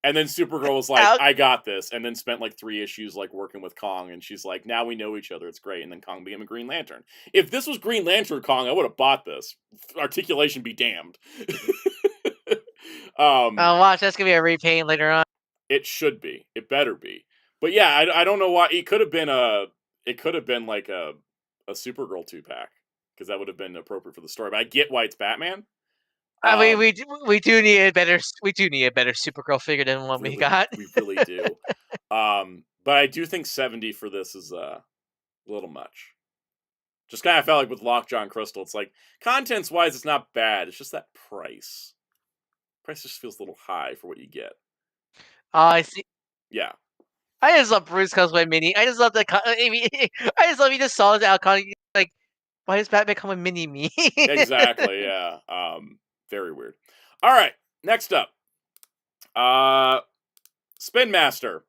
And then Supergirl was like, I got this. And then spent like 3 issues like working with Kong. And she's like, now we know each other. It's great. And then Kong became a Green Lantern. If this was Green Lantern Kong, I would have bought this. Articulation be damned. Watch, that's going to be a repaint later on. It should be. It better be. But yeah, I don't know why. It could have been like a Supergirl 2-pack. Because that would have been appropriate for the story. But I get why it's Batman. I mean, we do need a better Supergirl figure than one we got. We really do. But I do think 70 for this is a little much. Just kind of felt like with Lockjaw and Crystal, it's like contents wise, it's not bad. It's just that price. Price just feels a little high for what you get. I see. Yeah. I just love Bruce cosplay Mini. I just love the. I just love he just saw the iconic. Like, why does Batman come with Mini Me? Exactly. Yeah. Very weird. All right. Next up, Spin Master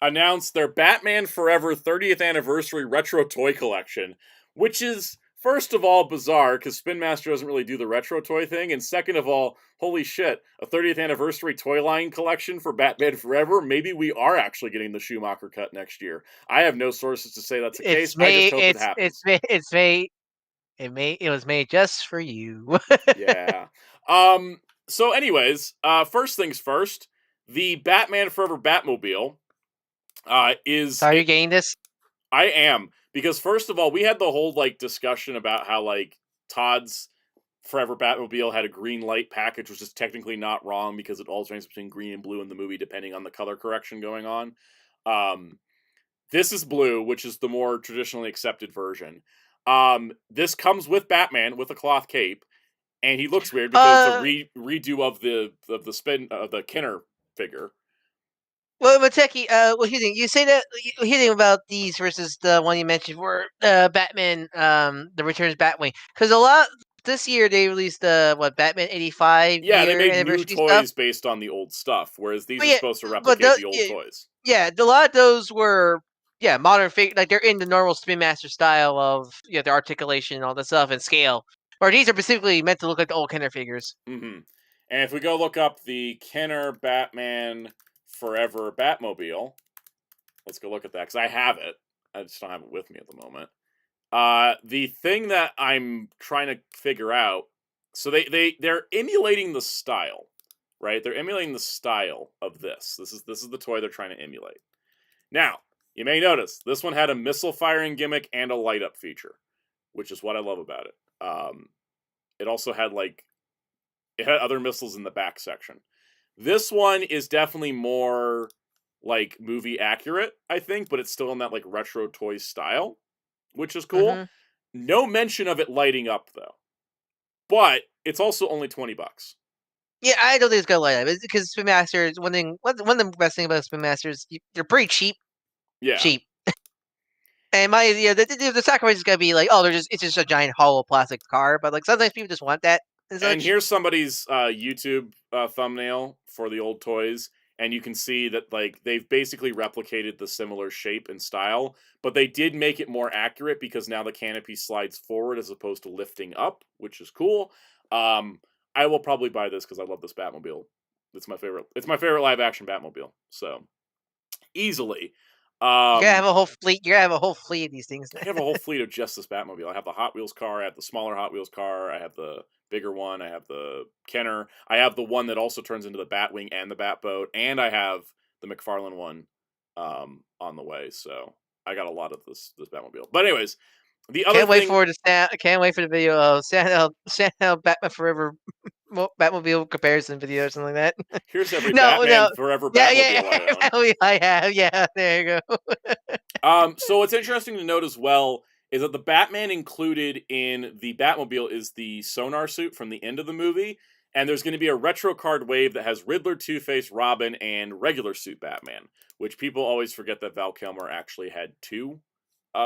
announced their Batman Forever 30th Anniversary Retro Toy Collection, which is, first of all, bizarre, because Spin Master doesn't really do the retro toy thing, and second of all, holy shit, a 30th Anniversary toy line collection for Batman Forever? Maybe we are actually getting the Schumacher cut next year. I have no sources to say that's the case. I just hope it happens. It was made just for you. Yeah. So anyways, first things first, the Batman Forever Batmobile is... So are you getting this? I am, because first of all, we had the whole like discussion about how like Todd's Forever Batmobile had a green light package, which is technically not wrong because it alternates between green and blue in the movie depending on the color correction going on. This is blue, which is the more traditionally accepted version. This comes with Batman with a cloth cape, and he looks weird because it's a redo of the spin of the Kenner figure. Well, Mateki, what do you think? You say that what do you think about these versus the one you mentioned for Batman, the Returns Batwing? Because a lot this year they released the Batman 85 Yeah, they year made new anniversary toys stuff. based on the old stuff, whereas these But are yeah, supposed to but replicate the old toys. yeah, a lot of those were modern figure, like they're in the normal Spin Master style of their articulation and all that stuff and scale. Or these are specifically meant to look like the old Kenner figures. Mm-hmm. And if we go look up the Kenner Batman Forever Batmobile, let's go look at that, because I have it. I just don't have it with me at the moment. The thing that I'm trying to figure out, so they're emulating the style, right? They're emulating the style of this. This is the toy they're trying to emulate. Now, you may notice this one had a missile firing gimmick and a light up feature, which is what I love about it. It also had it had other missiles in the back section. This one is definitely more like movie accurate, I think, but it's still in that like retro toy style, which is cool. Mm-hmm. No mention of it lighting up though. But it's also only $20. Yeah, I don't think it's gonna light up because Spin Masters. One of the best thing about Spin Masters, they're pretty cheap. Yeah. Cheap. And the sacrifice is gonna be like, oh, it's just a giant hollow plastic car. But like sometimes people just want that. And here's somebody's YouTube thumbnail for the old toys, and you can see that like they've basically replicated the similar shape and style, but they did make it more accurate because now the canopy slides forward as opposed to lifting up, which is cool. I will probably buy this because I love this Batmobile. It's my favorite. It's my favorite live action Batmobile. So easily. You're gonna have a whole fleet. You're gonna have a whole fleet of these things. I have a whole fleet of just this Batmobile. I have the Hot Wheels car. I have the smaller Hot Wheels car. I have the bigger one. I have the Kenner. I have the one that also turns into the Batwing and the Batboat. And I have the McFarlane one on the way. So I got a lot of this Batmobile. But anyways, the other Can't wait for the video of Soundout Batman Forever Batmobile comparison video or something like that. Here's every Batman Forever Batmobile I own. I have. Yeah, there you go. So what's interesting to note as well is that the Batman included in the Batmobile is the sonar suit from the end of the movie, and there's going to be a retro card wave that has Riddler, Two-Face, Robin, and regular suit Batman, which people always forget that Val Kilmer actually had two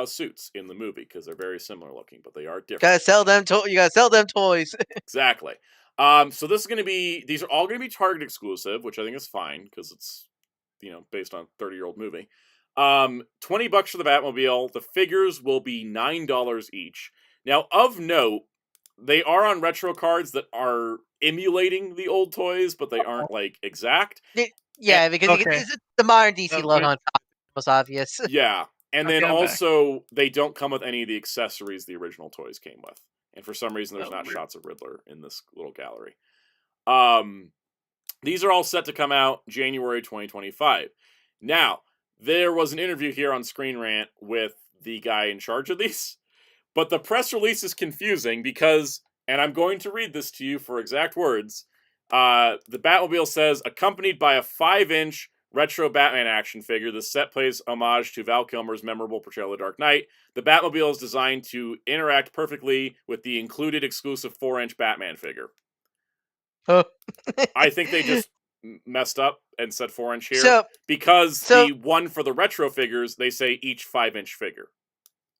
suits in the movie because they're very similar looking, but they are different. You gotta sell them toys. Exactly. So this is going to be, these are all going to be Target exclusive, which I think is fine because it's, based on a 30-year-old movie. $20 for the Batmobile. The figures will be $9 each. Now, of note, they are on retro cards that are emulating the old toys, but they aren't like exact. Yeah, because it's the modern DC logo on top, most obvious. Yeah, and then also they don't come with any of the accessories the original toys came with. And for some reason, there's not shots of Riddler in this little gallery. These are all set to come out January 2025. Now, there was an interview here on Screen Rant with the guy in charge of these, but the press release is confusing because, and I'm going to read this to you for exact words, the Batmobile says, accompanied by a 5-inch retro Batman action figure, the set plays homage to Val Kilmer's memorable portrayal of the Dark Knight. The Batmobile is designed to interact perfectly with the included exclusive 4-inch Batman figure. I think they just messed up and said 4-inch here. So because so- the one for the retro figures, they say each 5-inch figure.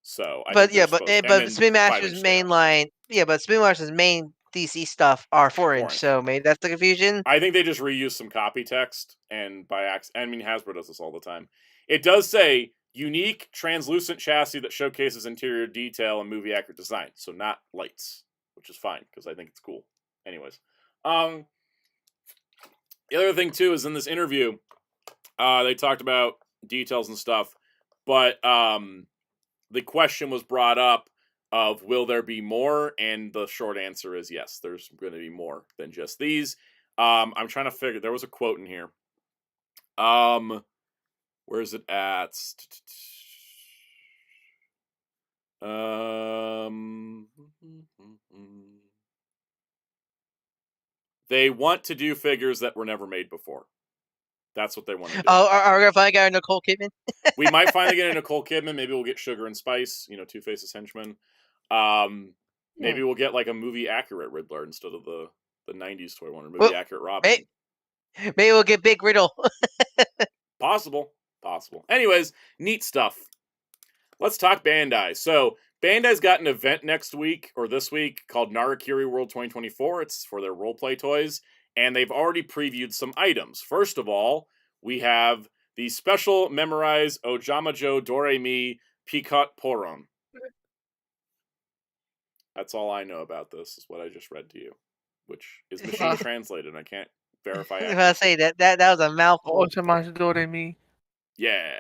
So I but think yeah, they're but supposed- but and then Spin 5-inch Master's scale. main line, but Spin Master's main DC stuff are 4-inch. 4-inch. So maybe that's the confusion. I think they just reuse some copy text, and by accident, I mean Hasbro does this all the time. It does say unique translucent chassis that showcases interior detail and movie accurate design, so not lights, which is fine because I think it's cool. Anyways, the other thing too is in this interview, they talked about details and stuff, but the question was brought up of will there be more, and the short answer is yes, there's going to be more than just these. I'm trying to figure. There was a quote in here. Where is it at? They want to do figures that were never made before. That's what they want to do. Oh, are we gonna finally get a Nicole Kidman? We might finally get a Nicole Kidman. Maybe we'll get Sugar and Spice. Two-Face's henchman. Maybe we'll get like a movie accurate Riddler instead of the 90s toy one, or movie accurate Robin. Maybe we'll get Big Riddle. Possible. Anyways, neat stuff. Let's talk Bandai. So Bandai's got an event next week or this week called Narakiri World 2024. It's for their roleplay toys, and they've already previewed some items. First of all, we have the special Memorize Ojamajo Doremi Picot Poron. That's all I know about this, is what I just read to you, which is machine translated, and I can't verify I was gonna say that was a mouthful. Ojamajo Doremi. Yeah.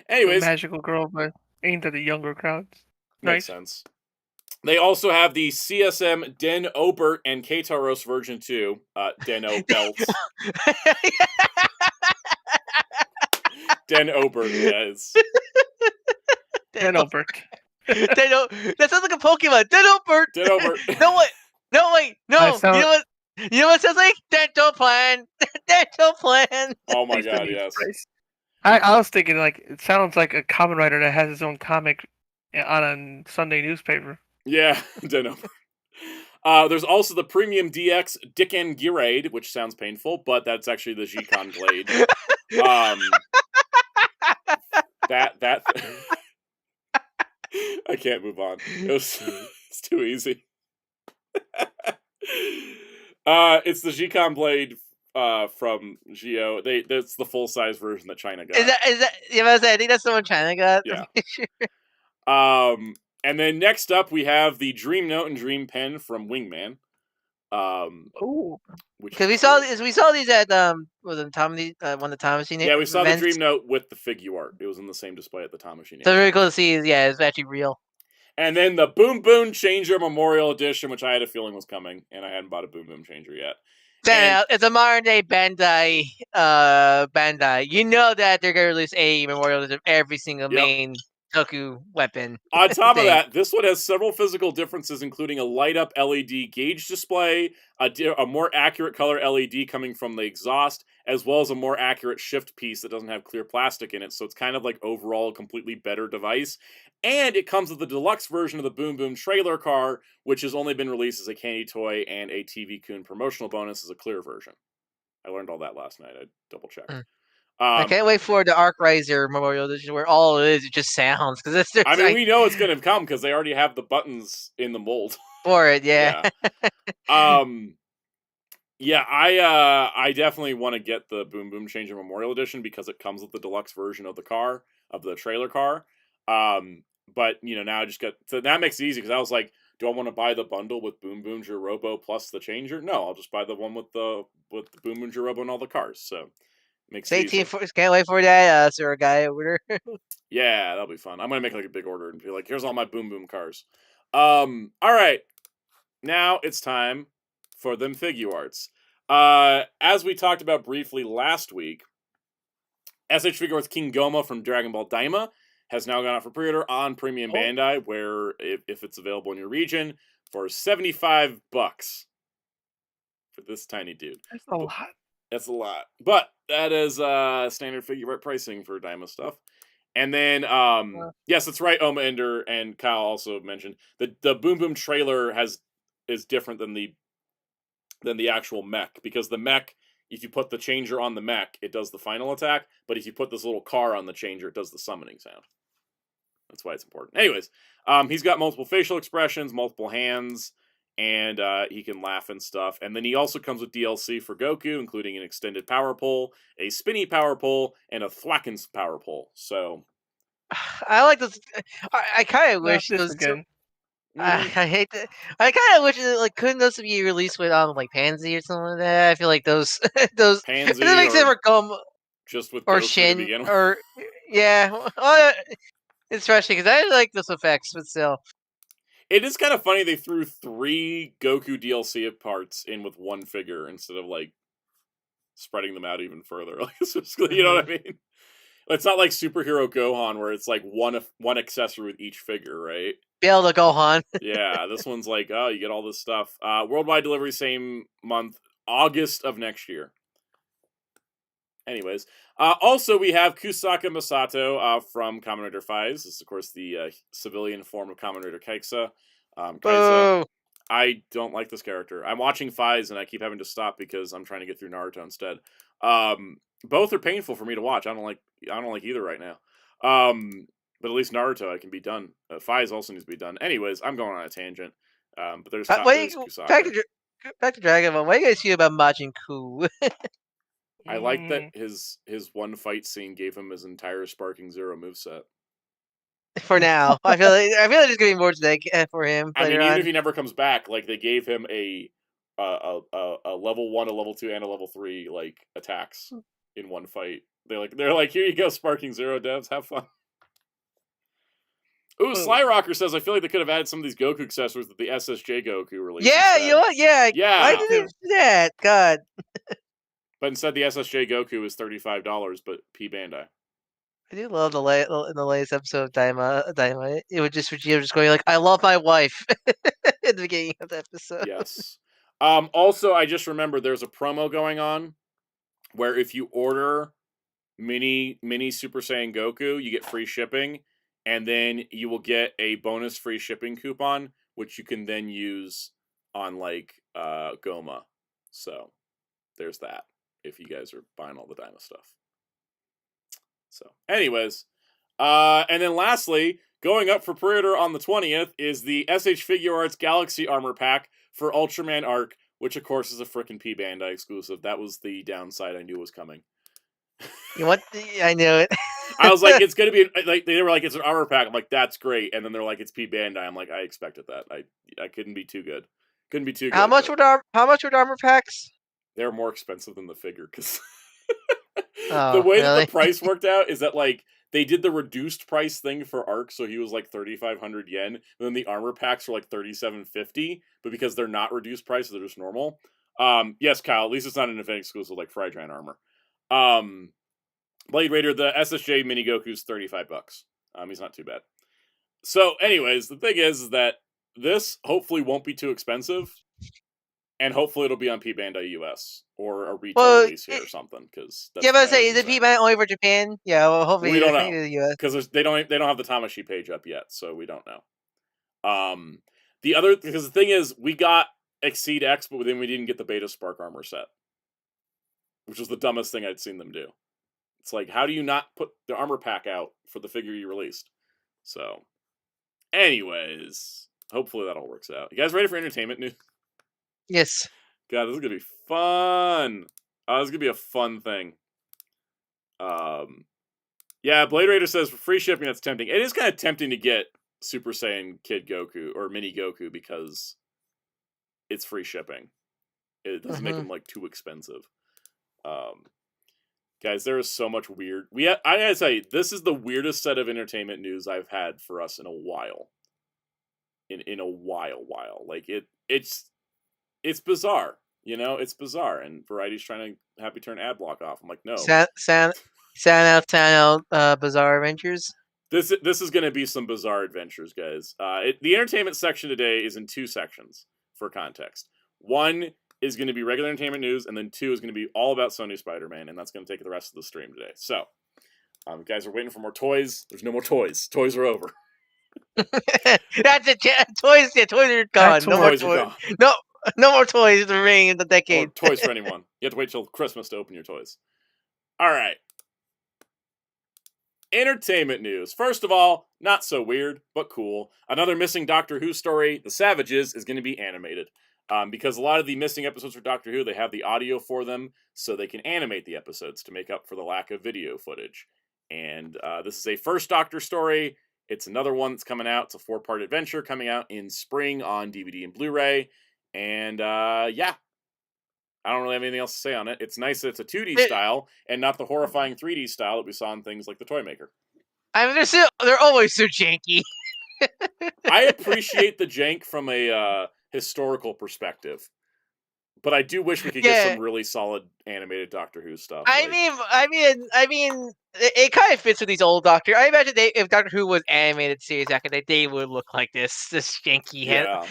Anyways, magical girl, but aimed at the younger crowds. Makes sense. They also have the CSM Den Obert and Kataros version 2, Den-O belts. Den Obert, yes. Den Obert. That sounds like a Pokemon. Den Obert. Den Obert. No, wait. No. You know what? You know what it sounds like? Dental plan. Dental plan. Oh my god, yes. I was thinking, like, it sounds like a comic writer that has his own comic on a Sunday newspaper. Yeah, Den Obert. There's also the Premium DX Dicken Girade, which sounds painful, but that's actually the G-Con blade. That I can't move on. It's too easy. It's the G-Con blade from Geo. That's the full size version that China got. Is that? Yeah, I think that's the one China got. Yeah. And then next up we have the Dream Note and Dream Pen from Wingman. Because we saw these at was it one of the Time Machine? Yeah, we saw events? the Dream Note with the Figuart. It was in the same display at the Time Machine. So really cool to see. Yeah, it's actually real. And then the Boom Boom Changer Memorial Edition, which I had a feeling was coming, and I hadn't bought a Boom Boom Changer yet. It's a modern day Bandai. Bandai. You know that they're gonna release a memorial of every single main Toku weapon. On top of that, this one has several physical differences, including a light-up LED gauge display, a more accurate color LED coming from the exhaust, as well as a more accurate shift piece that doesn't have clear plastic in it. So it's kind of like overall a completely better device. And it comes with the deluxe version of the Boom Boom trailer car, which has only been released as a candy toy and a TV Kun promotional bonus as a clear version. I learned all that last night. I double-checked. I can't wait for the Arc Riser Memorial Edition where all it is just sounds. Because we know it's going to come because they already have the buttons in the mold for it. Yeah. I definitely want to get the Boom Boom Changer Memorial Edition because it comes with the deluxe version of the car, of the trailer car. But now I just got, so that makes it easy because I was like, do I want to buy the bundle with Boom Boom Jirobo plus the Changer? No, I'll just buy the one with the Boom Boom Jirobo and all the cars. So. Stay tuned can't wait for that, Sir Guy over there. Yeah, that'll be fun. I'm gonna make like a big order and be like, here's all my Boom Boom cars. All right. Now it's time for them Figuarts. As we talked about briefly last week, SH Figuarts King Goma from Dragon Ball Daima has now gone out for pre-order on Premium Bandai, where if it's available in your region, for $75 for this tiny dude. That's a lot. That's a lot. But that is standard Figuart pricing for Daima stuff. And then, yes, that's right, Oma Ender and Kyle also mentioned, the Boom Boom trailer is different than the actual mech, because the mech if you put the changer on the mech, it does the final attack. But if you put this little car on the changer, it does the summoning sound. That's why it's important. Anyways, he's got multiple facial expressions, multiple hands, and he can laugh and stuff. And then he also comes with DLC for Goku, including an extended power pole, a spinny power pole, and a thwackens power pole. So I like this. I kind of Not wish this those. again. I hate that. I kind of wish it, couldn't those be released with like Pansy or something like that. I feel like those Pansy it doesn't make sense for Gum just with or Goku Shin to begin with. or yeah. Especially because I like those effects, but still. It is kind of funny they threw 3 Goku DLC parts in with one figure instead of like spreading them out even further. Like, you know what I mean? It's not like Superhero Gohan where it's like one accessory with each figure, right? Be able to Gohan. Yeah, this one's like, oh, you get all this stuff. Worldwide delivery same month, August of next year. Anyways, also we have Kusaka Masato from Kamen Rider Faiz. This is, of course, the civilian form of Kamen Rider Kaisa. Kaisa. I don't like this character. I'm watching Faiz and I keep having to stop because I'm trying to get through Naruto instead. Both are painful for me to watch. I don't like either right now. But at least Naruto I can be done. Faiz also needs to be done. Anyways, I'm going on a tangent. But there's Kusaka. Back to Dragon Ball. What do you guys feel about Majin Ku? I like that his one fight scene gave him his entire Sparking Zero moveset. For now, I feel like there's gonna be more to that for him. I mean, even if he never comes back, like they gave him a level 1, a level 2, and a level 3 like attacks in one fight. They're like, here you go, Sparking Zero devs, have fun. Ooh, Sly Rocker says, I feel like they could have added some of these Goku accessories that the SSJ Goku released. Yeah, instead. you know what? Yeah. Why did they do that? God. But instead, the SSJ Goku is $35, but P Bandai. I do love in the latest episode of Daima. It would just going like, I love my wife at the beginning of the episode. Yes. Also, I just remember there's a promo going on where if you order mini Super Saiyan Goku, you get free shipping, and then you will get a bonus free shipping coupon, which you can then use on like Goma. So there's that. If you guys are buying all the Dyna stuff. So, anyways. And then lastly, going up for pre-order on the 20th is the SH Figuarts Galaxy Armor Pack for Ultraman Arc, which of course is a frickin' P Bandai exclusive. That was the downside I knew was coming. You want? I knew it. I was like, it's gonna be like they were like, it's an armor pack. I'm like, that's great. And then they're like, it's P Bandai. I'm like, I expected that. I couldn't be too good. Couldn't be too good. How much would armor packs? They're more expensive than the figure because the way that the price worked out is that like they did the reduced price thing for Arc, so he was like 3,500 yen. And then the armor packs were like 3,750, but because they're not reduced price, they're just normal. Yes, Kyle. At least it's not an event exclusive like Frydran armor. Blade Raider, the SSJ Mini Goku's $35. He's not too bad. So, anyways, the thing is that this hopefully won't be too expensive. And hopefully it'll be on P Bandai US or a retail release here or something. Because but I say, is it P Bandai only for Japan? Yeah, well, hopefully we don't know because they don't have the Tamashi page up yet, so we don't know. Because the thing is, we got Exceed X, but then we didn't get the Beta Spark armor set, which was the dumbest thing I'd seen them do. It's like, how do you not put the armor pack out for the figure you released? So, anyways, hopefully that all works out. You guys ready for entertainment news? Yes. God, this is gonna be fun. This is gonna be a fun thing. Yeah, Blade Raider says for free shipping, that's tempting. It is kind of tempting to get Super Saiyan Kid Goku or Mini Goku because it's free shipping. It doesn't make them like too expensive. Guys, there is so much weird. I gotta say, this is the weirdest set of entertainment news I've had for us in a while. In a while. Like it's bizarre, you know. It's bizarre, and Variety's trying to have me turn ad block off. I'm like, no. Soundout12 Bizarre Adventures. This is going to be some bizarre adventures, guys. The entertainment section today is in 2 sections for context. 1 is going to be regular entertainment news, and then 2 is going to be all about Sony Spider-Man, and that's going to take the rest of the stream today. So, guys are waiting for more toys. There's no more toys. Toys are over. That's it. Toys are gone. No more toys. No. No more toys remaining in the Or decade. toys for anyone. You have to wait till Christmas to open your toys. All right. Entertainment news. First of all, not so weird, but cool. Another missing Doctor Who story, The Savages, is going to be animated. Because a lot of the missing episodes for Doctor Who, they have the audio for them, so they can animate the episodes to make up for the lack of video footage. And this is a first Doctor story. It's another one that's coming out. It's a 4-part adventure coming out in spring on DVD and Blu-ray. And yeah, I don't really have anything else to say on it. It's nice that it's a 2D style and not the horrifying 3D style that we saw in things like The Toy Maker. I mean, they're always so janky. I appreciate the jank from a historical perspective, but I do wish we could get some really solid animated Doctor Who stuff. I mean, it kind of fits with these old Doctor. I imagine if Doctor Who was animated series back in the day, they would look like this janky head. Yeah,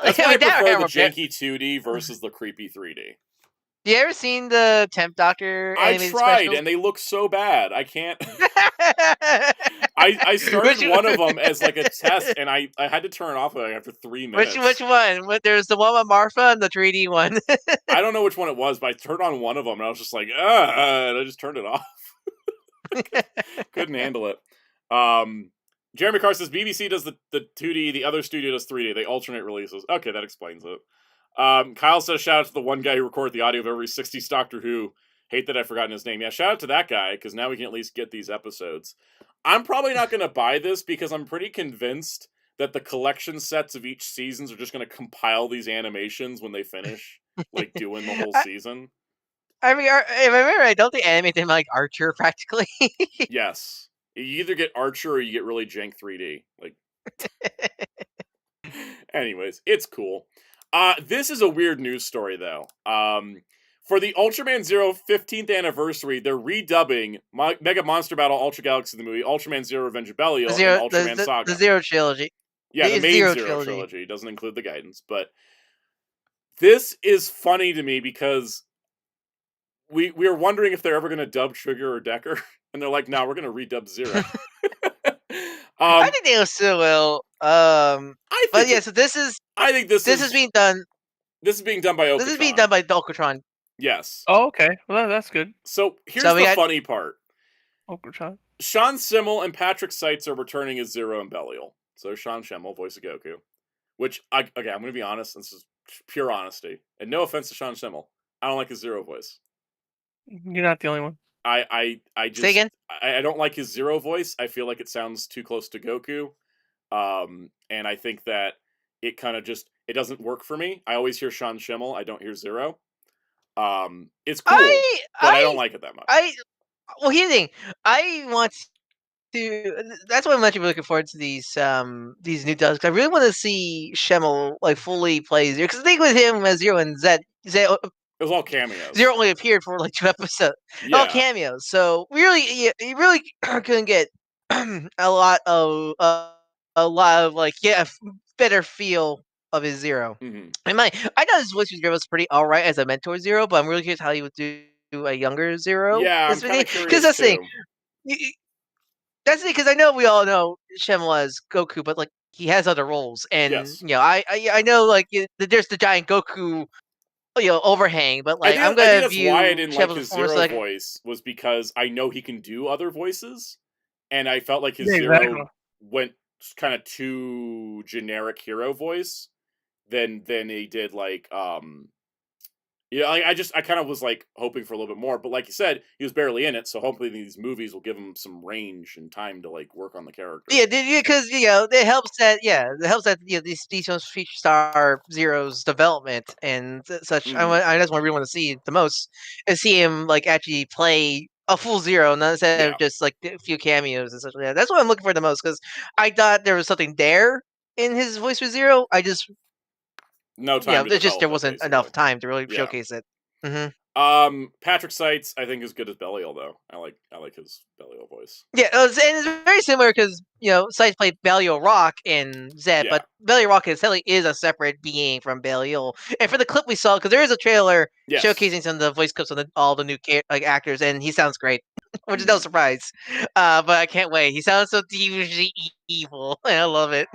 that's why I prefer the janky 2D versus the creepy 3D. You ever seen the 10th Doctor animated I tried, specials? and they look so bad. I can't. I started one of them as like a test, and I had to turn it off after 3 minutes. Which one? There's the one with Martha and the 3D one. I don't know which one it was, but I turned on one of them, and I was just like, and I just turned it off. Couldn't handle it. Jeremy Carr says BBC does the 2D, the other studio does 3D. They alternate releases. Okay, that explains it. Kyle says, shout out to the one guy who recorded the audio of every 60s Doctor Who. Hate that I've forgotten his name. Yeah, shout out to that guy, because now we can at least get these episodes. I'm probably not going to buy this, because I'm pretty convinced that the collection sets of each seasons are just going to compile these animations when they finish, like, doing the whole season. I mean, if I remember, I don't think animate them like Archer, practically. Yes. You either get Archer or you get really jank 3D. Like, anyways, it's cool. This is a weird news story, though. For the Ultraman Zero 15th anniversary, they're redubbing Mega Monster Battle Ultra Galaxy, the movie, Ultraman Zero Revenge of Belial, and Ultraman Saga. The Zero trilogy. Yeah, the main Zero trilogy. Doesn't include the Guidance. But this is funny to me because we were wondering if they're ever going to dub Trigger or Decker. And they're like, no, we're going to redub Zero. I think they still will. So this is... I think this is being done... This is being done by Okatron. This is being done by Okatron. Yes. Oh, okay. Well, that's good. So here's the funny part. Okatron. Sean Schemmel and Patrick Seitz are returning as Zero and Belial. So Sean Schemmel, voice of Goku. Which, I'm going to be honest, this is pure honesty. And no offense to Sean Schemmel. I don't like his Zero voice. You're not the only one. I just... Say again? I don't like his Zero voice. I feel like it sounds too close to Goku. And I think that it kind of just... It doesn't work for me. I always hear Sean Schemmel. I don't hear Zero. It's cool, but I don't like it that much. Well, here's the thing. I want to... That's why I'm actually looking forward to these new dubs. I really want to see Schemmel like fully play Zero. Because the thing with him as Zero and Zed, it was all cameos. Zero only appeared for like 2 episodes. Yeah. All cameos. So you really couldn't get a lot of like better feel of his Zero. Mm-hmm. I know his voice was pretty alright as a mentor Zero, but I'm really curious how he would do a younger Zero. Yeah, I'm kind of curious because that's the thing. That's it. Because I know we all know Schemmel as Goku, but like he has other roles, and I know like there's the giant Goku. Overhang, but like I'm gonna that's why I didn't like his Zero voice was because I know he can do other voices, and I felt like his Zero went kind of too generic hero voice than he did like I kind of was like hoping for a little bit more, but like you said, he was barely in it, so hopefully these movies will give him some range and time to like work on the character. Yeah, because it helps that these films feature star Zero's development and such. Mm-hmm. That's what we want to see the most is see him like actually play a full Zero, not instead of just like a few cameos and such like that. That's what I'm looking for the most because I thought there was something there in his voice for Zero. I just no time. There wasn't enough time to really showcase it. Mm-hmm. Patrick Seitz, I think, is good as Belial though. I like his Belial voice. Yeah, and it's very similar because Seitz played Belial Rock in Zed, but Belial Rock is a separate being from Belial. And for the clip we saw, because there is a trailer showcasing some of the voice clips of all the new actors, and he sounds great. which is no surprise. But I can't wait. He sounds so deviantly evil, and I love it.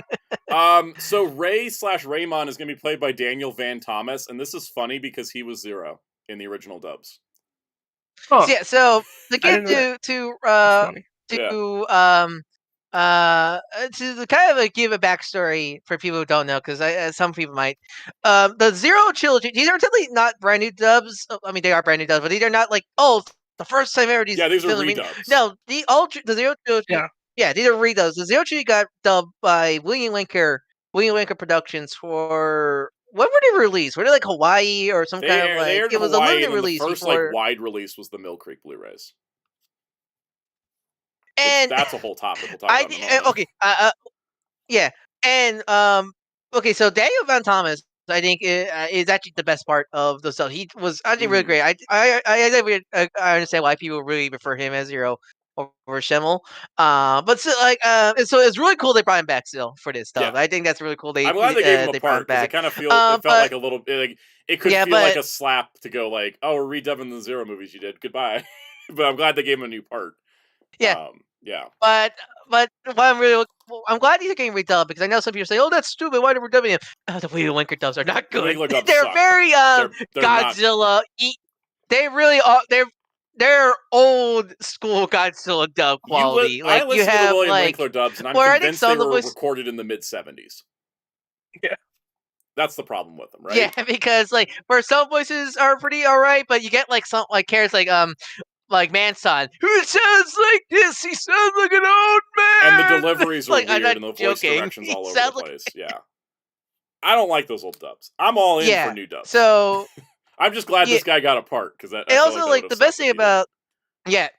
So Ray/Raymon is going to be played by Daniel Van Thomas, and this is funny because he was Zero in the original dubs. Oh, So, yeah, so to didn't get know to that's funny. to kind of give a backstory for people who don't know, because some people might. The Zero trilogy, these are technically not brand new dubs. I mean, they are brand new dubs, but these are not like, oh, the first time ever these. Yeah, these are films. redubs. No, the Zero trilogy. Yeah, these are redubs. The Zero trilogy got dubbed by William Winker Productions for. When were they released? Were they like Hawaii or some kind of like? They aired It in was Hawaii, a limited and then release the first before. like wide release was the Mill Creek Blu-rays. And that's a whole topic we'll talk about in a moment. Okay, yeah, and okay, so Daniel Van Thomas, I think, is actually the best part of the stuff. He was actually really great. I understand why people really prefer him as Zero over Schemmel. But so, and so it's really cool they brought him back still for this stuff. Yeah. I think that's really cool. I'm glad they gave him a part because it kind of felt like a little like it could feel like a slap to go like, oh, we're redubbing the Zero movies you did. Goodbye. But I'm glad they gave him a new part. Yeah. Yeah. But what I'm glad these are getting redubbed, because I know some people say, "Oh, that's stupid. Why are we dubbing him?" Oh, the William Winker dubs are not good. They're suck. very They're Godzilla. They really are. They're old school Godzilla dub quality. I listen to the William Winkler dubs, and I'm convinced they were recorded in the mid-70s. Yeah. That's the problem with them, right? Yeah, because like for some voices are pretty alright, but you get like some like characters like Manson, who sounds like this. He sounds like an old man. And the deliveries are like, weird, and the voice directions all over the place. Yeah. I don't like those old dubs. I'm all in for new dubs. So I'm just glad this guy got a part, because that. And also, like the best thing about yeah,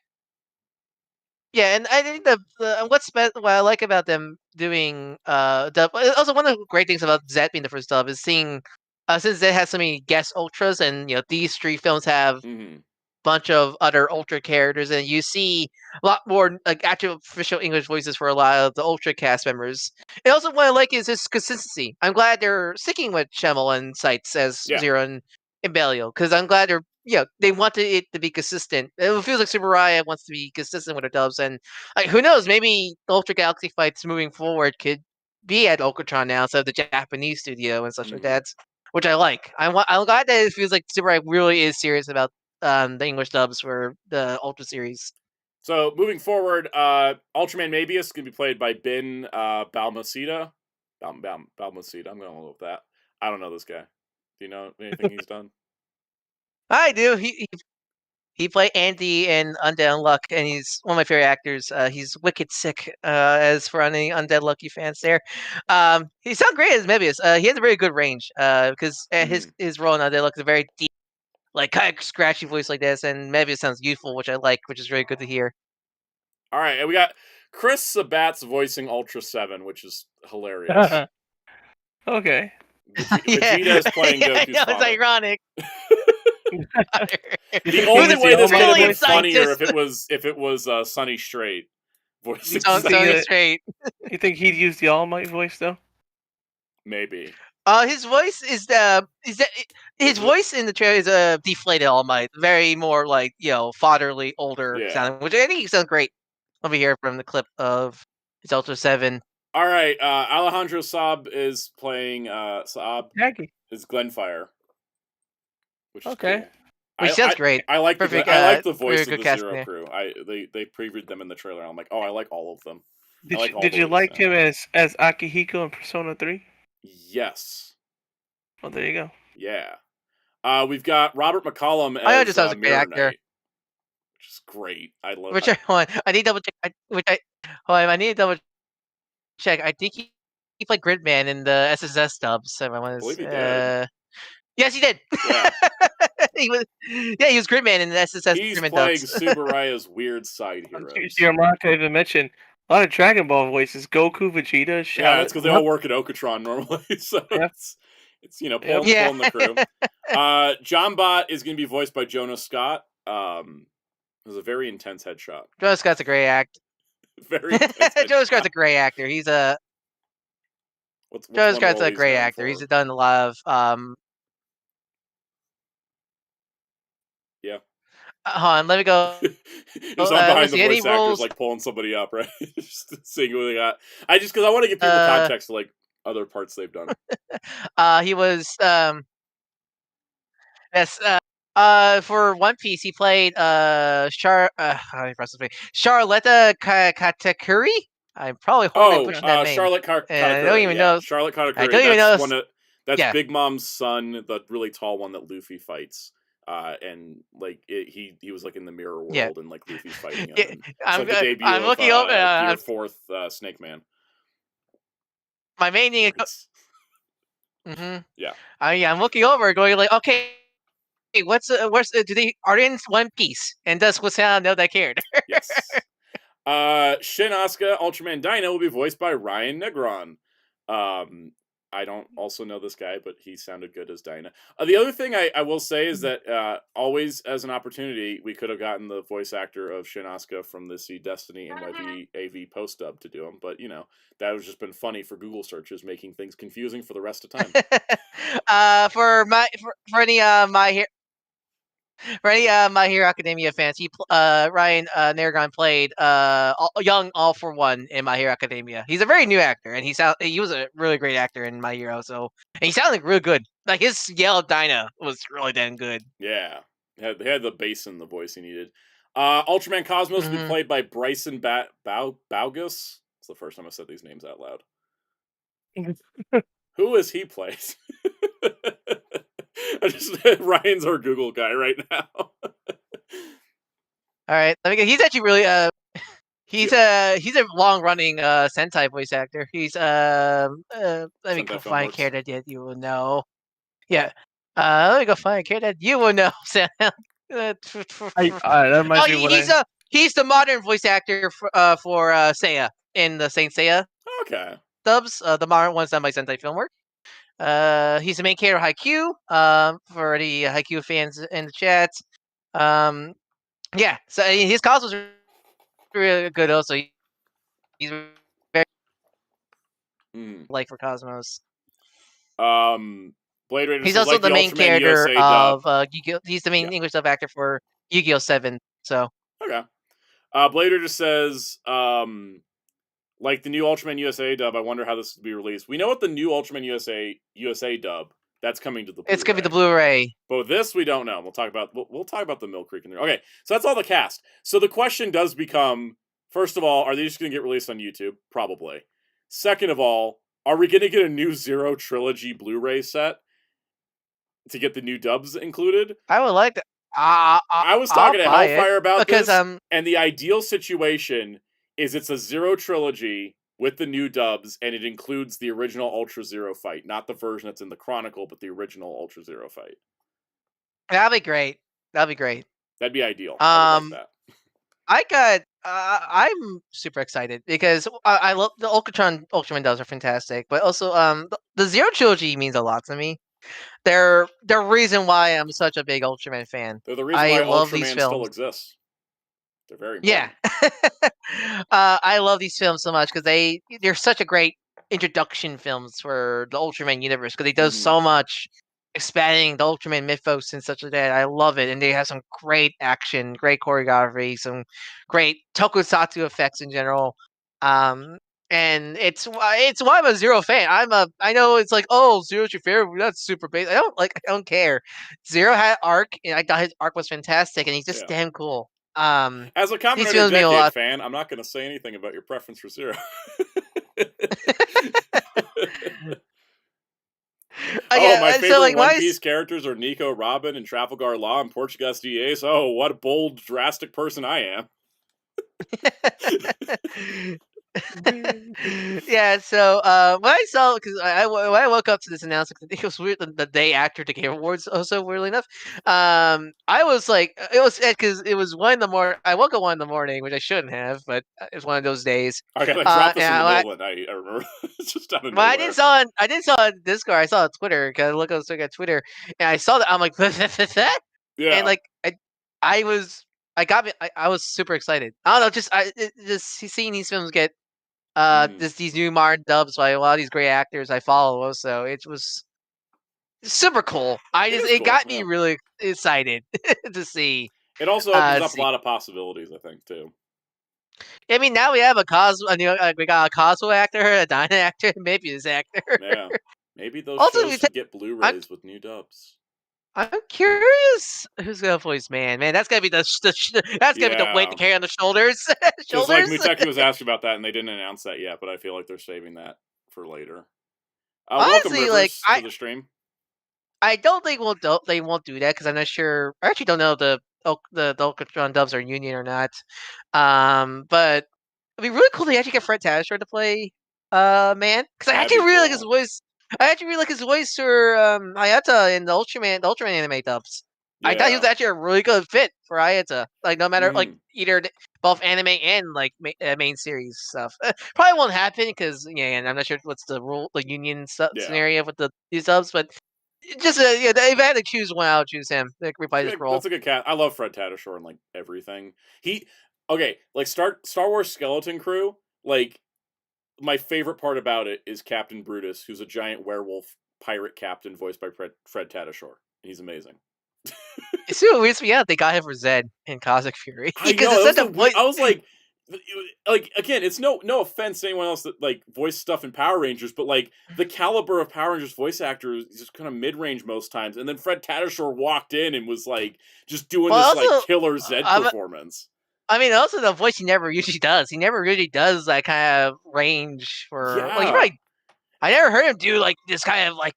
and I think what I like about them doing dub. Also, one of the great things about Zed being the first dub is seeing, since Zed has so many guest ultras, and these three films have bunch of other ultra characters, and you see a lot more like actual official English voices for a lot of the ultra cast members. And also, what I like is this consistency. I'm glad they're sticking with Schemmel and Seitz as Zero and Belial, because I'm glad they wanted it to be consistent. It feels like Super Riot wants to be consistent with their dubs, and like who knows, maybe the Ultra Galaxy fights moving forward could be at Ultratron now instead of the Japanese studio and such like that, which I like. I'm glad that it feels like Super Riot really is serious about the English dubs for the Ultra series. So moving forward, Ultraman Mabius is going to be played by Ben Balmaceda. Balmaceda. I'm going to go with that. I don't know this guy. Do you know anything he's done? I do. He played Andy in Undead Unluck, and he's one of my favorite actors. He's wicked sick. As for any Undead Lucky fans, there, he sounds great as Mebius. He has a very good range. Because his role in Undead Luck is a very deep, like kind of scratchy voice like this, and Mebius sounds youthful, which I like, which is really good to hear. All right, and we got Chris Sabat's voicing Ultra 7, which is hilarious. Okay. Vegeta is playing Goku's father. It's ironic. The only way this could have been funnier if it was Sonny Strait voicing Sonny Strait. You think he'd use the All Might voice though? Maybe. His voice his voice in the trailer is a deflated All Might, very more like fatherly, older sounding, which I think he sounds great. Let me hear from the clip of his Ultra 7. All right, Alejandro Saab is playing is Glenfire, which is cool. Which sounds great. I like the voice of the Zero crew. They previewed them in the trailer. And I'm like, oh, I like all of them. Did you like him as Akihiko in Persona 3? Yes. Well, there you go. Yeah. We've got Robert McCollum as a great actor, which is great. I love. Which I need to double check. I need to double check. I think he played Gridman in the SSS dubs. I believe he did. Yes, he did. Yeah. he was Gridman in the SSS. He's playing Subaraya's weird side heroes. I'm not going to mention a lot of Dragon Ball voices. Goku, Vegeta, Shao. Yeah, that's because they all work at Okatron normally. So it's pulling the crew. John Bott is going to be voiced by Jonah Scott. It was a very intense headshot. Jonah Scott's a great actor. Very intense Jonah Scott's a great actor. He's a Jonah Scott's a great actor. He's done a lot of hold on, let me go. Just I'm behind Let's the see, any voice actors rules? like pulling somebody up, right? Just seeing who they got. Because I want to give people context to like other parts they've done. He was yes. For One Piece, he played how do you pronounce his name? Charlotta Katakuri. I'm probably horribly butchering that name. Charlotte I don't Katakuri. even Yeah, know. Charlotte I Katakuri. don't even know. That's Yeah. Big Mom's son, the really tall one that Luffy fights. And like he was like in the mirror world, Yeah. and like Luffy's fighting him. Yeah, And it's like the debut I'm of looking over. Gear 4th Snake Man. My main thing. Yeah. I'm looking over, going like, okay, what's are they in One Piece? And does Wasana know that character? Yes. Shin Asuka Ultraman Dyna will be voiced by Ryan Negron. I don't also know this guy, but he sounded good as Dyna. The other thing I will say is that always as an opportunity, we could have gotten the voice actor of Shin Asuka from the See Destiny NYV AV post dub to do him, but you know that would just been funny for Google searches, making things confusing for the rest of time. For any My Hero Academia fans, Ryan Nergon played young All for One in My Hero Academia. He's a very new actor, and he was a really great actor in My Hero. So, and he sounded real good. Like his yell Dinah was really damn good. Yeah, he had the bass in the voice he needed. Ultraman Cosmos will be played by Bryson Baugus. It's the first time I said these names out loud. Who is he played? Ryan's our Google guy right now. All right, he's actually really he's a long running Sentai voice actor. He's let me go find a character that you will know. Yeah, let me go find a character that you will know. That might be he's the modern voice actor for Seiya in the Saint Seiya. Okay. Dubs, the modern ones done by Sentai Filmworks. He's the main character of Haikyuu. For the Haikyuu fans in the chat. Yeah. So his cause was really good. Also, he's very like for Cosmos. Blade Raider. He's also like the main Ultraman character USA of dub. Yu-Gi-Oh! He's the main English dub actor for Yu-Gi-Oh! 7. So okay. Blade Raider says, like the new Ultraman USA dub. I wonder how this will be released. We know what the new Ultraman USA dub. That's coming to the Blu-ray. It's gonna be the Blu-ray. But this we don't know. We'll talk about the Mill Creek in there. Okay, so that's all the cast. So the question does become: first of all, are these just going to get released on YouTube? Probably. Second of all, are we going to get a new Zero Trilogy Blu-ray set to get the new dubs included? I would like that. I was talking to Hellfire about this, and the ideal situation is it's a Zero Trilogy with the new dubs, and it includes the original Ultra Zero fight, not the version that's in the Chronicle, but the original Ultra Zero fight. That'd be great. That'd be ideal. I would like that. I'm super excited because I love the Ultraman dubs are fantastic, but also the Zero Trilogy means a lot to me. They're the reason why I'm such a big Ultraman fan. They're the reason why Ultraman still exists. They're very important. Yeah. I love these films so much because they're such a great introduction films for the Ultraman universe because they do so much expanding the Ultraman mythos and such like that. I love it, and they have some great action, great choreography, some great tokusatsu effects in general. And it's why I'm a Zero fan. I know it's like, oh, Zero's your favorite. That's super basic. I don't care. Zero had arc, and I thought his arc was fantastic, and he's just damn cool. As a Kamen Rider Decade fan, I'm not going to say anything about your preference for Zero. My favorite One Piece characters are Nico, Robin, and Trafalgar Law and Portuguese DAs. Oh, what a bold, drastic person I am. Yeah, so when I saw, because when I woke up to this announcement, I think it was weird the day after the Game Awards. Also, weirdly enough, I was like, it was because it was 1 in the morning. I woke up 1 in the morning, which I shouldn't have, but it was one of those days. I got dropped this in the middle of the night. I remember. It's just out of nowhere. I didn't saw on Discord. I saw on Twitter because I look at Twitter and I saw that. I'm like, that? Yeah. And like I was super excited. I don't know, just seeing these films get these new modern dubs by a lot of these great actors I follow. So it was super cool. It got me really excited to see. It also opens up see. a lot of possibilities, I think, too. I mean, now we have we got a cosplay actor, a Dyna actor, maybe this actor. Yeah. Maybe those Also, shows should get Blu-rays with new dubs. I'm curious who's gonna voice Man. Man, that's gonna be that's gonna be the weight to carry on the shoulders. Because like Muteki was asked about that, and they didn't announce that yet. But I feel like they're saving that for later. Welcome, Honestly, Rivers, to the stream. I don't think they won't do that because I'm not sure. I actually don't know if the Ultraman dubs are union or not. But it'd be really cool to actually get Fred Tatasciore to play Man, because I actually really like his voice. I actually really like his voice for Hayata in the Ultraman anime dubs. Yeah. I thought he was actually a really good fit for Hayata. Like no matter like either both anime and like main series stuff. Probably won't happen because and I'm not sure what's the union scenario with these dubs, but. Just if I had to choose one, I'll choose him. Like reprise his role. That's a good cat. I love Fred Tatasciore and like everything. Like Star Wars Skeleton Crew. Like my favorite part about it is Captain Brutus, who's a giant werewolf pirate captain voiced by Fred Tatasciore. He's amazing. It's so weird to me out. They got him for Zed in Cosmic Fury. I know. I was like again, it's no offense to anyone else that like voiced stuff in Power Rangers, but like the caliber of Power Rangers voice actors is just kind of mid-range most times. And then Fred Tatasciore walked in and was like just doing this like killer Zed performance. I mean, also the voice he never usually does. He never really does that kind of range for. Like, I never heard him do like this kind of like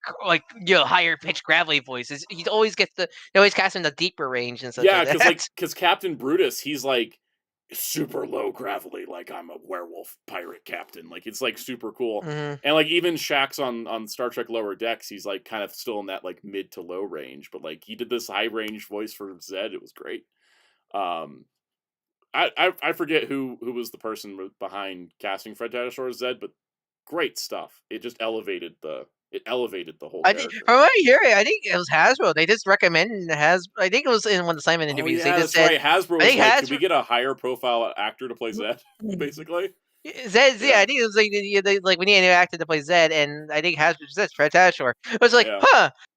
higher pitched gravelly voices. He always casts in the deeper range and stuff. Yeah, because Captain Brutus, he's like super low gravelly, like I'm a werewolf pirate captain, like it's like super cool. And like even Shaxx on Star Trek Lower Decks, he's like kind of still in that like mid to low range, but like he did this high range voice for Zed. It was great. I forget who was the person behind casting Fred Tatasciore as Zed, but great stuff. It just elevated the whole character. From what I hear, I think it was Hasbro. They just recommended Hasbro. I think it was in one of the Simon interviews. They just said, right. Hasbro was like, could we get a higher profile actor to play Zed, basically? Zed, I think it was like when he interacted to play Zed, and I think Hasbro said Fred Tatasciore. It was like,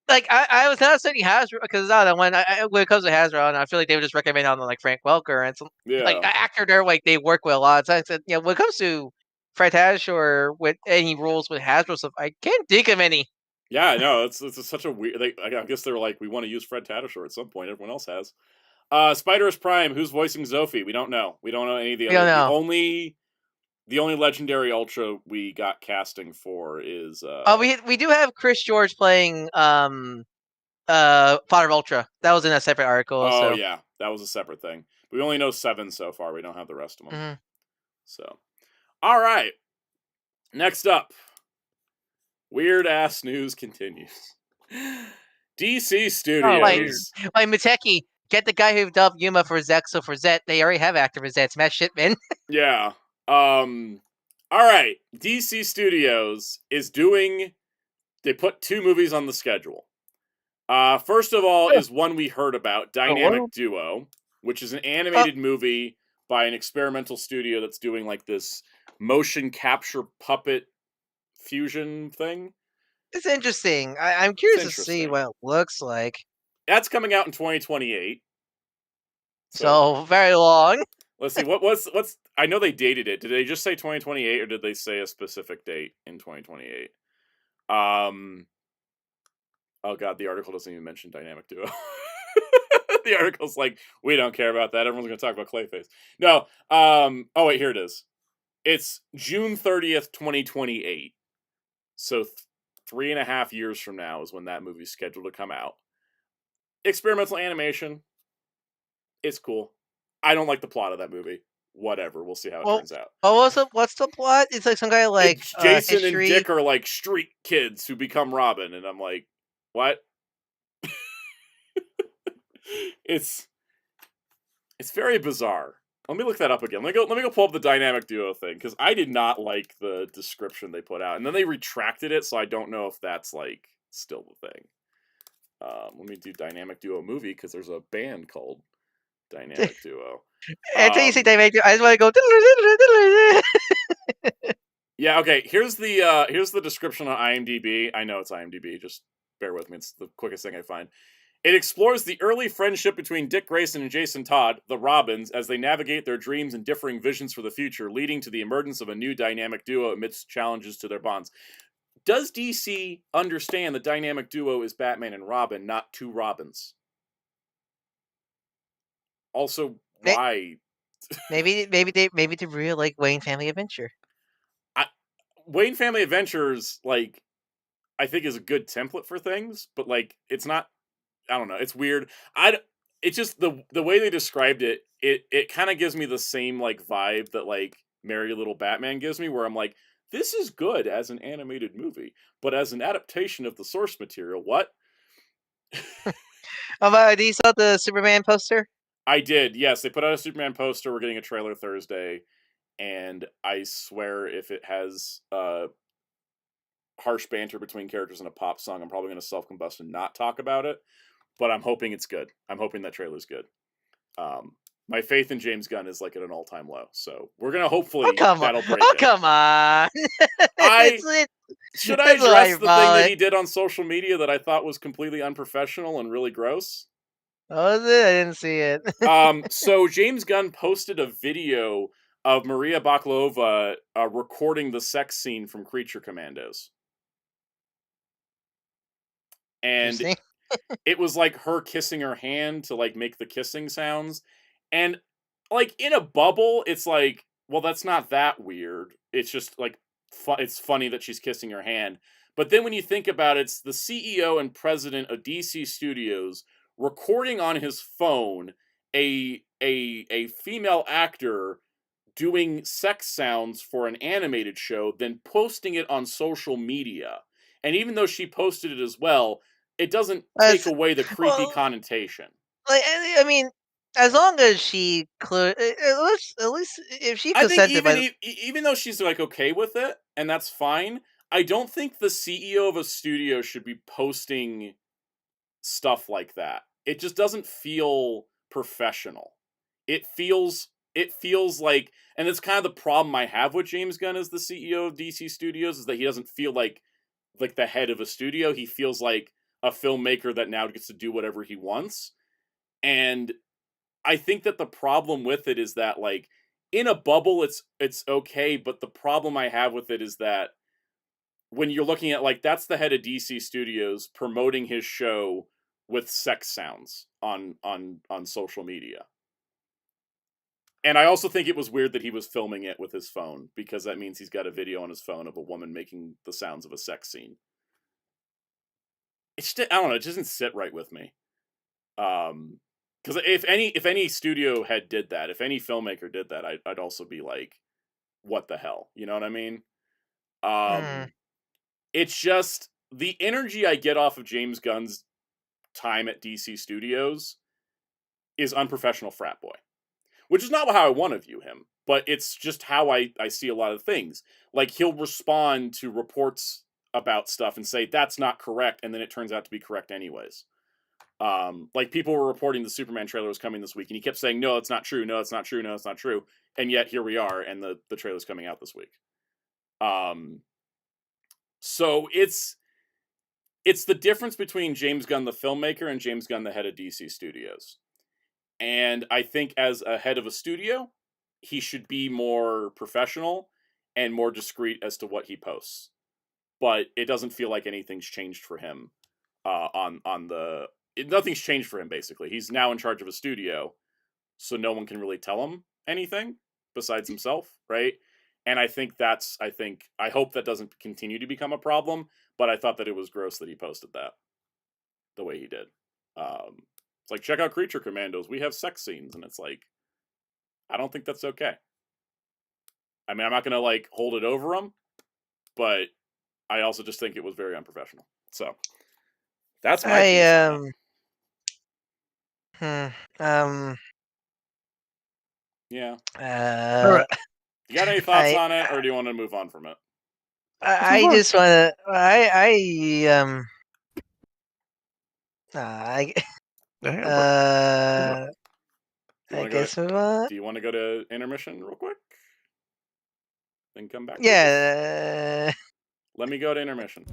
like I was not saying Hasbro because when it comes to Hasbro, and I feel like they would just recommend on like Frank Welker and some like an actor there like they work with a lot. So I said, when it comes to Fred Tatasciore with any roles with Hasbro stuff, I can't think of any. Yeah, no, it's such a weird. I guess they were like, we want to use Fred Tatasciore at some point. Everyone else has. Spiderus Prime, who's voicing Zophie? We don't know. We don't know any of the other. The only legendary Ultra we got casting for is. We do have Chris George playing Father of Ultra. That was in a separate article. Oh yeah, that was a separate thing. We only know 7 so far. We don't have the rest of them. So. All right. Next up, weird ass news continues. DC Studios. Like Muteki, get the guy who dubbed Yuma for Zexo for Zet. They already have actor for Zet. It's Matt Shipman. Yeah. All right. DC Studios is doing. They put 2 movies on the schedule. First of all, is one we heard about, Dynamic Duo, which is an animated movie by an experimental studio that's doing like this motion capture puppet fusion thing. It's interesting. I'm curious to see what it looks like. That's coming out in 2028. So very long. Let's see. What's I know they dated it. Did they just say 2028 or did they say a specific date in 2028? Oh god, the article doesn't even mention Dynamic Duo. The article's like, we don't care about that. Everyone's going to talk about Clayface. No. Oh, wait, here it is. It's June 30th, 2028. So 3.5 years from now is when that movie's scheduled to come out. Experimental animation. It's cool. I don't like the plot of that movie. Whatever. We'll see how it turns out. Oh, what's the plot? It's like some guy like Jason and Dick are like street kids who become Robin. And I'm like, what? It's very bizarre. Let me look that up again. Let me go pull up the Dynamic Duo thing, because I did not like the description they put out, and then they retracted it, so I don't know if that's like still the thing. Let me do Dynamic Duo movie, because there's a band called Dynamic Duo. Until you say Dynamic Duo, I just want to go. Yeah. Okay. Here's the description on IMDb. I know it's IMDb. Just bear with me. It's the quickest thing I find. It explores the early friendship between Dick Grayson and Jason Todd, the Robins, as they navigate their dreams and differing visions for the future, leading to the emergence of a new dynamic duo amidst challenges to their bonds. Does DC understand the dynamic duo is Batman and Robin, not two Robins? Also, why? Maybe they really like Wayne Family Adventure. Wayne Family Adventures, like, I think is a good template for things, but like, it's not. I don't know. It's weird. It's just the way they described it. It kind of gives me the same like vibe that like Merry Little Batman gives me, where I'm like, this is good as an animated movie, but as an adaptation of the source material, what? Do you saw the Superman poster? I did. Yes, they put out a Superman poster. We're getting a trailer Thursday, and I swear if it has harsh banter between characters and a pop song, I'm probably going to self-combust and not talk about it. But I'm hoping it's good. I'm hoping that trailer's good. My faith in James Gunn is like at an all-time low. So we're gonna hopefully that'll break it. Come on! Should I address the thing that he did on social media that I thought was completely unprofessional and really gross? Oh, was it? I didn't see it. So James Gunn posted a video of Maria Bakalova recording the sex scene from Creature Commandos. And it was like her kissing her hand to like make the kissing sounds. And like in a bubble, it's like, well, that's not that weird. It's just like, it's funny that she's kissing her hand. But then when you think about it, it's the CEO and president of DC Studios recording on his phone a female actor doing sex sounds for an animated show, then posting it on social media. And even though she posted it as well, it doesn't take away the creepy connotation. Like, I mean, as long as she at least if she consented, I think even though she's like okay with it, and that's fine, I don't think the CEO of a studio should be posting stuff like that. It just doesn't feel professional. It feels like, and it's kind of the problem I have with James Gunn as the CEO of DC Studios, is that he doesn't feel like the head of a studio. He feels like a filmmaker that now gets to do whatever he wants. And I think that the problem with it is that, like, in a bubble, it's okay, but the problem I have with it is that when you're looking at, like, that's the head of DC Studios promoting his show with sex sounds on social media. And I also think it was weird that he was filming it with his phone, because that means he's got a video on his phone of a woman making the sounds of a sex scene. It's just, I don't know, it doesn't sit right with me. Because if any studio head did that, if any filmmaker did that, I'd also be like, what the hell? You know what I mean? It's just the energy I get off of James Gunn's time at DC Studios is unprofessional frat boy. Which is not how I want to view him, but it's just how I see a lot of things. Like, he'll respond to reports about stuff and say, that's not correct, and then it turns out to be correct anyways. Like, people were reporting the Superman trailer was coming this week, and he kept saying, no, it's not true, no, it's not true, no, it's not true. And yet, here we are, and the trailer's coming out this week. So, it's the difference between James Gunn, the filmmaker, and James Gunn, the head of DC Studios. And I think as a head of a studio, he should be more professional and more discreet as to what he posts. But it doesn't feel like anything's changed for him. Nothing's changed for him, basically. He's now in charge of a studio, so no one can really tell him anything besides himself, right? And I hope that doesn't continue to become a problem, but I thought that it was gross that he posted that the way he did. It's like, check out Creature Commandos, we have sex scenes, and it's like, I don't think that's okay. I mean, I'm not gonna like hold it over him, but I also just think it was very unprofessional. So that's my yeah. You got any thoughts on it, or do you want to move on from it? I just want to. I guess move on. Do you want to go to intermission real quick? Then come back. Yeah. Let me go to intermission.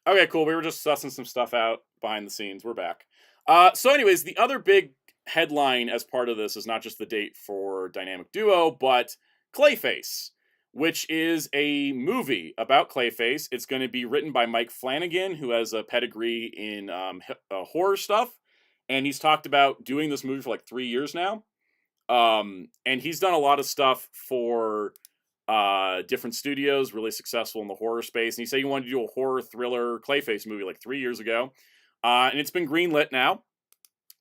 Okay, cool. We were just sussing some stuff out behind the scenes. We're back. So, anyways, the other big headline as part of this is not just the date for Dynamic Duo, but Clayface, which is a movie about Clayface. It's going to be written by Mike Flanagan, who has a pedigree in horror stuff, and he's talked about doing this movie for like 3 years now. And he's done a lot of stuff for different studios, really successful in the horror space. And he said he wanted to do a horror thriller Clayface movie like 3 years ago. And it's been greenlit now.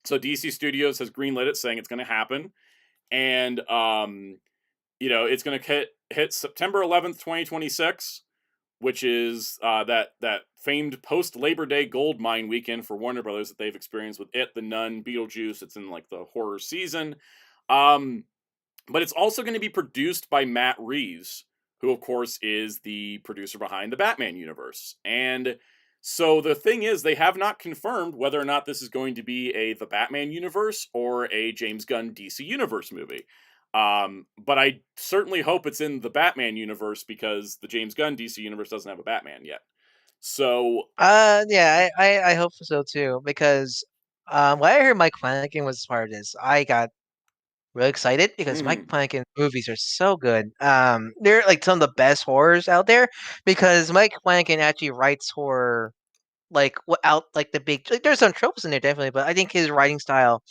So DC Studios has greenlit it, saying it's going to happen. And, it's going to hit September 11th, 2026, which is that famed post-Labor Day gold mine weekend for Warner Brothers that they've experienced with It, The Nun, Beetlejuice. It's in like the horror season. But it's also going to be produced by Matt Reeves, who, of course, is the producer behind the Batman universe. And so the thing is, they have not confirmed whether or not this is going to be the Batman universe or a James Gunn DC Universe movie. But I certainly hope it's in the Batman universe because the James Gunn DC Universe doesn't have a Batman yet. So, yeah, I hope so too, because when I heard Mike Flanagan was part of this, I got really excited because Mike Flanagan movies are so good. They're like some of the best horrors out there because Mike Flanagan actually writes horror like without like the big. Like, there's some tropes in there definitely, but I think his writing style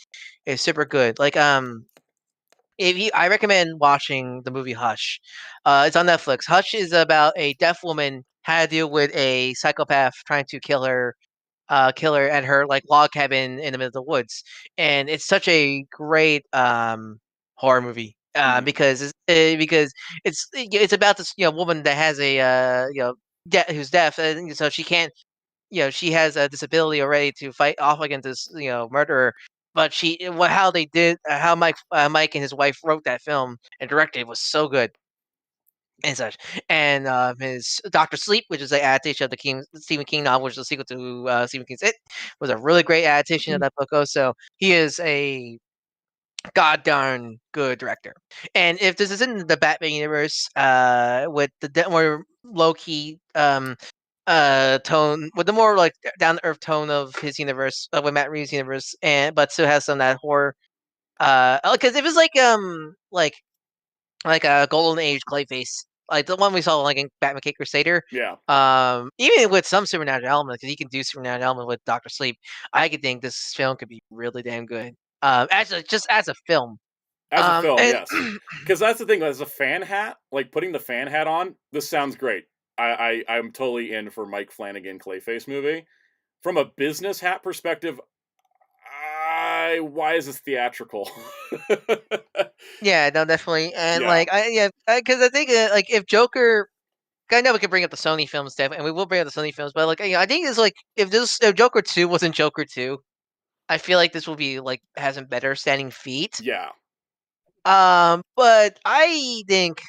is super good. Like I recommend watching the movie Hush. It's on Netflix. Hush is about a deaf woman how to deal with a psychopath trying to kill her at her like log cabin in the middle of the woods, and it's such a great horror movie because it's about this woman that has a who's deaf, and so she can't she has a disability already to fight off against this murderer. But how they did how Mike and his wife wrote that film and directed was so good and such. And his Doctor Sleep, which is an adaptation of the Stephen King novel, which is a sequel to Stephen King's It, was a really great adaptation of that book. Also, he is a god darn good director. And if this is in the Batman universe, with the more low key tone, with the more like down to earth tone of his universe, with Matt Reeves' universe, but still has some of that horror. Because if it's like a golden age Clayface, like the one we saw like in Batman Cape Crusader. yeah. Even with some supernatural elements, because he can do supernatural element with Doctor Sleep, I could think this film could be really damn good. Just as a film. As a film, And yes. Because that's the thing, as a fan hat, like putting the fan hat on, this sounds great. I'm totally in for Mike Flanagan Clayface movie. From a business hat perspective, why is this theatrical? yeah, no, definitely, and Yeah. because I think like if Joker. I know we can bring up the Sony film stuff, and we will bring up the Sony films, but like I think it's like if Joker 2 wasn't Joker 2, I feel like this will be like has some better standing feet. Yeah. But I think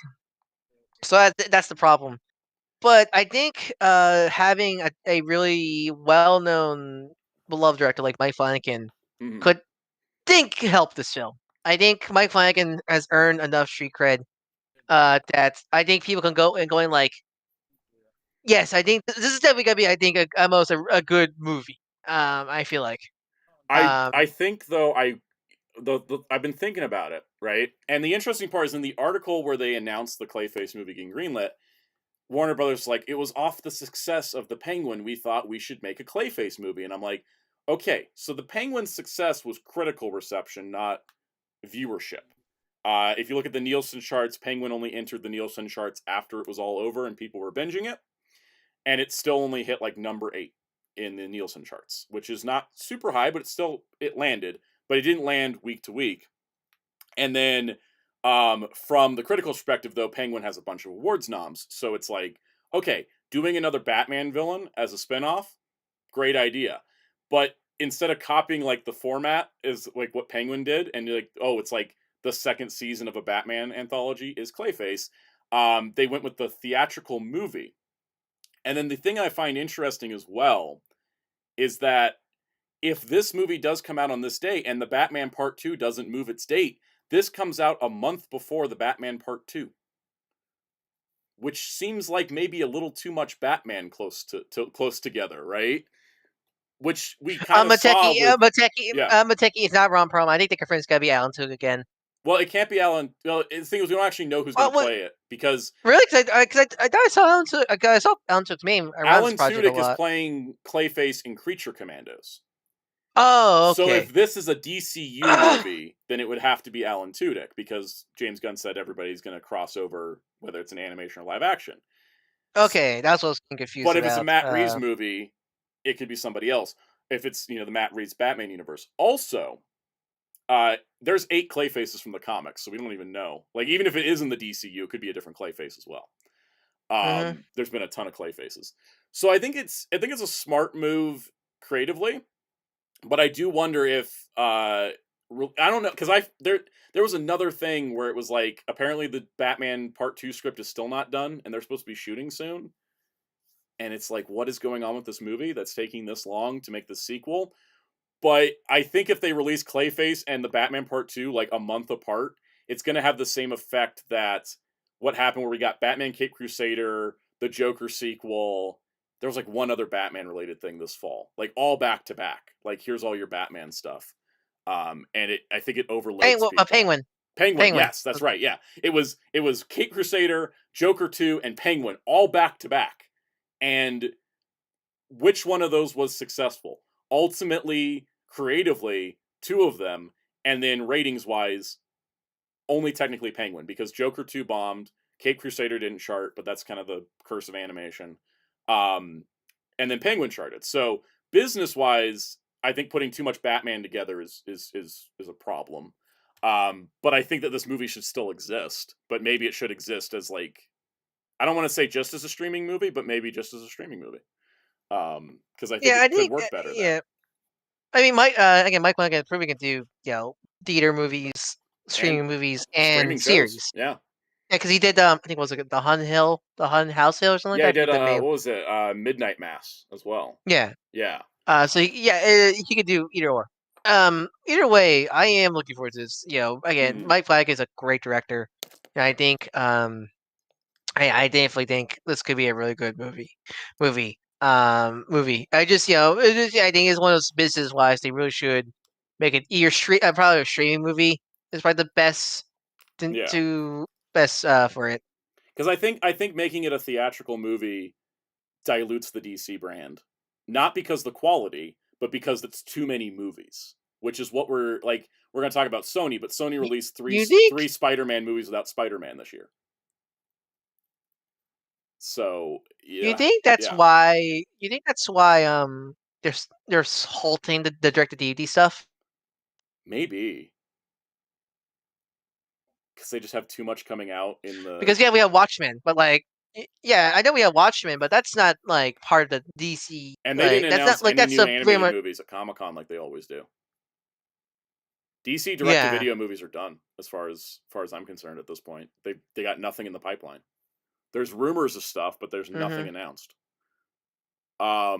so that's the problem. But I think having a really well known beloved director like Mike Flanagan Mhm. could help this film. I think Mike Flanagan has earned enough street cred that I think people can go and going like, yes, I think this is definitely gonna be, I think, almost a good movie. I feel like. I think though I've been thinking about it, right? And the interesting part is in the article where they announced the Clayface movie getting greenlit, Warner Brothers like, it was off the success of the Penguin, we thought we should make a Clayface movie. And I'm like, okay, so the Penguin's success was critical reception, not viewership. If you look at the Nielsen charts, Penguin only entered the Nielsen charts after it was all over and people were binging it. And it still only hit like number 8 in the Nielsen charts, which is not super high, but it landed. But it didn't land week to week. And then from the critical perspective, though, Penguin has a bunch of awards noms. So it's like, okay, doing another Batman villain as a spinoff, great idea. But instead of copying like the format is like what Penguin did, and you're like, oh, it's like the second season of a Batman anthology is Clayface, they went with the theatrical movie. And then the thing I find interesting as well is that if this movie does come out on this day and the Batman Part 2 doesn't move its date, this comes out a month before the Batman Part 2. which seems like maybe a little too much Batman close together, right? Which we kind of saw with... Mateki is not Ron Perlman. I think the confirm's gotta be Alan Tudyk again. Well, it can't be Alan. Well, the thing is, we don't actually know who's going to play it because really, because I thought I saw Alan Tudyk. I saw Alan Tudyk's name around this project a Alan Tudyk lot. is playing Clayface in Creature Commandos. Oh, okay. So if this is a DCU movie, then it would have to be Alan Tudyk because James Gunn said everybody's going to cross over, whether it's an animation or live action. Okay, that's what I was confused about. But if it's a Matt Reeves movie, it could be somebody else. If it's, the Matt Reeves Batman universe. Also, there's 8 Clayfaces from the comics, so we don't even know. Like, even if it is in the DCU, it could be a different Clayface as well. There's been a ton of Clayfaces. So I think it's a smart move creatively, but I do wonder if I don't know, because there was another thing where it was like, apparently the Batman Part 2 script is still not done, and they're supposed to be shooting soon. And it's like, what is going on with this movie that's taking this long to make the sequel? But I think if they release Clayface and the Batman Part 2 like a month apart, it's going to have the same effect that what happened where we got Batman Cape Crusader, the Joker sequel. There was like one other Batman related thing this fall, like all back to back. Like, here's all your Batman stuff. And I think it overlays. Penguin. Penguin, yes, that's right. Yeah, it was Cape Crusader, Joker 2, and Penguin all back to back. And which one of those was successful? Ultimately, creatively, 2 of them, and then ratings-wise, only technically Penguin, because Joker 2 bombed, Cape Crusader didn't chart, but that's kind of the curse of animation. And then Penguin charted. So, business-wise, I think putting too much Batman together is a problem. But I think that this movie should still exist, but maybe it should exist as like, I don't want to say just as a streaming movie, but maybe just as a streaming movie. Because I think it could work better. Yeah, I mean, Mike Flanagan probably can do theater movies, streaming movies, and series. Shows. Yeah, because he did. I think it was the Hun House Hill or something. Yeah, like he that. did. What was it? Midnight Mass as well. Yeah. Yeah. So he could do either or. Either way, I am looking forward to this. Again, Mike Flanagan is a great director, and I think I definitely think this could be a really good movie. I just I think it's one of those business wise they really should make it either probably a streaming movie is probably the best for it. Because I think making it a theatrical movie dilutes the DC brand, not because the quality, but because it's too many movies. Which is what we're going to talk about Sony, but Sony released three Spider-Man movies without Spider-Man this year. So yeah. You think that's why? They're halting the direct-to-DVD stuff? Maybe because they just have too much coming out in the. Because we have Watchmen, but I know we have Watchmen, but that's not part of the DC. And they didn't announce any new animated movies at Comic-Con like they always do. DC direct-to-video movies are done as far as I'm concerned at this point. They got nothing in the pipeline. There's rumors of stuff, but there's nothing announced. I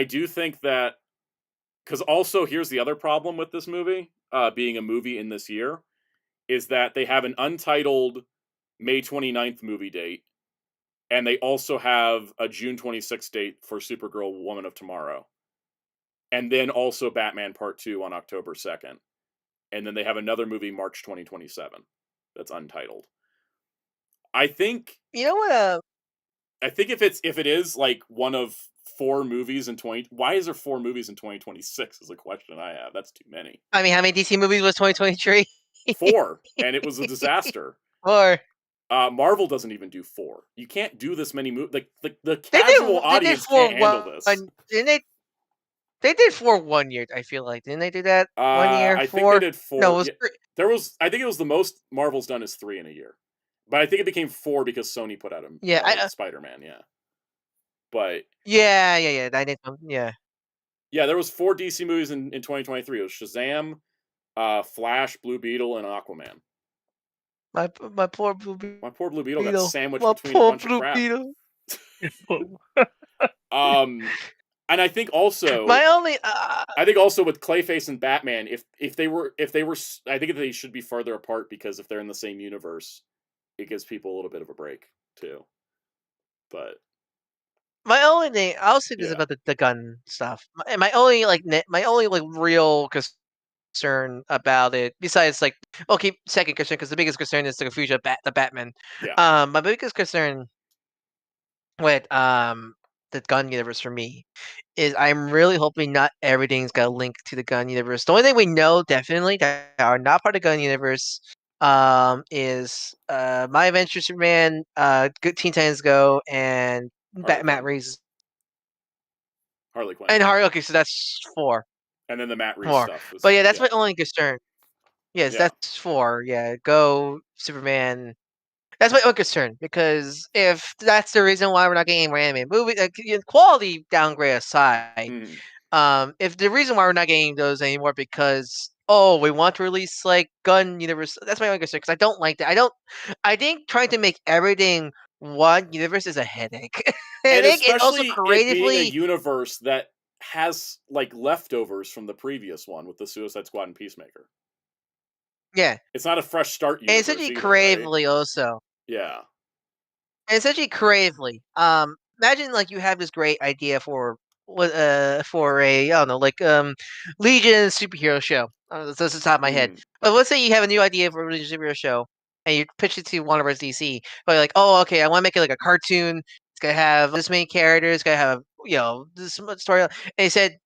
do think that, because also here's the other problem with this movie, being a movie in this year, is that they have an untitled May 29th movie date, and they also have a June 26th date for Supergirl Woman of Tomorrow. And then also Batman Part 2 on October 2nd. And then they have another movie March 2027 that's untitled. I think... You know what? I think if it is like one of 4 movies in 20... Why is there 4 movies in 2026 is a question I have. That's too many. I mean, how many DC movies was 2023? 4. And it was a disaster. 4. Marvel doesn't even do 4. You can't do this many movies. The casual audience can't handle this. Didn't they? They did 4 1 year. I feel like didn't they do that 1 year? I think they did 4. No, it was I think it was the most Marvel's done is 3 in a year, but I think it became 4 because Sony put out Spider-Man. Yeah, but yeah. I did. Yeah, there was 4 DC movies in 2023. It was Shazam, Flash, Blue Beetle, and Aquaman. My poor Blue Beetle. My poor Blue Beetle got sandwiched between a bunch of crap. And I think also I think also with Clayface and Batman, if they were I think they should be farther apart, because if they're in the same universe, it gives people a little bit of a break too. But my only thing, I'll say this Yeah. about the gun stuff. My only real concern about it, besides like, okay, second concern, because the biggest concern is the confusion of the Batman. Yeah. My biggest concern with the gun universe for me is I'm really hoping not everything's got a link to the gun universe. The only thing we know definitely that are not part of the gun universe is My Adventure Superman, Good Teen Titans Go, and Harley Matt Quinn. Reeves Harley Quinn. and Harley. Okay, so that's 4. And then the Matt Reeves 4. stuff. But yeah, that's my only concern. Yes, Yeah. that's 4. Yeah, Go, Superman. That's my only concern, because if that's the reason why we're not getting more anime movie, quality downgrade aside, if the reason why we're not getting those anymore because we want to release like gun universe, that's my only concern, because I don't like that. I think trying to make everything one universe is a headache. I And think it also especially it being a creatively, universe that has like leftovers from the previous one with the Suicide Squad and Peacemaker. yeah, It's not a fresh start and universe essentially either, right? creatively also. Yeah. And essentially creatively, imagine like you have this great idea for a, I don't know, like Legion superhero show. That's the top of my head. But let's say you have a new idea for a Legion superhero show, and you pitch it to Warner Bros. DC. But you're like, oh, okay, I want to make it like a cartoon. It's gonna have this many characters. It's gonna have this much story. And they said,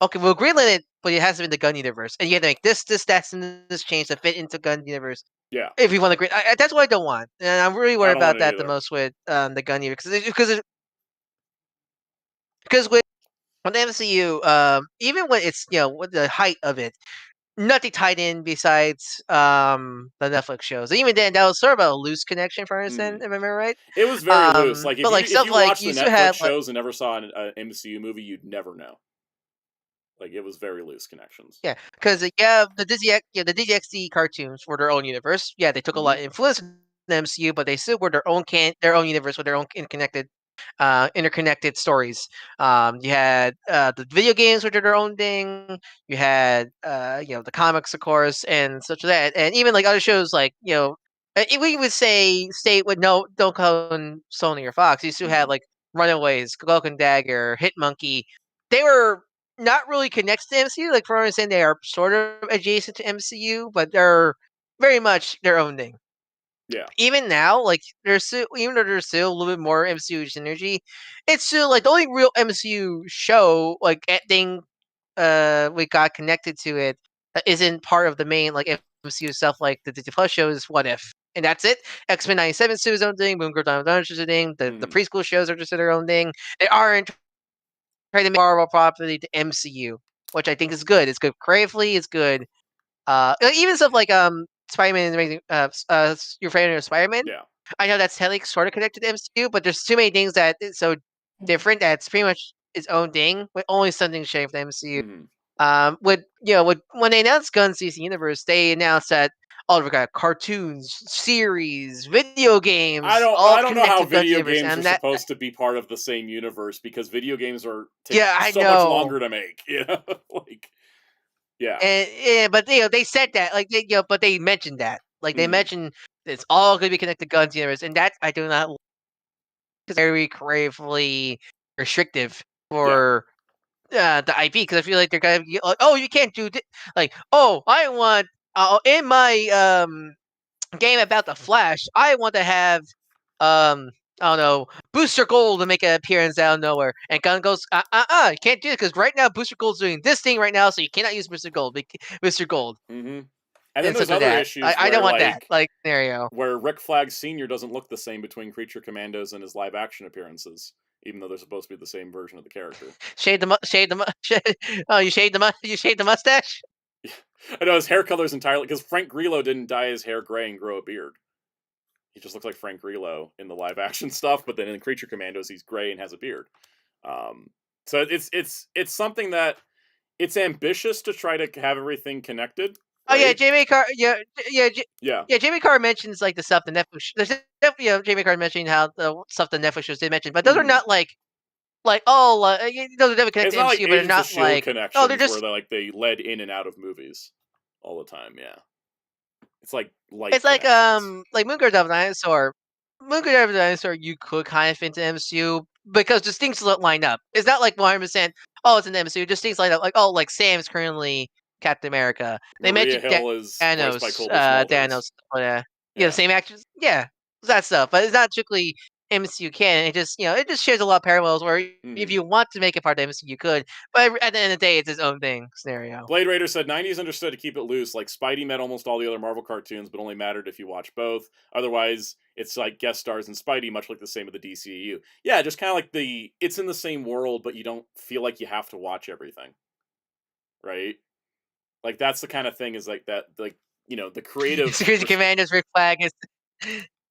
okay, we'll greenlight it, but it has to be in the gun universe, and you have to make this, that's, and this change to fit into gun universe. Yeah. If you want to green, that's what I don't want, and I'm really worried don't want about it that the either. most with the gun universe, because with the MCU, even when it's with the height of it, nothing tied in besides the Netflix shows. And even then, that was sort of a loose connection, for understand, if I remember right. It was very loose. Like But like if stuff you like watched the you still Netflix have shows and never saw an MCU movie, you'd never know. Like it was very loose connections. yeah, because the DGXD cartoons were their own universe. Yeah, they took a lot of influence from the MCU, but they still were their own universe with their own interconnected stories. You had the video games, which are their own thing. You had the comics, of course, and such as that, and even like other shows, like we would say state with don't call them Sony or Fox. You still had like Runaways, Cloak and Dagger, Hitmonkey. They were not really connected to MCU. Like, for what I'm saying, they are sort of adjacent to MCU, but they're very much their own thing. Yeah. Even now, like even though there's still a little bit more MCU synergy, it's still like the only real MCU show like thing we got connected to it that isn't part of the main like MCU stuff, like the Disney Plus show is What If, and that's it. X-Men 97 is his own thing. Moon Girl Diamond is his thing. The preschool shows are just their own thing. They aren't trying to make Marvel property to MCU, which I think is good. It's good creatively. It's good. Even stuff like Spider-Man, Amazing. Your favorite Spider-Man. Yeah. I know that's technically sort of connected to MCU, but there's too many things that it's so different that it's pretty much its own thing, with only something sharing with the MCU. With when they announced Guns DC Universe, they announced that we got cartoons, series, video games. I don't know how video games are that, supposed to be part of the same universe, because video games take I so know. much longer to make. Like yeah. And but they said that like but they mentioned that like they mentioned it's all going to be connected to Guns universe, and that I do not. It's very creatively restrictive for the IP, because I feel like they're gonna be like, oh, you can't do like, oh, I want in my game about the Flash, I want to have I don't know, Booster Gold to make an appearance out of nowhere, and Gun goes, you can't do it, because right now Booster Gold's doing this thing right now, so you cannot use Booster Gold. And then there's other issues. I don't want that like scenario where Rick Flag Sr. doesn't look the same between Creature Commandos and his live action appearances, even though they're supposed to be the same version of the character. Oh, you shaved the mustache? I know his hair color is entirely, because Frank Grillo didn't dye his hair gray and grow a beard. He just looks like Frank Grillo in the live action stuff, but then in Creature Commandos he's gray and has a beard. So it's something that it's ambitious to try to have everything connected. Right? Oh yeah, Jamie Carr. Jamie Carr mentions like the stuff the Netflix. There's definitely Jamie Carr mentioning how the stuff the Netflix shows did mention, but those are not like they're never connected to MCU, like but they're not like connections they're just where they led in and out of movies all the time. Yeah, it's like Moon Girl Dinosaur. Moon Good Ever Dinosaur you could kind of fit into MCU because just things line up. It's not like 100%. Oh, it's in the MCU. Just things line up. Like like Sam's currently Captain America. They Maria mentioned Hill is voiced by Thanos. Colby Smulders. Thanos. Yeah, Yeah. the same actors. Yeah, that stuff. But it's not strictly MCU canon. It just it just shares a lot of parallels. Where if you want to make it part of MCU, you could. But at the end of the day, it's its own thing scenario. Blade Raider said 90s understood to keep it loose. Like Spidey met almost all the other Marvel cartoons, but only mattered if you watch both. Otherwise, it's like guest stars in Spidey, much like the same with the DCEU. Yeah, just kind of like it's in the same world, but you don't feel like you have to watch everything. Right? Like that's the kind of thing is like that, like, the creative. Security Commandos Rick Flag is.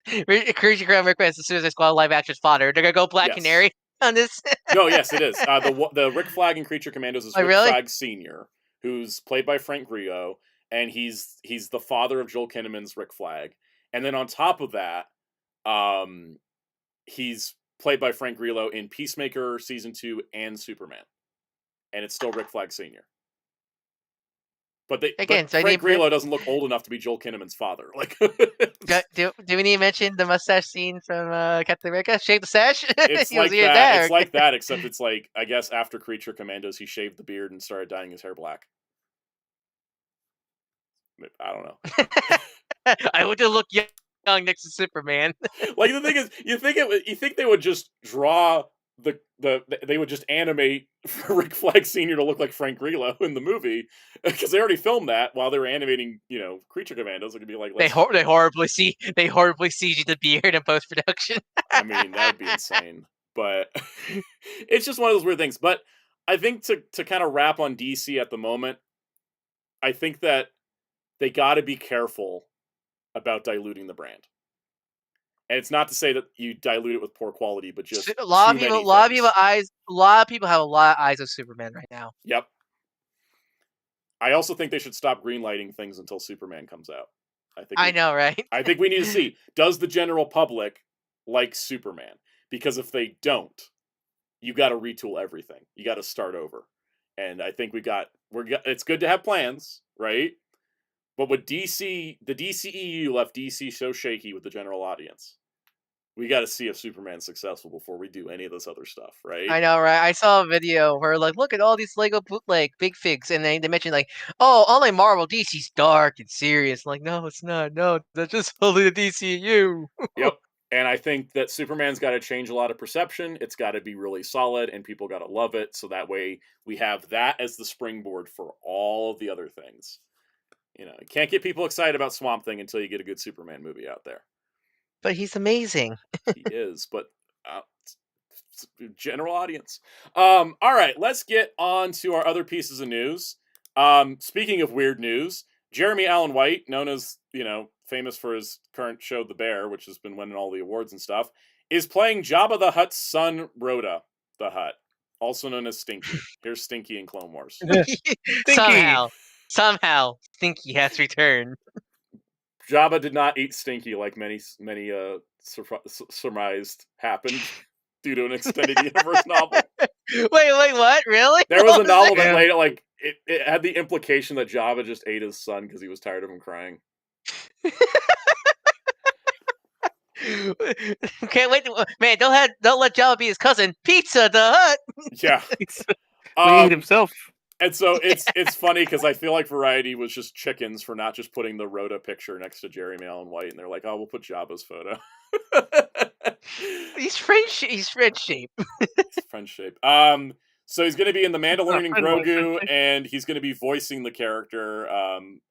Security Commander Rick Flag is the Suicide Squad live action fodder. They're gonna go Black Canary on this. No, yes, it is. The Rick Flag in Creature Commandos is Rick Flag Sr., who's played by Frank Grillo, and he's the father of Joel Kinnaman's Rick Flag. And then on top of that, he's played by Frank Grillo in Peacemaker Season 2 and Superman. And it's still Rick Flag Sr. But Frank Grillo doesn't look old enough to be Joel Kinnaman's father. Like, do we need to mention the mustache scene from Captain America? Shave the sash. It's like that. It's like that, except it's like I guess after Creature Commandos, he shaved the beard and started dyeing his hair black. I don't know. I would look young next to Superman. Like the thing is, you think they would just draw they would just animate Rick Flag Sr. to look like Frank Grillo in the movie because they already filmed that while they were animating, Creature Commandos. It could be like they horribly CG the beard in post production. I mean, that would be insane, but it's just one of those weird things. But I think to kind of wrap on DC at the moment, I think that they got to be careful about diluting the brand. And it's not to say that you dilute it with poor quality, but just a lot of people have a lot of eyes of Superman right now. Yep. I also think they should stop greenlighting things until Superman comes out. I know, right? I think we need to see, does the general public like Superman? Because if they don't, you got to retool everything. You got to start over. And I think it's good to have plans, right? But with DC, the DCEU left DC so shaky with the general audience. We got to see if Superman's successful before we do any of this other stuff, right? I know, right? I saw a video where look at all these Lego bootleg big figs, and they mentioned unlike Marvel, DC's dark and serious. I'm like, no, it's not. No, that's just only the DCU. Yep. And I think that Superman's got to change a lot of perception. It's got to be really solid, and people got to love it. So that way we have that as the springboard for all of the other things. You can't get people excited about Swamp Thing until you get a good Superman movie out there. But he's amazing. He is, but general audience. All right, let's get on to our other pieces of news. Speaking of weird news, Jeremy Allen White, known as, famous for his current show The Bear, which has been winning all the awards and stuff, is playing Jabba the Hutt's son, Rhoda the Hutt, also known as Stinky. Here's Stinky in Clone Wars. Somehow, Stinky has returned. Jabba did not eat Stinky like many surmised happened due to an extended universe novel. Wait, what? Really? There was a novel that laid it it had the implication that Jabba just ate his son because he was tired of him crying. Can't wait, man! Don't let Jabba be his cousin, Pizza the Hut. Yeah, he ate himself. And so it's funny because I feel like Variety was just chickens for not just putting the Rhoda picture next to Jeremy Allen White, and they're like, "Oh, we'll put Jabba's photo." He's French shape. It's French shape. So he's going to be in The Mandalorian and Grogu, and he's going to be voicing the character.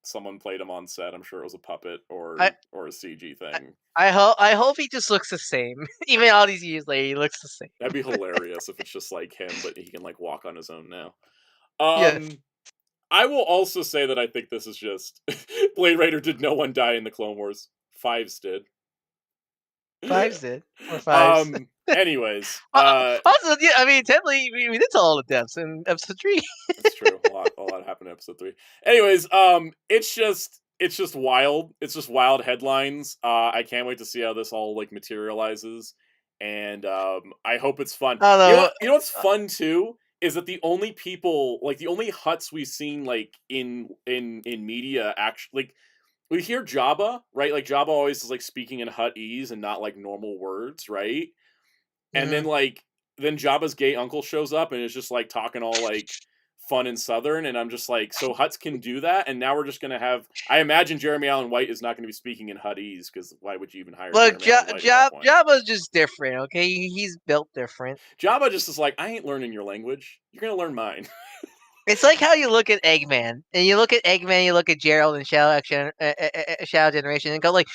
Someone played him on set. I'm sure it was a puppet or a CG thing. I hope he just looks the same. Even all these years later, he looks the same. That'd be hilarious if it's just like him, but he can walk on his own now. Yes. I will also say that I think this is just Blade Raider did no one die in the Clone Wars. Fives did. Fives did. Or fives. Anyways. Also, yeah, I mean, technically, we did tell all the deaths in episode 3. That's true. A lot happened in episode 3. Anyways, it's just wild. It's just wild headlines. I can't wait to see how this all materializes. And I hope it's fun. You know what's fun too? Is that the only people, the only Hutts we've seen, in media, actually, we hear Jabba, right? Like Jabba always is like speaking in Huttese and not like normal words, right? And then then Jabba's gay uncle shows up and is just like talking all like fun and southern, and I'm just like, so Hutts can do that, and now we're just gonna have. I imagine Jeremy Allen White is not going to be speaking in Huttese because why would you even hire Look, Jeremy Allen White at that point? Jabba's just different, okay? He's built different. Jabba just is like, I ain't learning your language. You're gonna learn mine. It's like how you look at Eggman, and you look at Eggman, you look at Gerald and Shadow Generation, and go like,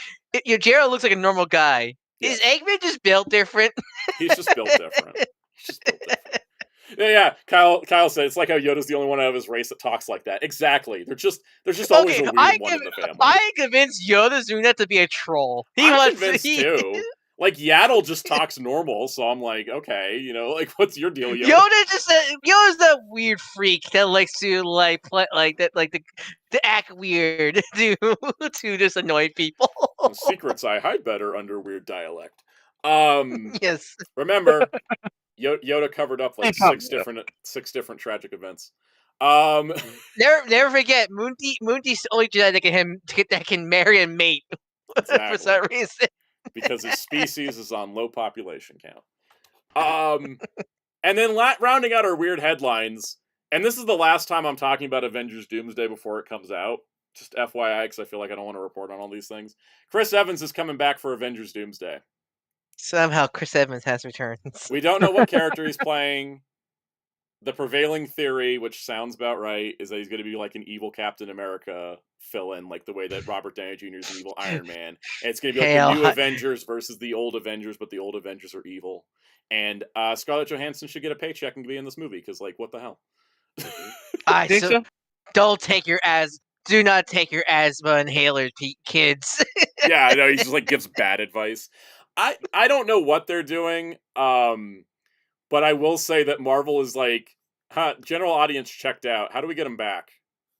your Gerald looks like a normal guy. Yes. Is Eggman just built different? He's just built different. He's just built different. Yeah. Kyle said it's like how Yoda's the only one out of his race that talks like that. Exactly. There's just always a weird one in the family. I convinced Yoda Zuna to be a troll. I'm convinced too. Like Yaddle just talks normal, so I'm like, okay, you know, like what's your deal, Yoda? Yoda's that weird freak that likes to like play like that, like to act weird to just annoy people. Secrets I hide better under weird dialect. Yes. Remember, Yoda covered up like six different tragic events. Never forget, Moonty's the only Jedi that can marry and mate for some reason. Because his species is on low population count. And then rounding out our weird headlines, and this is the last time I'm talking about Avengers Doomsday before it comes out. Just FYI, because I feel like I don't want to report on all these things. Chris Evans is coming back for Avengers Doomsday. Somehow Chris Evans has returned. We don't know what character he's playing. The prevailing theory, which sounds about right, is that he's going to be like an evil Captain America fill-in, like the way that Robert Downey Jr. is an evil Iron Man. And it's going to be like the new Avengers versus the old Avengers, but the old Avengers are evil. And Scarlett Johansson should get a paycheck and be in this movie, because, like, what the hell? Don't take your do not take your asthma inhaler, kids. Yeah, I know, he just, like, gives bad advice. I don't know what they're doing, but I will say that Marvel is like, general audience checked out. How do we get him back?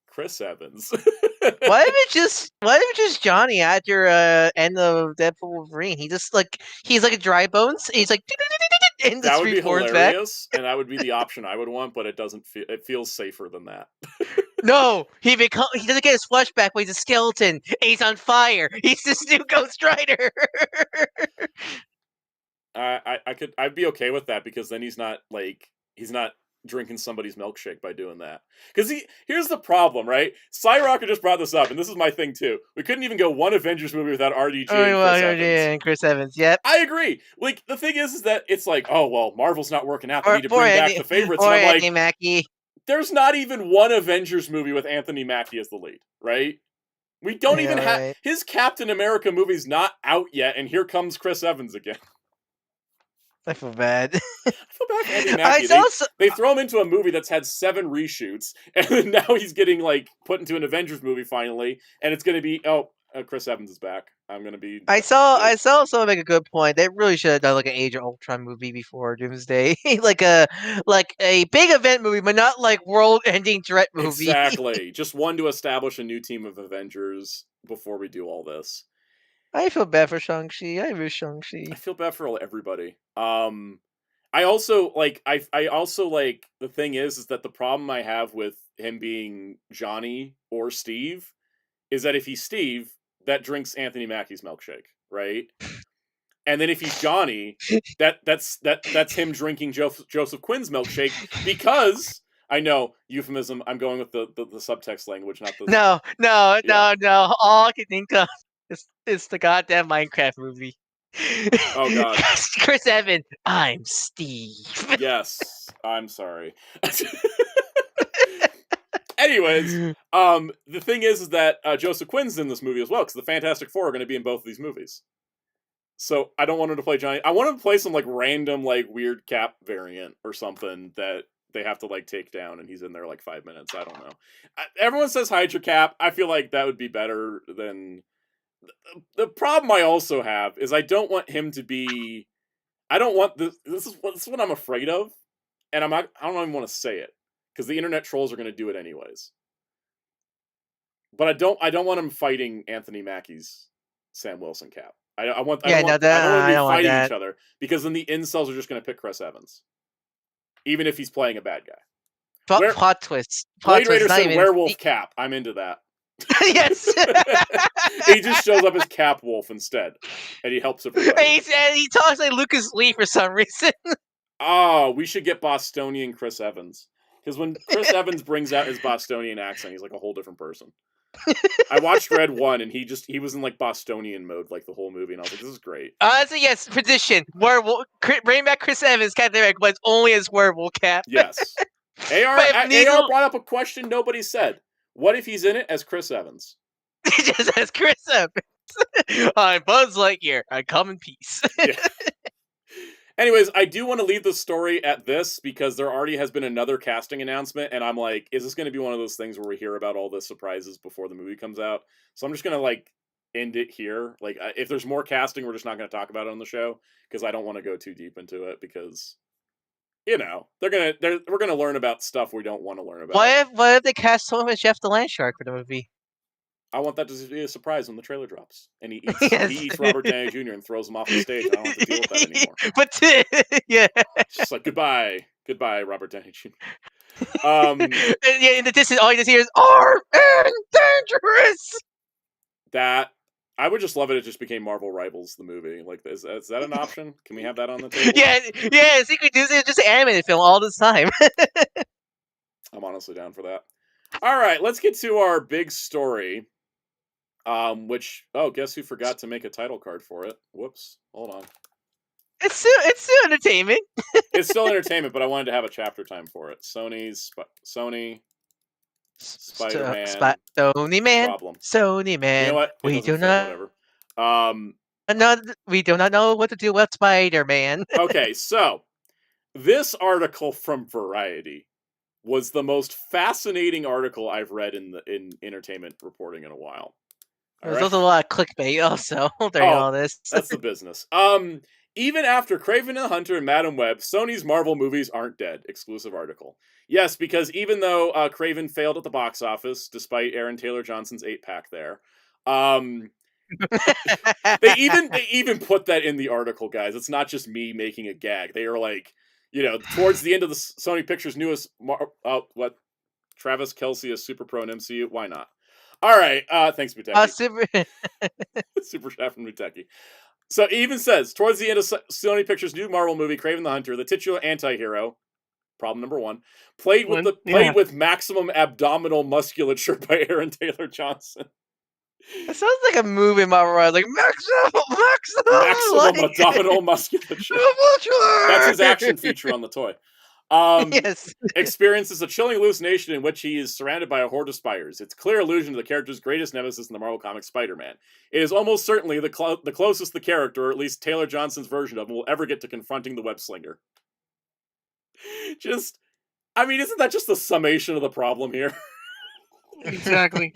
Chris Evans. Why if it just Johnny after end of Deadpool Wolverine? He's like a dry bones. And he's like, and that would be hilarious, and that would be the option I would want. But it doesn't feel. It feels safer than that. No, he doesn't get his flesh back, but he's a skeleton. And he's on fire. He's this new Ghost Rider. I'd be okay with that, because then he's not drinking somebody's milkshake by doing that. Because here's the problem, right? Cyrocker just brought this up, and this is my thing too. We couldn't even go one Avengers movie without RDJ and Chris Evans. Yep, I agree. Like, the thing is that it's like, oh well, Marvel's not working out. They need to bring back the favorites. Or and I'm Anthony Mackie. There's not even one Avengers movie with Anthony Mackie as the lead, right? We don't even have his Captain America movie's not out yet, and here comes Chris Evans again. I feel bad. I feel bad for Anthony Mackie. They throw him into a movie that's had 7 reshoots, and now he's getting like put into an Avengers movie finally, and it's going to be Chris Evans is back. I'm going to be. I saw someone make a good point. They really should have done like an Age of Ultron movie before Doomsday, like a big event movie, but not like world-ending threat movie. Exactly. Just one to establish a new team of Avengers before we do all this. I feel bad for Shang-Chi. I miss Shang-Chi. I feel bad for everybody. I also like the thing is that the problem I have with him being Johnny or Steve is that if he's Steve, that drinks Anthony Mackie's milkshake, right? And then if he's Johnny, that's him drinking Joseph Quinn's milkshake, because I know, euphemism, I'm going with the subtext language, not the No. All I can think of is the goddamn Minecraft movie. Oh god. Chris Evans, I'm Steve. Yes, I'm sorry. Anyways, the thing is that Joseph Quinn's in this movie as well, because the Fantastic Four are going to be in both of these movies. So I don't want him to play Johnny. I want him to play some like random like weird Cap variant or something that they have to like take down, and he's in there like 5 minutes. I don't know. Everyone says Hydra Cap. I feel like that would be better than. The problem I also have is I don't want him to be. I don't want this. This is what I'm afraid of, and I don't even want to say it because the internet trolls are going to do it anyways. But I don't want him fighting Anthony Mackie's Sam Wilson Cap. I don't want them fighting each other, because then the incels are just going to pick Chris Evans, even if he's playing a bad guy. Plot twists. Blade Raider said Werewolf Cap. I'm into that. Yes. He just shows up as Cap Wolf instead, and he helps everybody. And he talks like Lucas Lee for some reason. Oh, we should get Bostonian Chris Evans. Because when Chris Evans brings out his Bostonian accent, he's like a whole different person. I watched Red 1, and he was in like Bostonian mode like the whole movie, and I was like, this is great. So yes, petition. Werewolf. Bring back Chris Evans, Captain America, but it's only as Werewolf Cap. Yes. AR brought up a question nobody said. What if he's in it as Chris Evans? Just as Chris Evans. I'm Buzz Lightyear. I come in peace. Yeah. Anyways, I do want to leave the story at this because there already has been another casting announcement, and I'm like, is this going to be one of those things where we hear about all the surprises before the movie comes out? So I'm just going to like end it here. Like, if there's more casting, we're just not going to talk about it on the show because I don't want to go too deep into it because, you know, we're gonna learn about stuff we don't want to learn about. What if they cast someone as Jeff the Landshark for the movie? I want that to be a surprise when the trailer drops, and he eats Robert Downey Jr. and throws him off the stage. I don't have to deal with that anymore. But yeah, it's just like goodbye, Robert Downey Jr. Yeah, in the distance, all you just hear is "Armed and Dangerous." That I would just love it. It just became Marvel Rivals, the movie. Like, is that an option? Can we have that on the table? Yeah. Secret News is just an animated film all this time. I'm honestly down for that. All right, let's get to our big story. Guess who forgot to make a title card for it? Whoops. Hold on. It's still entertainment. It's still entertainment, but I wanted to have a chapter time for it. Sony, Spider-Man, Sony Man, problem. Sony Man. You know what? We do not. Whatever. We do not know what to do with Spider-Man. Okay, so this article from Variety was the most fascinating article I've read in entertainment reporting in a while. There's also a lot of clickbait also during all this. That's the business. Even after Kraven the Hunter and Madam Web, Sony's Marvel movies aren't dead. Exclusive article. Yes, because even though Kraven failed at the box office, despite Aaron Taylor Johnson's 8-pack there, they even put that in the article, guys. It's not just me making a gag. They are like, you know, towards the end of the Sony Pictures' newest, Travis Kelce is Super Pro in MCU. Why not? All right, thanks, Muteki. Super chat from Muteki. So it even says, towards the end of Sony Pictures' new Marvel movie, Kraven the Hunter, the titular anti-hero, problem number one, played with maximum abdominal musculature by Aaron Taylor Johnson. It sounds like a movie Marvel, like maximum abdominal musculature. That's his action feature on the toy. Yes. Experiences a chilling hallucination in which he is surrounded by a horde of spiders. It's a clear allusion to the character's greatest nemesis in the Marvel Comics, Spider-Man. It is almost certainly the closest the character, or at least Taylor Johnson's version of him, will ever get to confronting the web slinger. Isn't that just the summation of the problem here? Exactly.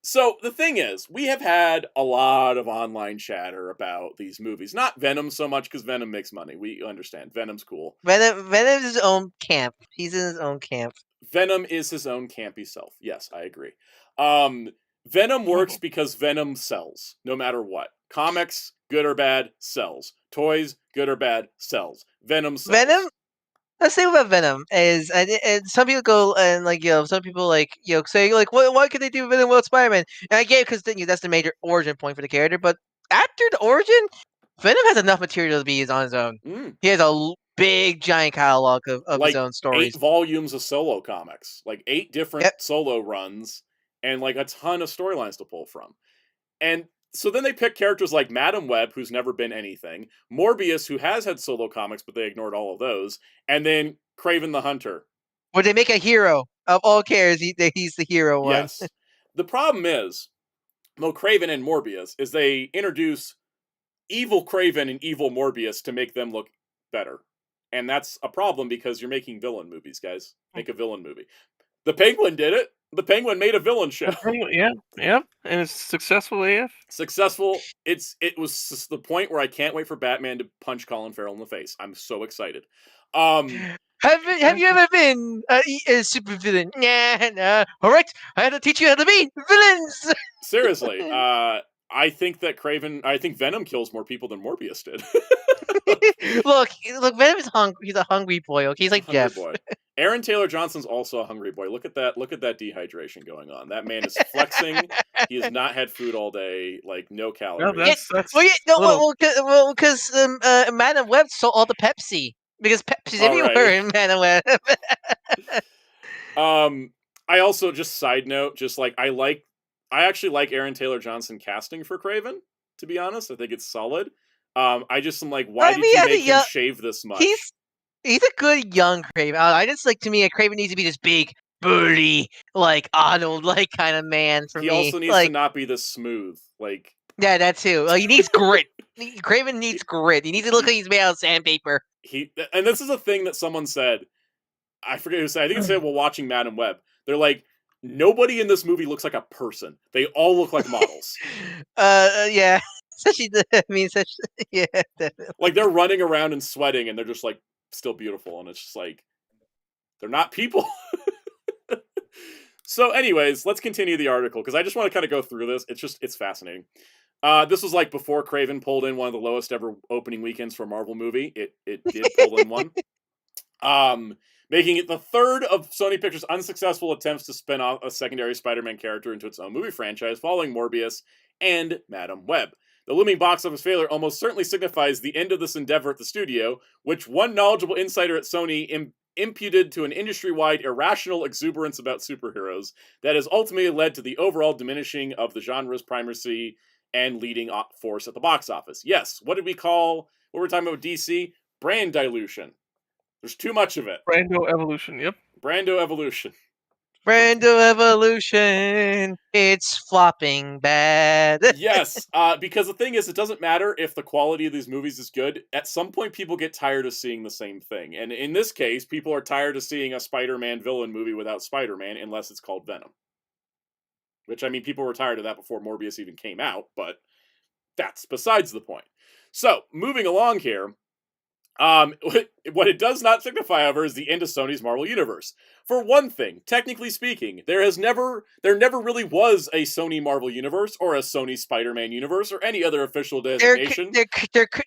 So, the thing is, we have had a lot of online chatter about these movies. Not Venom so much, because Venom makes money. We understand. Venom's cool. Venom is his own camp. He's in his own camp. Venom is his own campy self. Yes, I agree. Venom works because Venom sells, no matter what. Comics, good or bad, sells. Toys, good or bad, sells. Venom sells. Venom? Let's say about Venom is, and some people go and some people say why could they do Venom without Spider-Man? And I get it because that's the major origin point for the character. But after the origin, Venom has enough material to be on his own. He has a big giant catalog of his own stories. 8 volumes of solo comics, 8 different solo runs, and a ton of storylines to pull from. And so then they pick characters like Madam Web, who's never been anything, Morbius, who has had solo comics, but they ignored all of those, and then Kraven the Hunter. Would they make a hero of all characters? He's the hero one. Yes. The problem is, Kraven and Morbius, is they introduce evil Kraven and evil Morbius to make them look better. And that's a problem because you're making villain movies, guys. Make a villain movie. The Penguin did it. The Penguin made a villain show. Yeah, and it's successful AF. Successful. It was the point where I can't wait for Batman to punch Colin Farrell in the face. I'm so excited. Have you ever been a super villain? Nah. All right, I had to teach you how to be villains. Seriously, I think Venom kills more people than Morbius did. Look, Venom is hungry. He's a hungry boy. Okay, he's like Jeff. Boy. Aaron Taylor Johnson's also a hungry boy. Look at that dehydration going on. That man is flexing. He has not had food all day, like no calories. No, that's Well, yeah, no, little- well, because Madam Web sold all the Pepsi because Pepsi's All everywhere right. in Madam Web. I also, just side note, just like I actually like Aaron Taylor Johnson casting for Kraven. To be honest, I think it's solid. I just am like, why did you make him shave this much? He's a good young Kraven. I just like, to me, a Kraven needs to be this big, burly, like Arnold, like kind of man. For me, he also needs to not be this smooth. Like, yeah, that too. He needs grit. Kraven needs grit. He needs to look like he's made out of sandpaper. And this is a thing that someone said. I forget who said. I think it said while watching Madam Web. They're like, nobody in this movie looks like a person. They all look like models. Yeah. Yeah, definitely. Like, they're running around and sweating, and they're just like still beautiful, and it's just like they're not people. So, anyways, let's continue the article because I just want to kind of go through this. It's fascinating. This was like before Kraven pulled in one of the lowest ever opening weekends for a Marvel movie. It did pull in one. Making it the third of Sony Pictures' unsuccessful attempts to spin off a secondary Spider-Man character into its own movie franchise following Morbius and Madam Web. The looming box office failure almost certainly signifies the end of this endeavor at the studio, which one knowledgeable insider at Sony imputed to an industry-wide irrational exuberance about superheroes that has ultimately led to the overall diminishing of the genre's primacy and leading force at the box office. Yes, what we're talking about with DC? Brand dilution. There's too much of it. Brando evolution. Yep. Brando evolution. Brando evolution. It's flopping bad. Yes, because the thing is, it doesn't matter if the quality of these movies is good. At some point, people get tired of seeing the same thing. And in this case, people are tired of seeing a Spider-Man villain movie without Spider-Man, unless it's called Venom. Which, I mean, people were tired of that before Morbius even came out, but that's besides the point. So, moving along here, what it does not signify, however, is the end of Sony's Marvel Universe. For one thing, technically speaking, there never really was a Sony Marvel Universe or a Sony Spider-Man universe or any other official designation.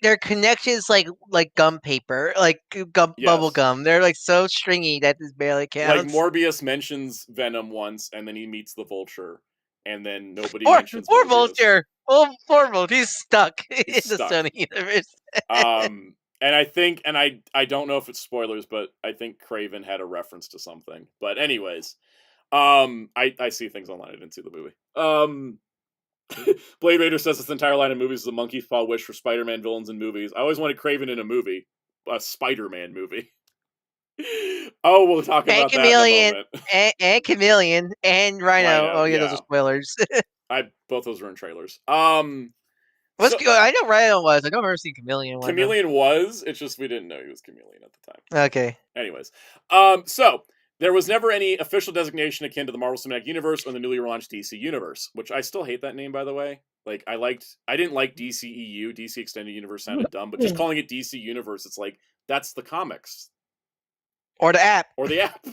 Their connections like gum paper, like bubble gum. They're like so stringy that this barely counts. Like Morbius mentions Venom once, and then he meets the Vulture, and then nobody mentions Poor Morbius. Vulture. Oh, poor Vulture. He's stuck in the Sony universe. And I think, and I don't know if it's spoilers, but I think Kraven had a reference to something. But anyways, I see things online. I didn't see the movie. Blade Raider says this entire line of movies is a monkey's paw wish for Spider-Man villains in movies. I always wanted Kraven in a movie, a Spider-Man movie. Oh, we'll talk about that in a moment. And Chameleon and Rhino. Yeah, those are spoilers. Both those were in trailers. I know Rhino was. I don't remember seeing Chameleon. Chameleon was. It's just we didn't know he was Chameleon at the time. Okay. Anyways, so there was never any official designation akin to the Marvel Cinematic Universe or the newly relaunched DC Universe, which I still hate that name, by the way. Like I didn't like DCEU. DC Extended Universe sounded dumb, but just calling it DC Universe, it's like that's the comics or the app.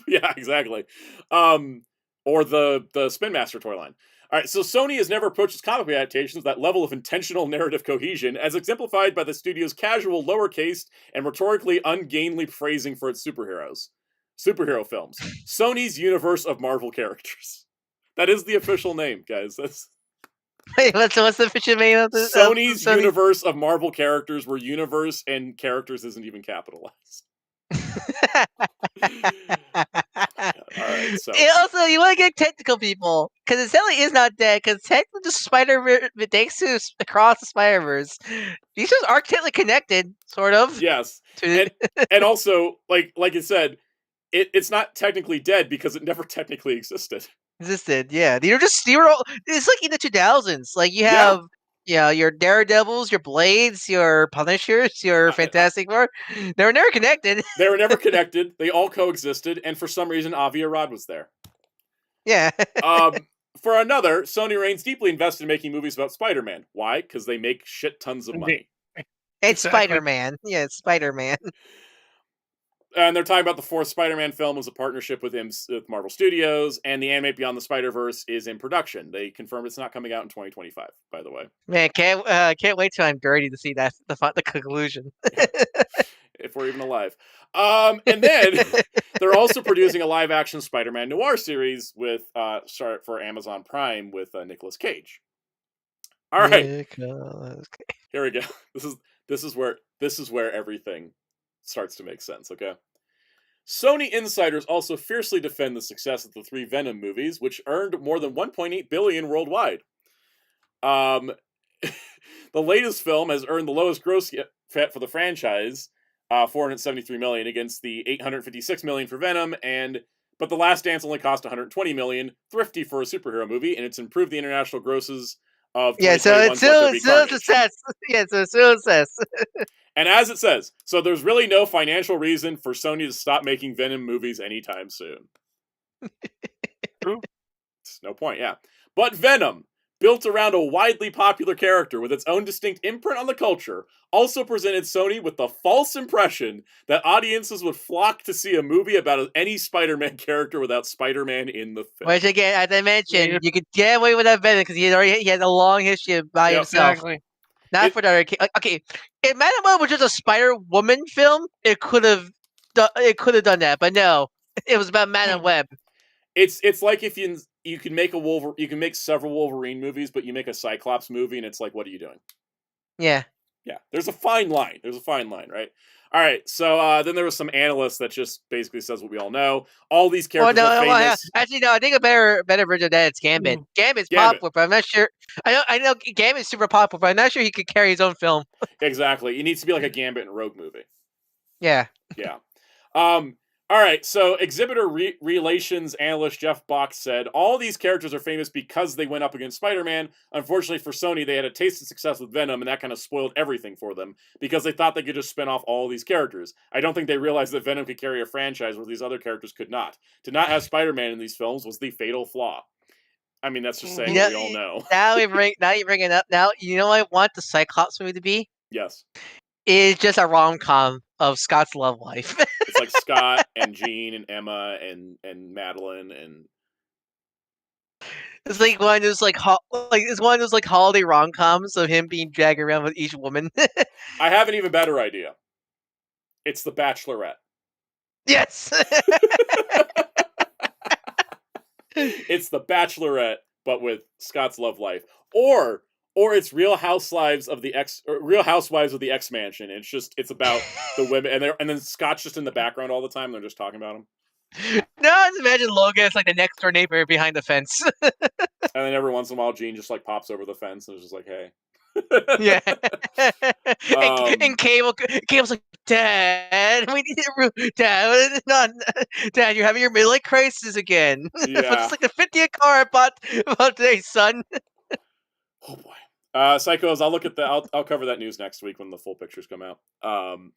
Yeah, exactly. Or the Spin Master toy line. All right, so Sony has never approached its comic book adaptations with that level of intentional narrative cohesion, as exemplified by the studio's casual, lowercase, and rhetorically ungainly phrasing for its superhero films. Sony's universe of Marvel characters. That is the official name, guys. Wait, what's the official name of the Sony's universe of Marvel characters, where universe and characters isn't even capitalized. Alright, so also, you want to get technical, people, because it certainly is not dead. Because technically, the Spider-Verse, thanks to Across the Spider-Verse, these shows are technically connected, sort of. Yes, and also, like I said, it's not technically dead because it never technically existed. Yeah. It's like in the 2000s. Like you have. Yeah, your Daredevils, your Blades, your Punishers, your Fantastic Four. They were never connected. They all coexisted, and for some reason, Avi Arad was there. Yeah. For another, Sony remains deeply invested in making movies about Spider-Man. Why? Because they make shit tons of money. It's Spider-Man. Yeah, it's Spider-Man. And they're talking about the fourth Spider-Man film as a partnership with Marvel Studios, and the Animate Beyond the Spider-Verse is in production. They confirmed it's not coming out in 2025, by the way. Man, can't wait till I'm dirty to see the conclusion. if we're even alive. And then they're also producing a live-action Spider-Man noir series with for Amazon Prime with Nicolas Cage. All right, here we go. This is where everything starts to make sense. Okay. Sony insiders also fiercely defend the success of the 3 Venom movies, which earned more than $1.8 billion worldwide. The latest film has earned the lowest gross for the franchise, $473 million against the $856 million for Venom, but The Last Dance only cost $120 million, thrifty for a superhero movie, and it's improved the international grosses of so it's still success. Yeah, so it's still success. And as it says, so there's really no financial reason for Sony to stop making Venom movies anytime soon. True. It's no point, yeah. But Venom, built around a widely popular character with its own distinct imprint on the culture, also presented Sony with the false impression that audiences would flock to see a movie about any Spider-Man character without Spider-Man in the film. Which again, as I mentioned, you could get away with that Venom because he had a long history by himself. Exactly. Not for the other kid. Okay, if Madam was just a Spider-Woman film, it could have done that, but no, it was about Madam Web. It's like if you can make you can make several Wolverine movies, but you make a Cyclops movie, and it's like, what are you doing? Yeah. Yeah, there's a fine line. Right? All right, so then there was some analyst that just basically says what we all know. All these characters are famous. Actually, no, I think a better version of that is Gambit. Gambit's popular, but I'm not sure. I know Gambit's super popular, but I'm not sure he could carry his own film. Exactly. It needs to be like a Gambit and Rogue movie. Yeah. Yeah. All right, so exhibitor relations analyst Jeff Bach said, all these characters are famous because they went up against Spider-Man. Unfortunately for Sony, they had a taste of success with Venom, and that kind of spoiled everything for them because they thought they could just spin off all these characters. I don't think they realized that Venom could carry a franchise where these other characters could not. To not have Spider-Man in these films was the fatal flaw. I mean, that's just saying what we all know. Now you bring it up. Now, you know what I want the Cyclops movie to be? Yes. It's just a rom-com of Scott's love life. It's like Scott and Jean and Emma and Madeline and it's like one of those it's one of those holiday rom-coms of him being dragged around with each woman. I have an even better idea. It's The Bachelorette. Yes. It's The Bachelorette, but with Scott's love life, or it's Real Housewives of the X Mansion. It's about the women, and then Scott's just in the background all the time. They're just talking about him. No, I just imagine Logan as like the next door neighbor behind the fence. And then every once in a while, Jean just like pops over the fence and is just like, "Hey." Yeah. And Cable's like, Dad, we need to Dad, you're having your midlife crisis again. Yeah. It's like the 50th car I bought today, son. Oh boy. Psychos, I'll cover that news next week when the full pictures come out.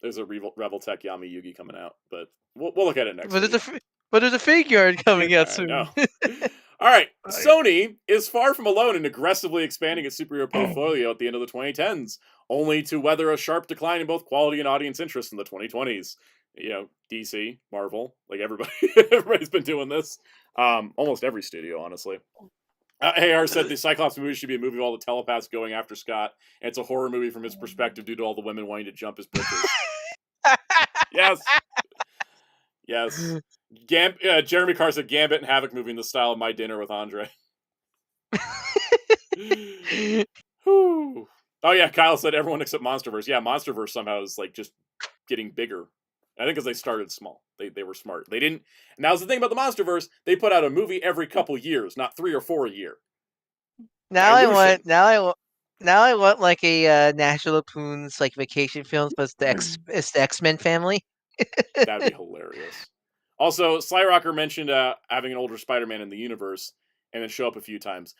There's a Rebel Tech Yami Yugi coming out, but we'll look at it next week. But there's a Figuart coming out soon. All right, Sony is far from alone in aggressively expanding its superhero portfolio at the end of the 2010s, only to weather a sharp decline in both quality and audience interest in the 2020s. You know, DC, Marvel, like everybody's been doing this. Almost every studio, honestly. AR said the Cyclops movie should be a movie of all the telepaths going after Scott, and it's a horror movie from his perspective due to all the women wanting to jump his bridges. Yes. Yes. Jeremy Carr said Gambit and Havoc movie in the style of My Dinner with Andre. Oh yeah, Kyle said everyone except MonsterVerse. Yeah, MonsterVerse somehow is like just getting bigger. I think because they started small. They were smart. They didn't. And that was the thing about the MonsterVerse. They put out a movie every couple years, not 3 or 4 a year. Now I want like a National Lampoon's like vacation films, but it's the X-Men family. That'd be hilarious. Also, Slyrocker mentioned having an older Spider-Man in the universe and then show up a few times.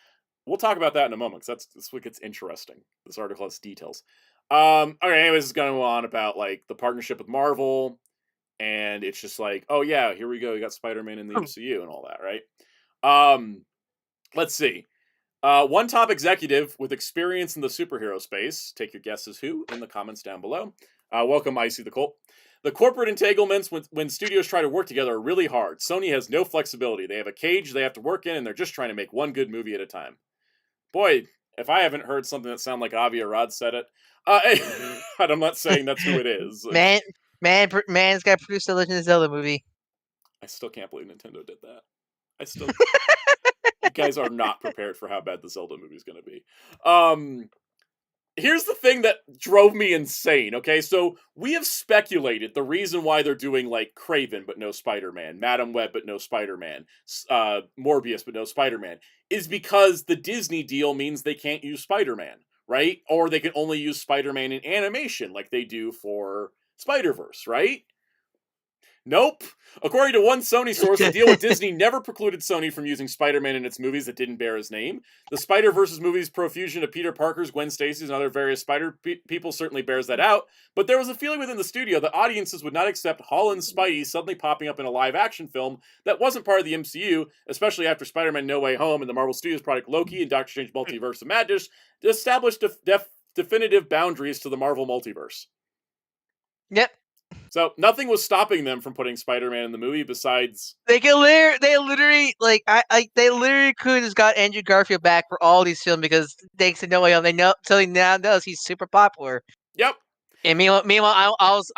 We'll talk about that in a moment, because that's what gets interesting. This article has details. Okay, anyways, it's going to go on about like the partnership with Marvel, and it's just like, oh yeah, here we go. You got Spider-Man in the MCU and all that, right? Let's see. One top executive with experience in the superhero space. Take your guesses who in the comments down below. Welcome, Icy the Cult. The corporate entanglements when studios try to work together are really hard. Sony has no flexibility. They have a cage they have to work in, and they're just trying to make one good movie at a time. Boy, if I haven't heard something that sounds like Avi Arad said it, and I'm not saying that's who it is. Man's got to produce the Legend of Zelda movie. I still can't believe Nintendo did that. You guys are not prepared for how bad the Zelda movie is going to be. Here's the thing that drove me insane, okay? So, we have speculated the reason why they're doing, like, Kraven but no Spider-Man, Madam Web but no Spider-Man, Morbius but no Spider-Man, is because the Disney deal means they can't use Spider-Man, right? Or they can only use Spider-Man in animation, like they do for Spider-Verse, right? Nope. According to one Sony source, the deal with Disney never precluded Sony from using Spider-Man in its movies that didn't bear his name. The Spider-Verse movies' profusion of Peter Parker's, Gwen Stacy's, and other various Spider-People certainly bears that out, but there was a feeling within the studio that audiences would not accept Holland's Spidey suddenly popping up in a live-action film that wasn't part of the MCU, especially after Spider-Man No Way Home and the Marvel Studios product Loki and Doctor Strange Multiverse of Madness established definitive boundaries to the Marvel multiverse. Yep. So nothing was stopping them from putting Spider-Man in the movie besides they literally could have just got Andrew Garfield back for all these films because thanks to No Way Home, he now knows he's super popular. Yep. And meanwhile, I was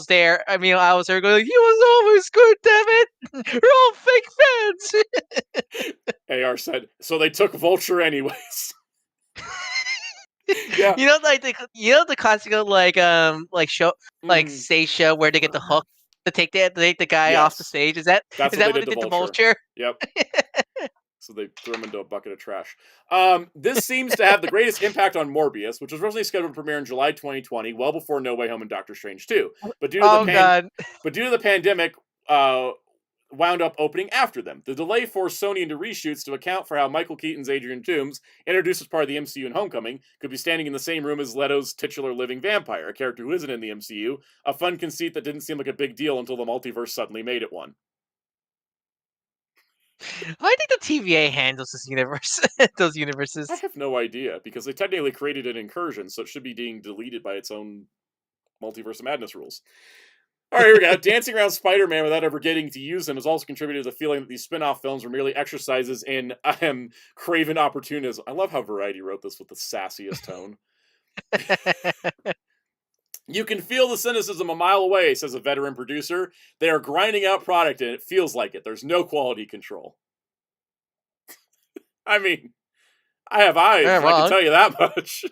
there going, he was always good, damn it! We're all fake fans. AR said, so they took Vulture anyways. Yeah. The classic stage show where they get the hook to take the guy off the stage. Is that what they did to Vulture? Yep. So they threw him into a bucket of trash. This seems to have the greatest impact on Morbius, which was originally scheduled to premiere in July 2020, well before No Way Home and Doctor Strange 2. But due to the pandemic, wound up opening after them. The delay forced Sony into reshoots to account for how Michael Keaton's Adrian Toomes, introduced as part of the MCU in Homecoming, could be standing in the same room as Leto's titular living vampire, a character who isn't in the MCU, a fun conceit that didn't seem like a big deal until the multiverse suddenly made it one. I think the TVA handles this universe, those universes. I have no idea, because they technically created an incursion, so it should be being deleted by its own Multiverse of Madness rules. All right, here we go. Dancing around Spider-Man without ever getting to use him has also contributed to the feeling that these spin-off films were merely exercises in craven opportunism. I love how Variety wrote this with the sassiest tone. You can feel the cynicism a mile away, says a veteran producer. They are grinding out product and it feels like it. There's no quality control. I mean, I have eyes, I can tell you that much.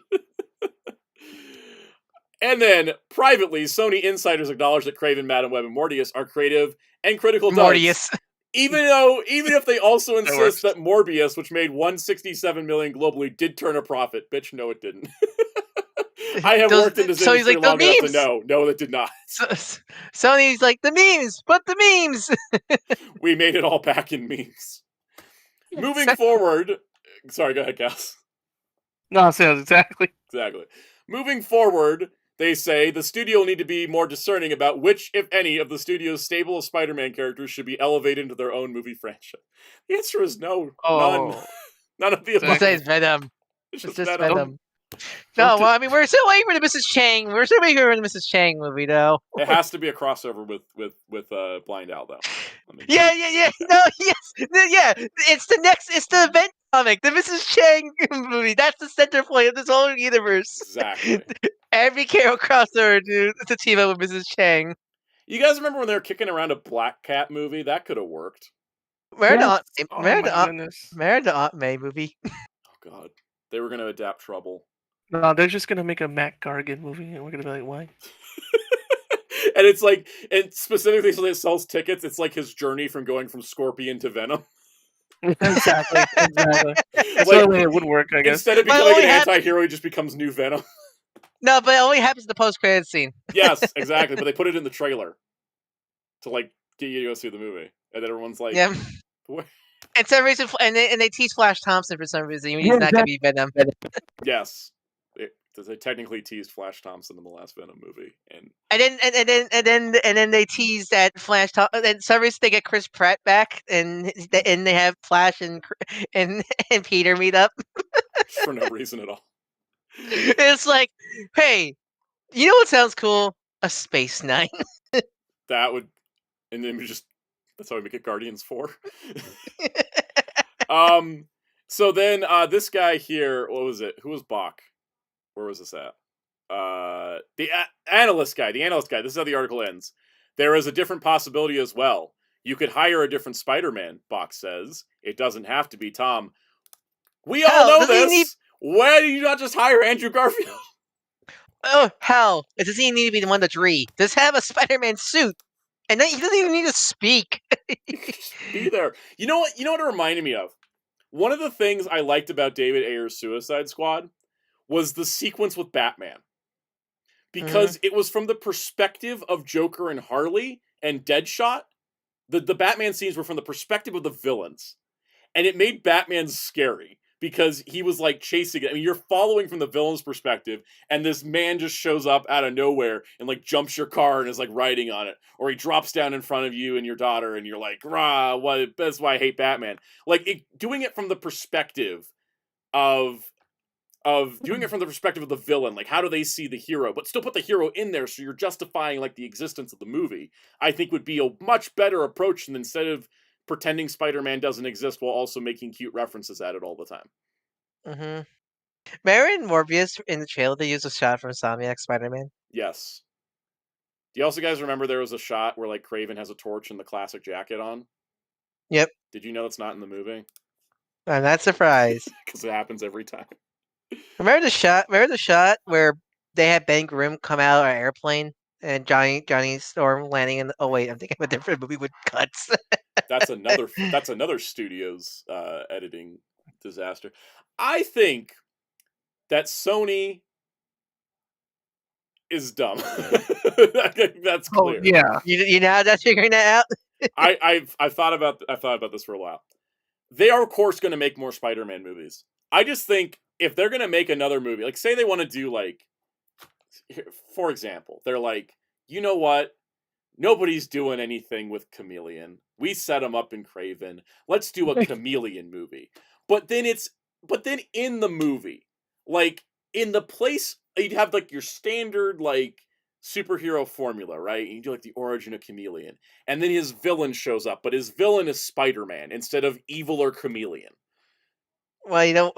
And then, privately, Sony insiders acknowledge that Kraven, Madam Web, and Morbius are creative and critical duds. Even if they also insist that Morbius, which made $167 million globally, did turn a profit. Bitch, no, it didn't. I have worked in this industry long enough to know. No, it did not. Sony's like, the memes, but the memes. We made it all back in memes. Moving forward, sorry, go ahead, Cass. No, exactly. Exactly. Moving forward, they say the studio will need to be more discerning about which, if any, of the studio's stable of Spider-Man characters should be elevated into their own movie franchise. The answer is no. None. None of the above. It's Venom. It's just Venom. No, well, I mean, we're still waiting for the Mrs. Chang. We're still waiting for the Mrs. Chang movie, though. It has to be a crossover with Blind Owl, though. Yeah. No, yes, yeah. It's the event comic, the Mrs. Chang movie. That's the center point of this whole universe. Exactly. Every Carol crossover, dude, it's a team up with Mrs. Chang. You guys remember when they were kicking around a Black Cat movie? That could have worked. Where the Aunt May movie? Oh God, they were going to adapt Trouble. No, they're just going to make a Matt Gargan movie, and we're going to be like, why? And it's like, and specifically so that it sells tickets, it's like his journey from going from Scorpion to Venom. Exactly. That's the way it would work, I guess. Instead of becoming an anti-hero, he just becomes New Venom. No, but it only happens in the post-credits scene. Yes, exactly. But they put it in the trailer to like get you to go see the movie, and then everyone's like, yeah. And some reason, and they tease Flash Thompson for some reason. He's not going to be Venom. Yes, they technically teased Flash Thompson in the last Venom movie, and then they teased that Flash. And some reason they get Chris Pratt back, and they have Flash and Peter meet up for no reason at all. It's like, hey, you know what sounds cool? A Space Knight. That would, and then that's how we make it Guardians 4. So then this guy here, what was it? Who was Bach? Where was this at? the analyst guy. This is how the article ends. There is a different possibility as well. You could hire a different Spider-Man, Box says. It doesn't have to be Tom. We all know this. Why do you not just hire Andrew Garfield? Oh, hell. It doesn't even need to be the one that's Ree. Just have a Spider-Man suit. And then he doesn't even need to speak. Just be there. You know what? You know what it reminded me of? One of the things I liked about David Ayer's Suicide Squad was the sequence with Batman. Because it was from the perspective of Joker and Harley and Deadshot. The Batman scenes were from the perspective of the villains. And it made Batman scary. Because he was like chasing it. I mean, you're following from the villain's perspective, and this man just shows up out of nowhere and like jumps your car and is like riding on it, or he drops down in front of you and your daughter, and you're like, "Rah! What? That's why I hate Batman." Like doing it from the perspective of doing it from the perspective of the villain. Like, how do they see the hero, but still put the hero in there, so you're justifying like the existence of the movie. I think would be a much better approach than instead of pretending Spider-Man doesn't exist while also making cute references at it all the time. Remember in Morbius in the trailer they used a shot from Insomniac Spider-Man? Yes. Do you also guys remember there was a shot where like Kraven has a torch and the classic jacket on? Yep. Did you know it's not in the movie? I'm not surprised. Because it happens every time. Remember the shot where they had Ben Grimm come out of an airplane and Johnny Storm landing in oh wait, I'm thinking of a different movie with cuts. That's another studio's editing disaster. I think that Sony is dumb. That's clear. Oh, yeah. You know how that's figuring that out? I've thought about this for a while. They are of course going to make more Spider-Man movies. I just think if they're going to make another movie, like say they want to do like, for example, they're like, you know what? Nobody's doing anything with Chameleon. We set him up in Kraven. Let's do a Chameleon movie. But then in the movie, like in the place, you'd have like your standard like superhero formula, right? You do like the origin of Chameleon. And then his villain shows up, but his villain is Spider-Man instead of Evil or Chameleon. Well, you know,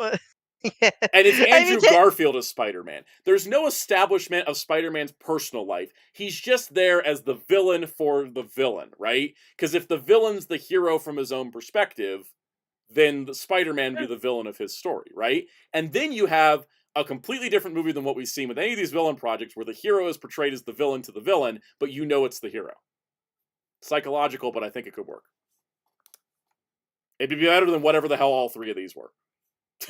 yeah. And it's Andrew Garfield as Spider-Man. There's no establishment of Spider-Man's personal life. He's just there as the villain for the villain, right? Because if the villain's the hero from his own perspective, then the Spider-Man would be the villain of his story, right? And then you have a completely different movie than what we've seen with any of these villain projects where the hero is portrayed as the villain to the villain, but you know it's the hero. Psychological, but I think it could work. It'd be better than whatever the hell all three of these were.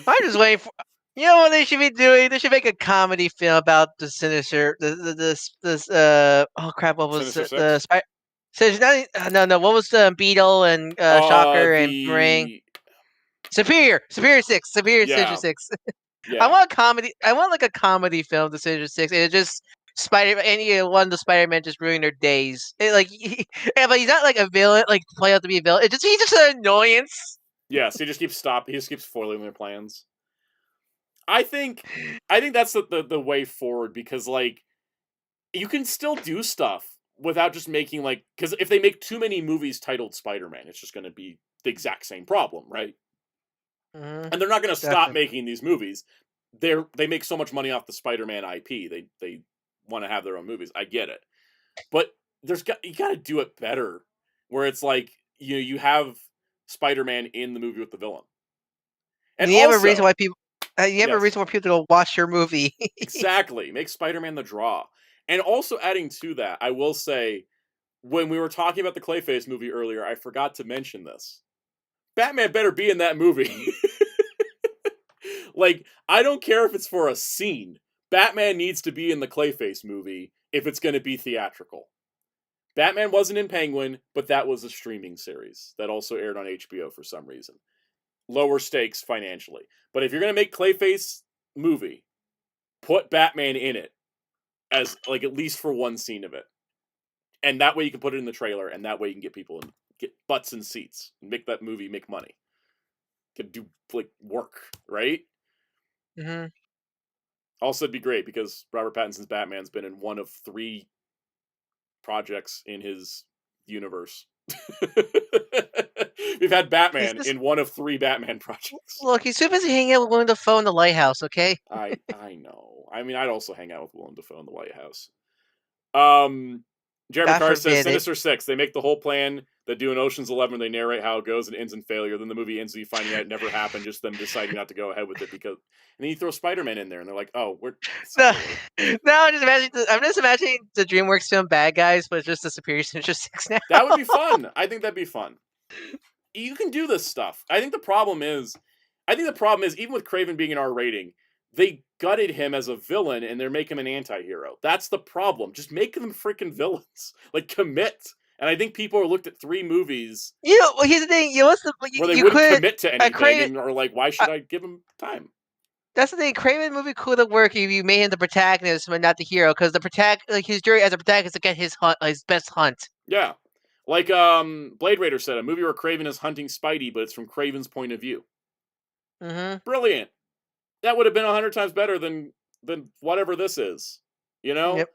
I'm just waiting for. You know what they should be doing? They should make a comedy film about the Sinister. Oh crap! What was Sinister the Six? No. What was the Beetle and Shocker and Ring? Superior Six. Sinister Six. Yeah. I want a comedy. I want like a comedy film, the Sinister Six, and it just one of the Spider-Man just ruining their days. But he's not like a villain, like play out to be a villain. He's just an annoyance. Yes, he just keeps foiling their plans. I think that's the way forward because like you can still do stuff without just making like because if they make too many movies titled Spider-Man, it's just going to be the exact same problem, right? And they're not going to stop making these movies. They make so much money off the Spider-Man IP. They want to have their own movies. I get it, but you got to do it better. Where it's like you have Spider-Man in the movie with the villain, and you have a reason why people. You have a reason why people go watch your movie. Exactly, make Spider-Man the draw, and also adding to that, I will say, when we were talking about the Clayface movie earlier, I forgot to mention this. Batman better be in that movie. Like, I don't care if it's for a scene. Batman needs to be in the Clayface movie if it's going to be theatrical. Batman wasn't in Penguin, but that was a streaming series that also aired on HBO for some reason. Lower stakes financially. But if you're going to make Clayface movie, put Batman in it as, like, at least for one scene of it. And that way you can put it in the trailer, and that way you can get people in, get butts in seats, and make that movie make money. Can do, like, work, right? Mm-hmm. Also, it'd be great because Robert Pattinson's Batman's been in one of 3 projects in his universe. We've had Batman in one of 3 Batman projects. Look, he's too busy hanging out with Willem Dafoe in the lighthouse, okay? I know. cool. I mean, I'd also hang out with Willem Dafoe in the White House. Jeremy God Carr says forbid it. Sinister Six. They make the whole plan. They do an Ocean's 11. They narrate how it goes and ends in failure. Then the movie ends with you finding out it never happened. Just them deciding not to go ahead with it because. And then you throw Spider-Man in there, and they're like, "Oh, we're." No, I'm just imagining the DreamWorks film Bad Guys, but it's just the Superior Sinister Six now. That would be fun. I think that'd be fun. You can do this stuff. I think the problem is even with Kraven being an R rating, they gutted him as a villain and they're making him an anti-hero. That's the problem. Just make them freaking villains. Like, commit. And I think people are looked at 3 movies. Well, here's the thing. Where they wouldn't commit to anything and are like, why should I give him time? That's the thing. Kraven movie could have worked if you made him the protagonist, but not the hero, because his journey as a protagonist to get his best hunt. Yeah, like Blade Raider said, a movie where Kraven is hunting Spidey, but it's from Kraven's point of view. Mm-hmm. Brilliant. That would have been 100 times better than whatever this is. You know. Yep.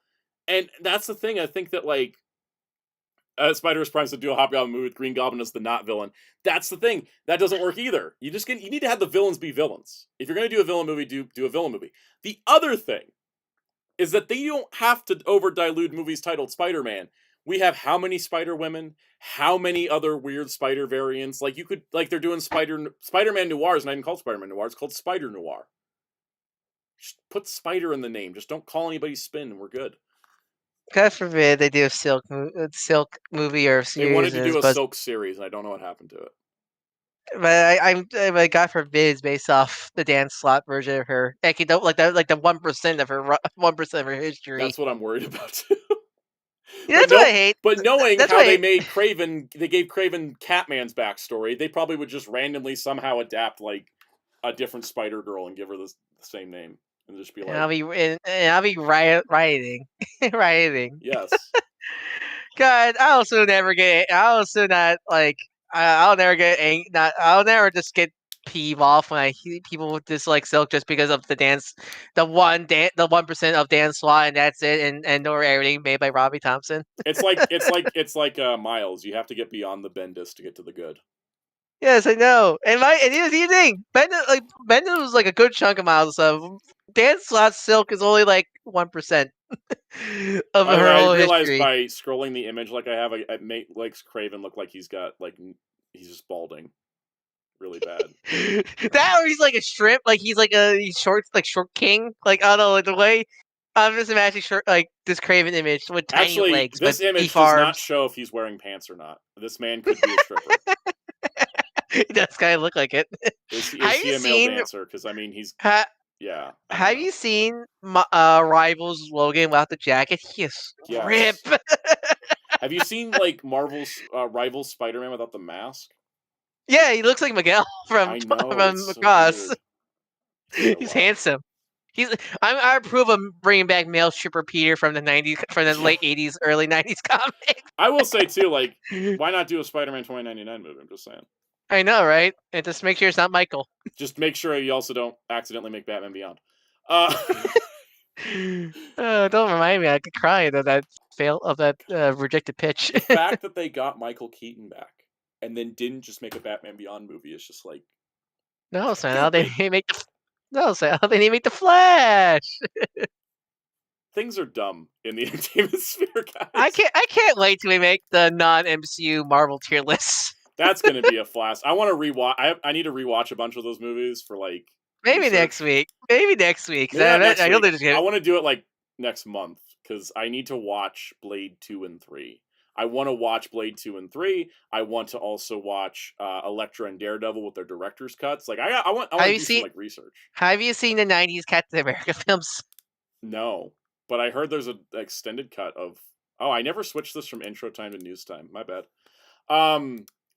And that's the thing. I think that like. Spider-Verse Prime to do a Hobgoblin movie with Green Goblin as the not villain. That's the thing. That doesn't work either. You need to have the villains be villains. If you're going to do a villain movie, do a villain movie. The other thing is that they don't have to over-dilute movies titled Spider-Man. We have how many Spider-Women? How many other weird Spider variants? Like they're doing Spider-Man Noir is not even called Spider-Man Noir. It's called Spider Noir. Just put Spider in the name. Just don't call anybody Spin and we're good. God forbid they do a Silk movie or series. They wanted to do a Silk series, and I don't know what happened to it. But God forbid it's based off the Dan Slott version of her. Like the 1% of her 1% of her history. That's what I'm worried about too. That's what I hate. But knowing how they made Kraven, they gave Kraven Catman's backstory. They probably would just randomly somehow adapt like a different Spider Girl and give her the same name. And just be like, I'll be rioting. Rioting. Yes. God, I'll never just get peeved off when I hear people dislike Silk just because of the 1% of Dan Slott and that's it, and no editing made by Robbie Thompson. It's like Miles. You have to get beyond the Bendis to get to the good. Yes, I know. And here's the thing. Bendis was like a good chunk of Miles stuff. Dan Slott's Silk is only like 1% of her whole history. I realized by scrolling the image like I have, it makes Kraven look like he's just balding, really bad. That or he's like a shrimp, like he's short king. Like I don't know, like the way I'm just imagining this Kraven image with tiny legs. This image does not show if he's wearing pants or not. This man could be a stripper. He does kind of look like it. Is he a male dancer? Because I mean, he's. Yeah. Have you seen Rivals Logan without the jacket? He is rip. Have you seen like Marvel's Rivals Spider-Man without the mask? Yeah, he looks like Miguel from Macross. So he's handsome. I approve of bringing back male stripper Peter from the '90s, from the late '80s, early '90s comics. I will say too, like, why not do a Spider-Man 2099 movie? I'm just saying. I know, right? And just make sure it's not Michael. Just make sure you also don't accidentally make Batman Beyond. Don't remind me. I could cry of that rejected pitch. The fact that they got Michael Keaton back and then didn't just make a Batman Beyond movie is just like. No, son. How they make the Flash. Things are dumb in the entertainment sphere, guys. I can't wait till we make the non-MCU Marvel tier list. That's going to be a blast. I want to rewatch. I need to rewatch a bunch of those movies for like. Maybe next week. I want to do it like next month because I need to watch Blade 2 and 3. I want to watch Blade 2 and 3. I want to also watch Elektra and Daredevil with their director's cuts. Like I want to do some like research. Have you seen the '90s Captain America films? No, but I heard there's an extended cut of. Oh, I never switched this from intro time to news time. My bad.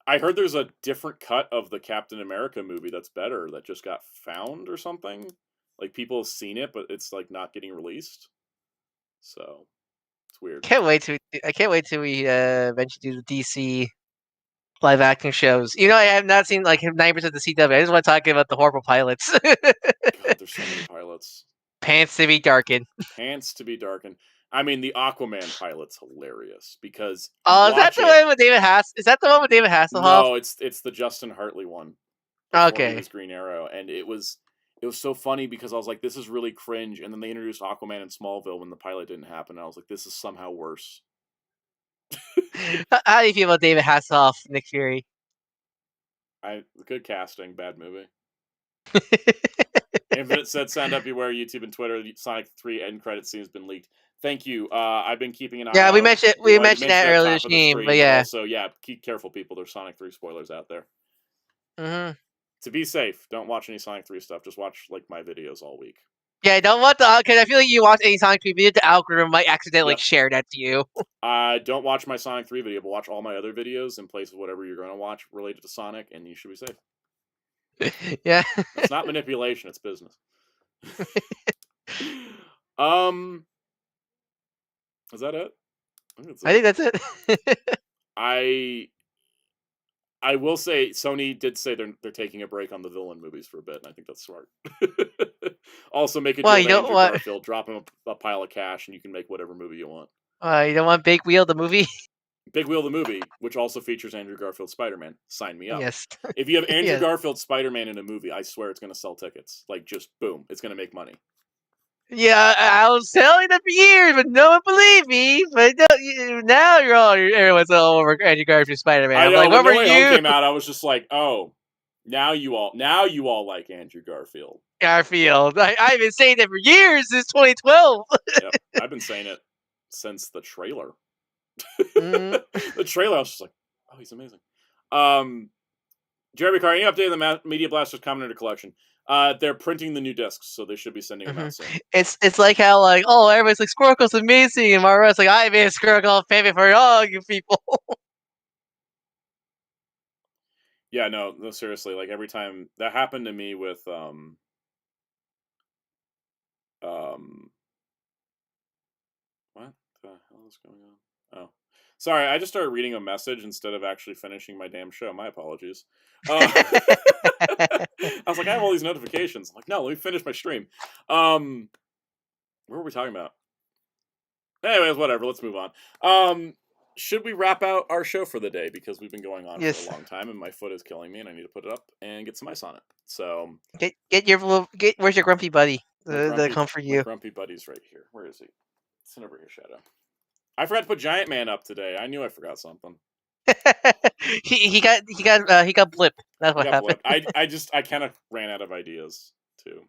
I heard there's a different cut of the Captain America movie that's better that just got found or something. Like people have seen it, but it's like not getting released. So it's weird. I can't wait till we eventually do the DC live action shows. You know, I have not seen like 90% of the CW. I just want to talk about the horrible pilots. God, there's so many pilots. Pants to be darkened. Pants to be darkened. I mean, the Aquaman pilot's hilarious because. Oh, is that the one with David Hasselhoff? Is that the one with David Hasselhoff? No, it's the Justin Hartley one. Okay. He was Green Arrow, and it was it was so funny because I was like, this is really cringe, and then they introduced Aquaman in Smallville when the pilot didn't happen, and I was like, this is somehow worse. How do you feel about David Hasselhoff, Nick Fury? Good casting, bad movie. Infinite said, "Sound up, beware, YouTube and Twitter. Sonic 3 end credit scene has been leaked." Thank you. I've been keeping an eye out. We mentioned You that earlier top of the stream, but but yeah. also, yeah, keep careful, people. There's Sonic 3 spoilers out there. Mm-hmm. To be safe, don't watch any Sonic 3 stuff. Just watch like my videos all week. Yeah, don't want because I feel like you watch any Sonic 3 video, the algorithm might accidentally share that to you. Don't watch my Sonic 3 video, but watch all my other videos in place of whatever you're going to watch related to Sonic, and you should be safe. Yeah. It's not manipulation, it's business. Is that it? I think that's it. I will say Sony did say they're taking a break on the villain movies for a bit, and I think that's smart. Also, make a deal with Andrew Garfield, drop him a pile of cash, and you can make whatever movie you want. You don't want Big Wheel the movie? Big Wheel the movie, which also features Andrew Garfield Spider-Man. Sign me up. Yes. If you have Andrew Garfield Spider-Man in a movie, I swear it's going to sell tickets. Like, just boom, it's going to make money. Yeah, I was telling them for years, but no one believed me. But now everyone's all over Andrew Garfield Spider-Man. I know, like, when what No were Way you? Home came out, I was just like, oh, now you all like Andrew Garfield. Garfield. I've been saying that for years, since 2012. Yep, I've been saying it since the trailer. The trailer, I was just like, oh, he's amazing. Jeremy Carr, any update on the Media Blasters Commoner collection? They're printing the new discs, so they should be sending them out soon. It's like how everybody's like Squircle's amazing, and Mario's like, I made Squircle favorite for all you people. Yeah, no, seriously, like every time that happened to me with what the hell is going on? Oh, sorry, I just started reading a message instead of actually finishing my damn show. My apologies. I was like, I have all these notifications. I'm like, no, let me finish my stream. What were we talking about? Anyways, whatever. Let's move on. Should we wrap out our show for the day, because we've been going on for a long time and my foot is killing me and I need to put it up and get some ice on it. So where's your grumpy buddy? The comfort you. My grumpy buddy's right here. Where is he? Send over here, Shadow. I forgot to put Giant Man up today. I knew I forgot something. he got blip. That's what happened. I kind of ran out of ideas too.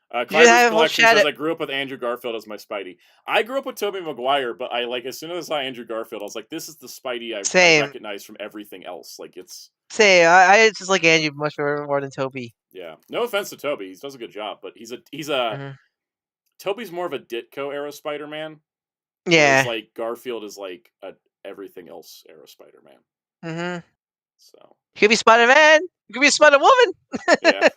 Cliver's Collection says, I grew up with Andrew Garfield as my Spidey. I grew up with Tobey Maguire, but as soon as I saw Andrew Garfield, I was like, this is the Spidey I recognize from everything else. Like, it's... I just like Andrew much more than Tobey. Yeah. No offense to Tobey. He does a good job, but he's Tobey's more of a Ditko era Spider-Man. Yeah. Whereas, Garfield is like a everything else era Spider-Man. Mm-hmm. So. You could be Spider-Man. You could be a Spider-Woman. Yeah.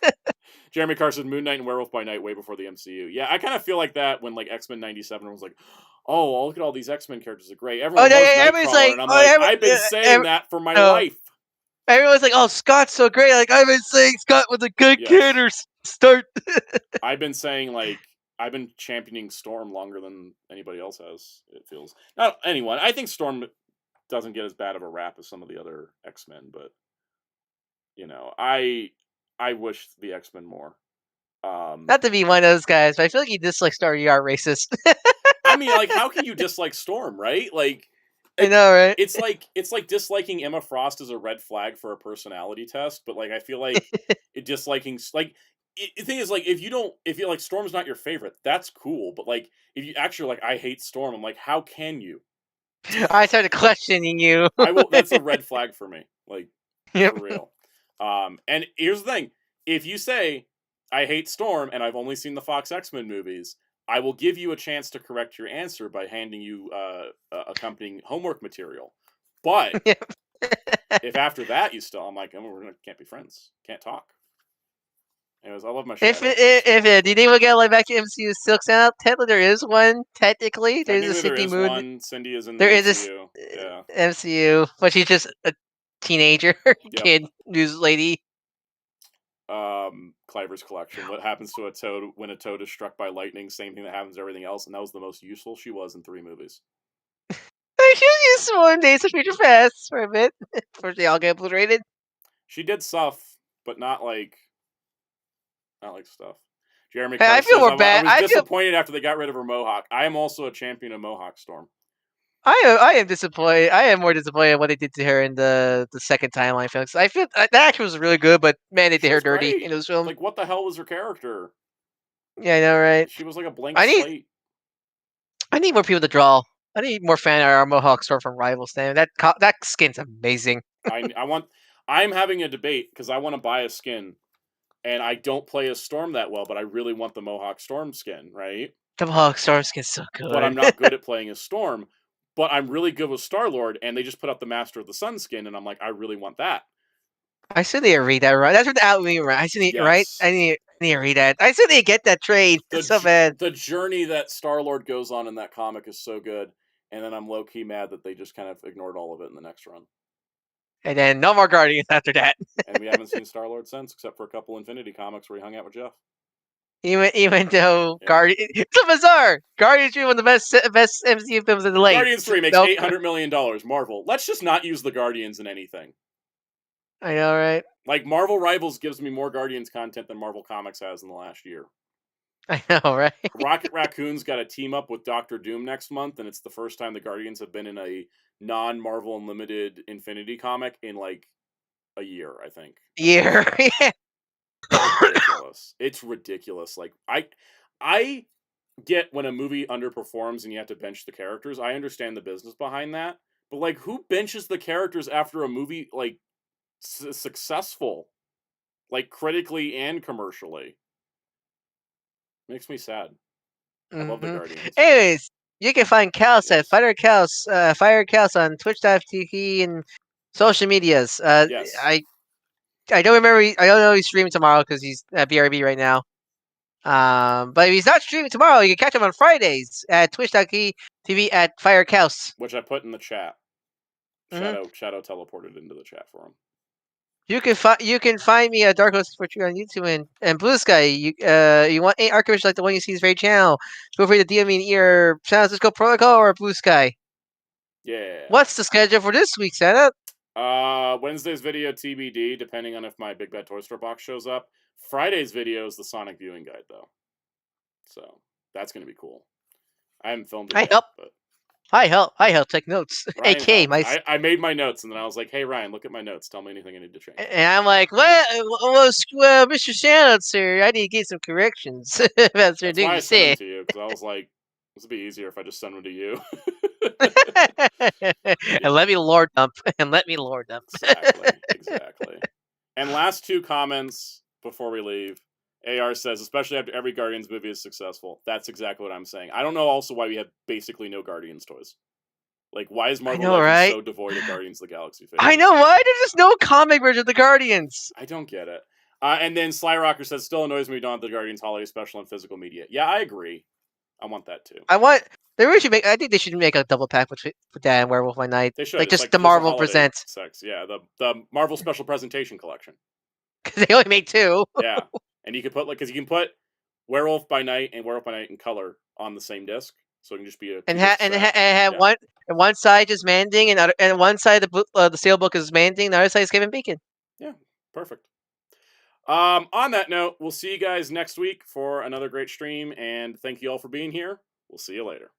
Jeremy Carson, Moon Knight and Werewolf by Night way before the MCU. Yeah, I kind of feel like that when X-Men 97 was like, oh, look at all these X-Men characters, are great. Everyone loves Nightcrawler, like, and I'm I've been saying that for my life. Everyone's like, oh, Scott's so great. Like, I've been saying Scott was a good kid or start. I've been saying, I've been championing Storm longer than anybody else has, it feels. Not anyone. I think Storm doesn't get as bad of a rap as some of the other X-Men, but, I wish the X-Men more. Not to be one of those guys, but I feel like you dislike Storm. You are racist. I mean, how can you dislike Storm, right? I know, right? It's like disliking Emma Frost is a red flag for a personality test, but I feel like disliking the thing is if you Storm's not your favorite, that's cool, but if you actually I hate Storm, I'm like, how can you? I started questioning you. That's a red flag for me, for real. And here's the thing: if you say I hate Storm and I've only seen the Fox X-Men movies, I will give you a chance to correct your answer by handing you accompanying homework material. But if after that you still, I'm like, can't be friends, can't talk. Anyways, I love my show. Do you think we'll get back to MCU Silk Sound? Technically, there is one. Technically, there's a Cindy Moon. Cindy is in the MCU. MCU, but she's just a teenager kid news lady. Cliver's Collection. What happens to a toad when a toad is struck by lightning? Same thing that happens to everything else, and that was the most useful she was in 3 movies. She was useful in Days of Future Past for a bit before they all get obliterated. She did stuff, but not I like stuff. Jeremy Hey, Carr I feel says, more bad. I was disappointed after they got rid of her mohawk. I am also a champion of Mohawk Storm. I am disappointed. I am more disappointed in what they did to her in the second timeline film. 'Cause I feel that actress was really good, but man, they did She her was dirty great. in those films. Like, what the hell was her character? Yeah, I know, right? She was like a blank I need slate. I need more people to draw. I need more fan art on Mohawk Storm from Rivals. Damn, that skin's amazing. I'm having a debate because I want to buy a skin, and I don't play as Storm that well, but I really want the Mohawk Storm skin, right? The Mohawk Storm skin's so But I'm good. not good at playing as Storm. But I'm really good with Star-Lord, and they just put out the Master of the Sun skin, and I'm like, I really want that. I still need to read that, right? That's what the Outwing, right? I still need, right? Yes. I need to read that. I still need to get that trade. It's so bad. The journey that Star-Lord goes on in that comic is so good, and then I'm low-key mad that they just kind of ignored all of it in the next run. And then no more Guardians after that. And we haven't seen Star-Lord since, except for a couple Infinity comics where he hung out with Jeff. Even though Yeah. Guardians, it's so bizarre. Guardians 3 one of the best MCU films of the late. Guardians 3 makes $800 million. Marvel, let's just not use the Guardians in anything. I know, right? Like, Marvel Rivals gives me more Guardians content than Marvel Comics has in the last year. I know, right? Rocket Raccoon's got a team up with Doctor Doom next month, and it's the first time the Guardians have been in a non-Marvel Unlimited Infinity comic in like a year, I think. Yeah. Ridiculous. It's ridiculous. Like I get when a movie underperforms and you have to bench the characters. I understand the business behind that. But like, who benches the characters after a movie like successful, like critically and commercially? Makes me sad. I love the Guardians. Anyways, you can find Chaos at Fire Chaos on Twitch.tv and social medias. Yes. I don't remember. I don't know he's streaming tomorrow because he's at BRB right now. But if he's not streaming tomorrow, you can catch him on Fridays at Twitch.tv at Fire Chaos. Which I put in the chat. Shadow teleported into the chat for him. You can find me at Dark Horse Fortune on YouTube and Blue Sky. You want 8 archivists like the one you see in this very channel? Feel free to DM me in either San Francisco Protocol or Blue Sky. Yeah. What's the schedule for this week, Santa? Wednesday's video TBD, depending on if my Big Bad Toy Store box shows up. Friday's video is the Sonic viewing guide, though. So that's gonna be cool. I haven't filmed it yet, but I help take notes. Ryan I made my notes, and then I was like, "Hey Ryan, look at my notes. Tell me anything I need to change." And I'm like, "Well, Mr. Shannon, sir, I need to get some corrections." That's why I sent them to you, because I was like, "This would be easier if I just send them to you." And let me lore dump. Exactly. And last 2 comments before we leave. AR says, especially after every Guardians movie is successful. That's exactly what I'm saying. I don't know also why we have basically no Guardians toys. Like, why is Marvel Legends so devoid of Guardians of the Galaxy figures? I know, why? There's just no comic version of the Guardians. I don't get it. And then Sly Rocker says, still annoys me we don't have the Guardians holiday special in physical media. Yeah, I agree. I want that too. I think they should make a double pack with that and Werewolf by Night. They should. Like, just the Marvel Present. Yeah, the Marvel Special Presentation Collection. Because they only make 2. Yeah. And you could put, because you can put Werewolf by Night and Werewolf by Night in color on the same disc, so it can just be a have one side just Manding and one side the steelbook is Manding, the other side is Kevin Bacon. Yeah, perfect. On that note, we'll see you guys next week for another great stream, and thank you all for being here. We'll see you later.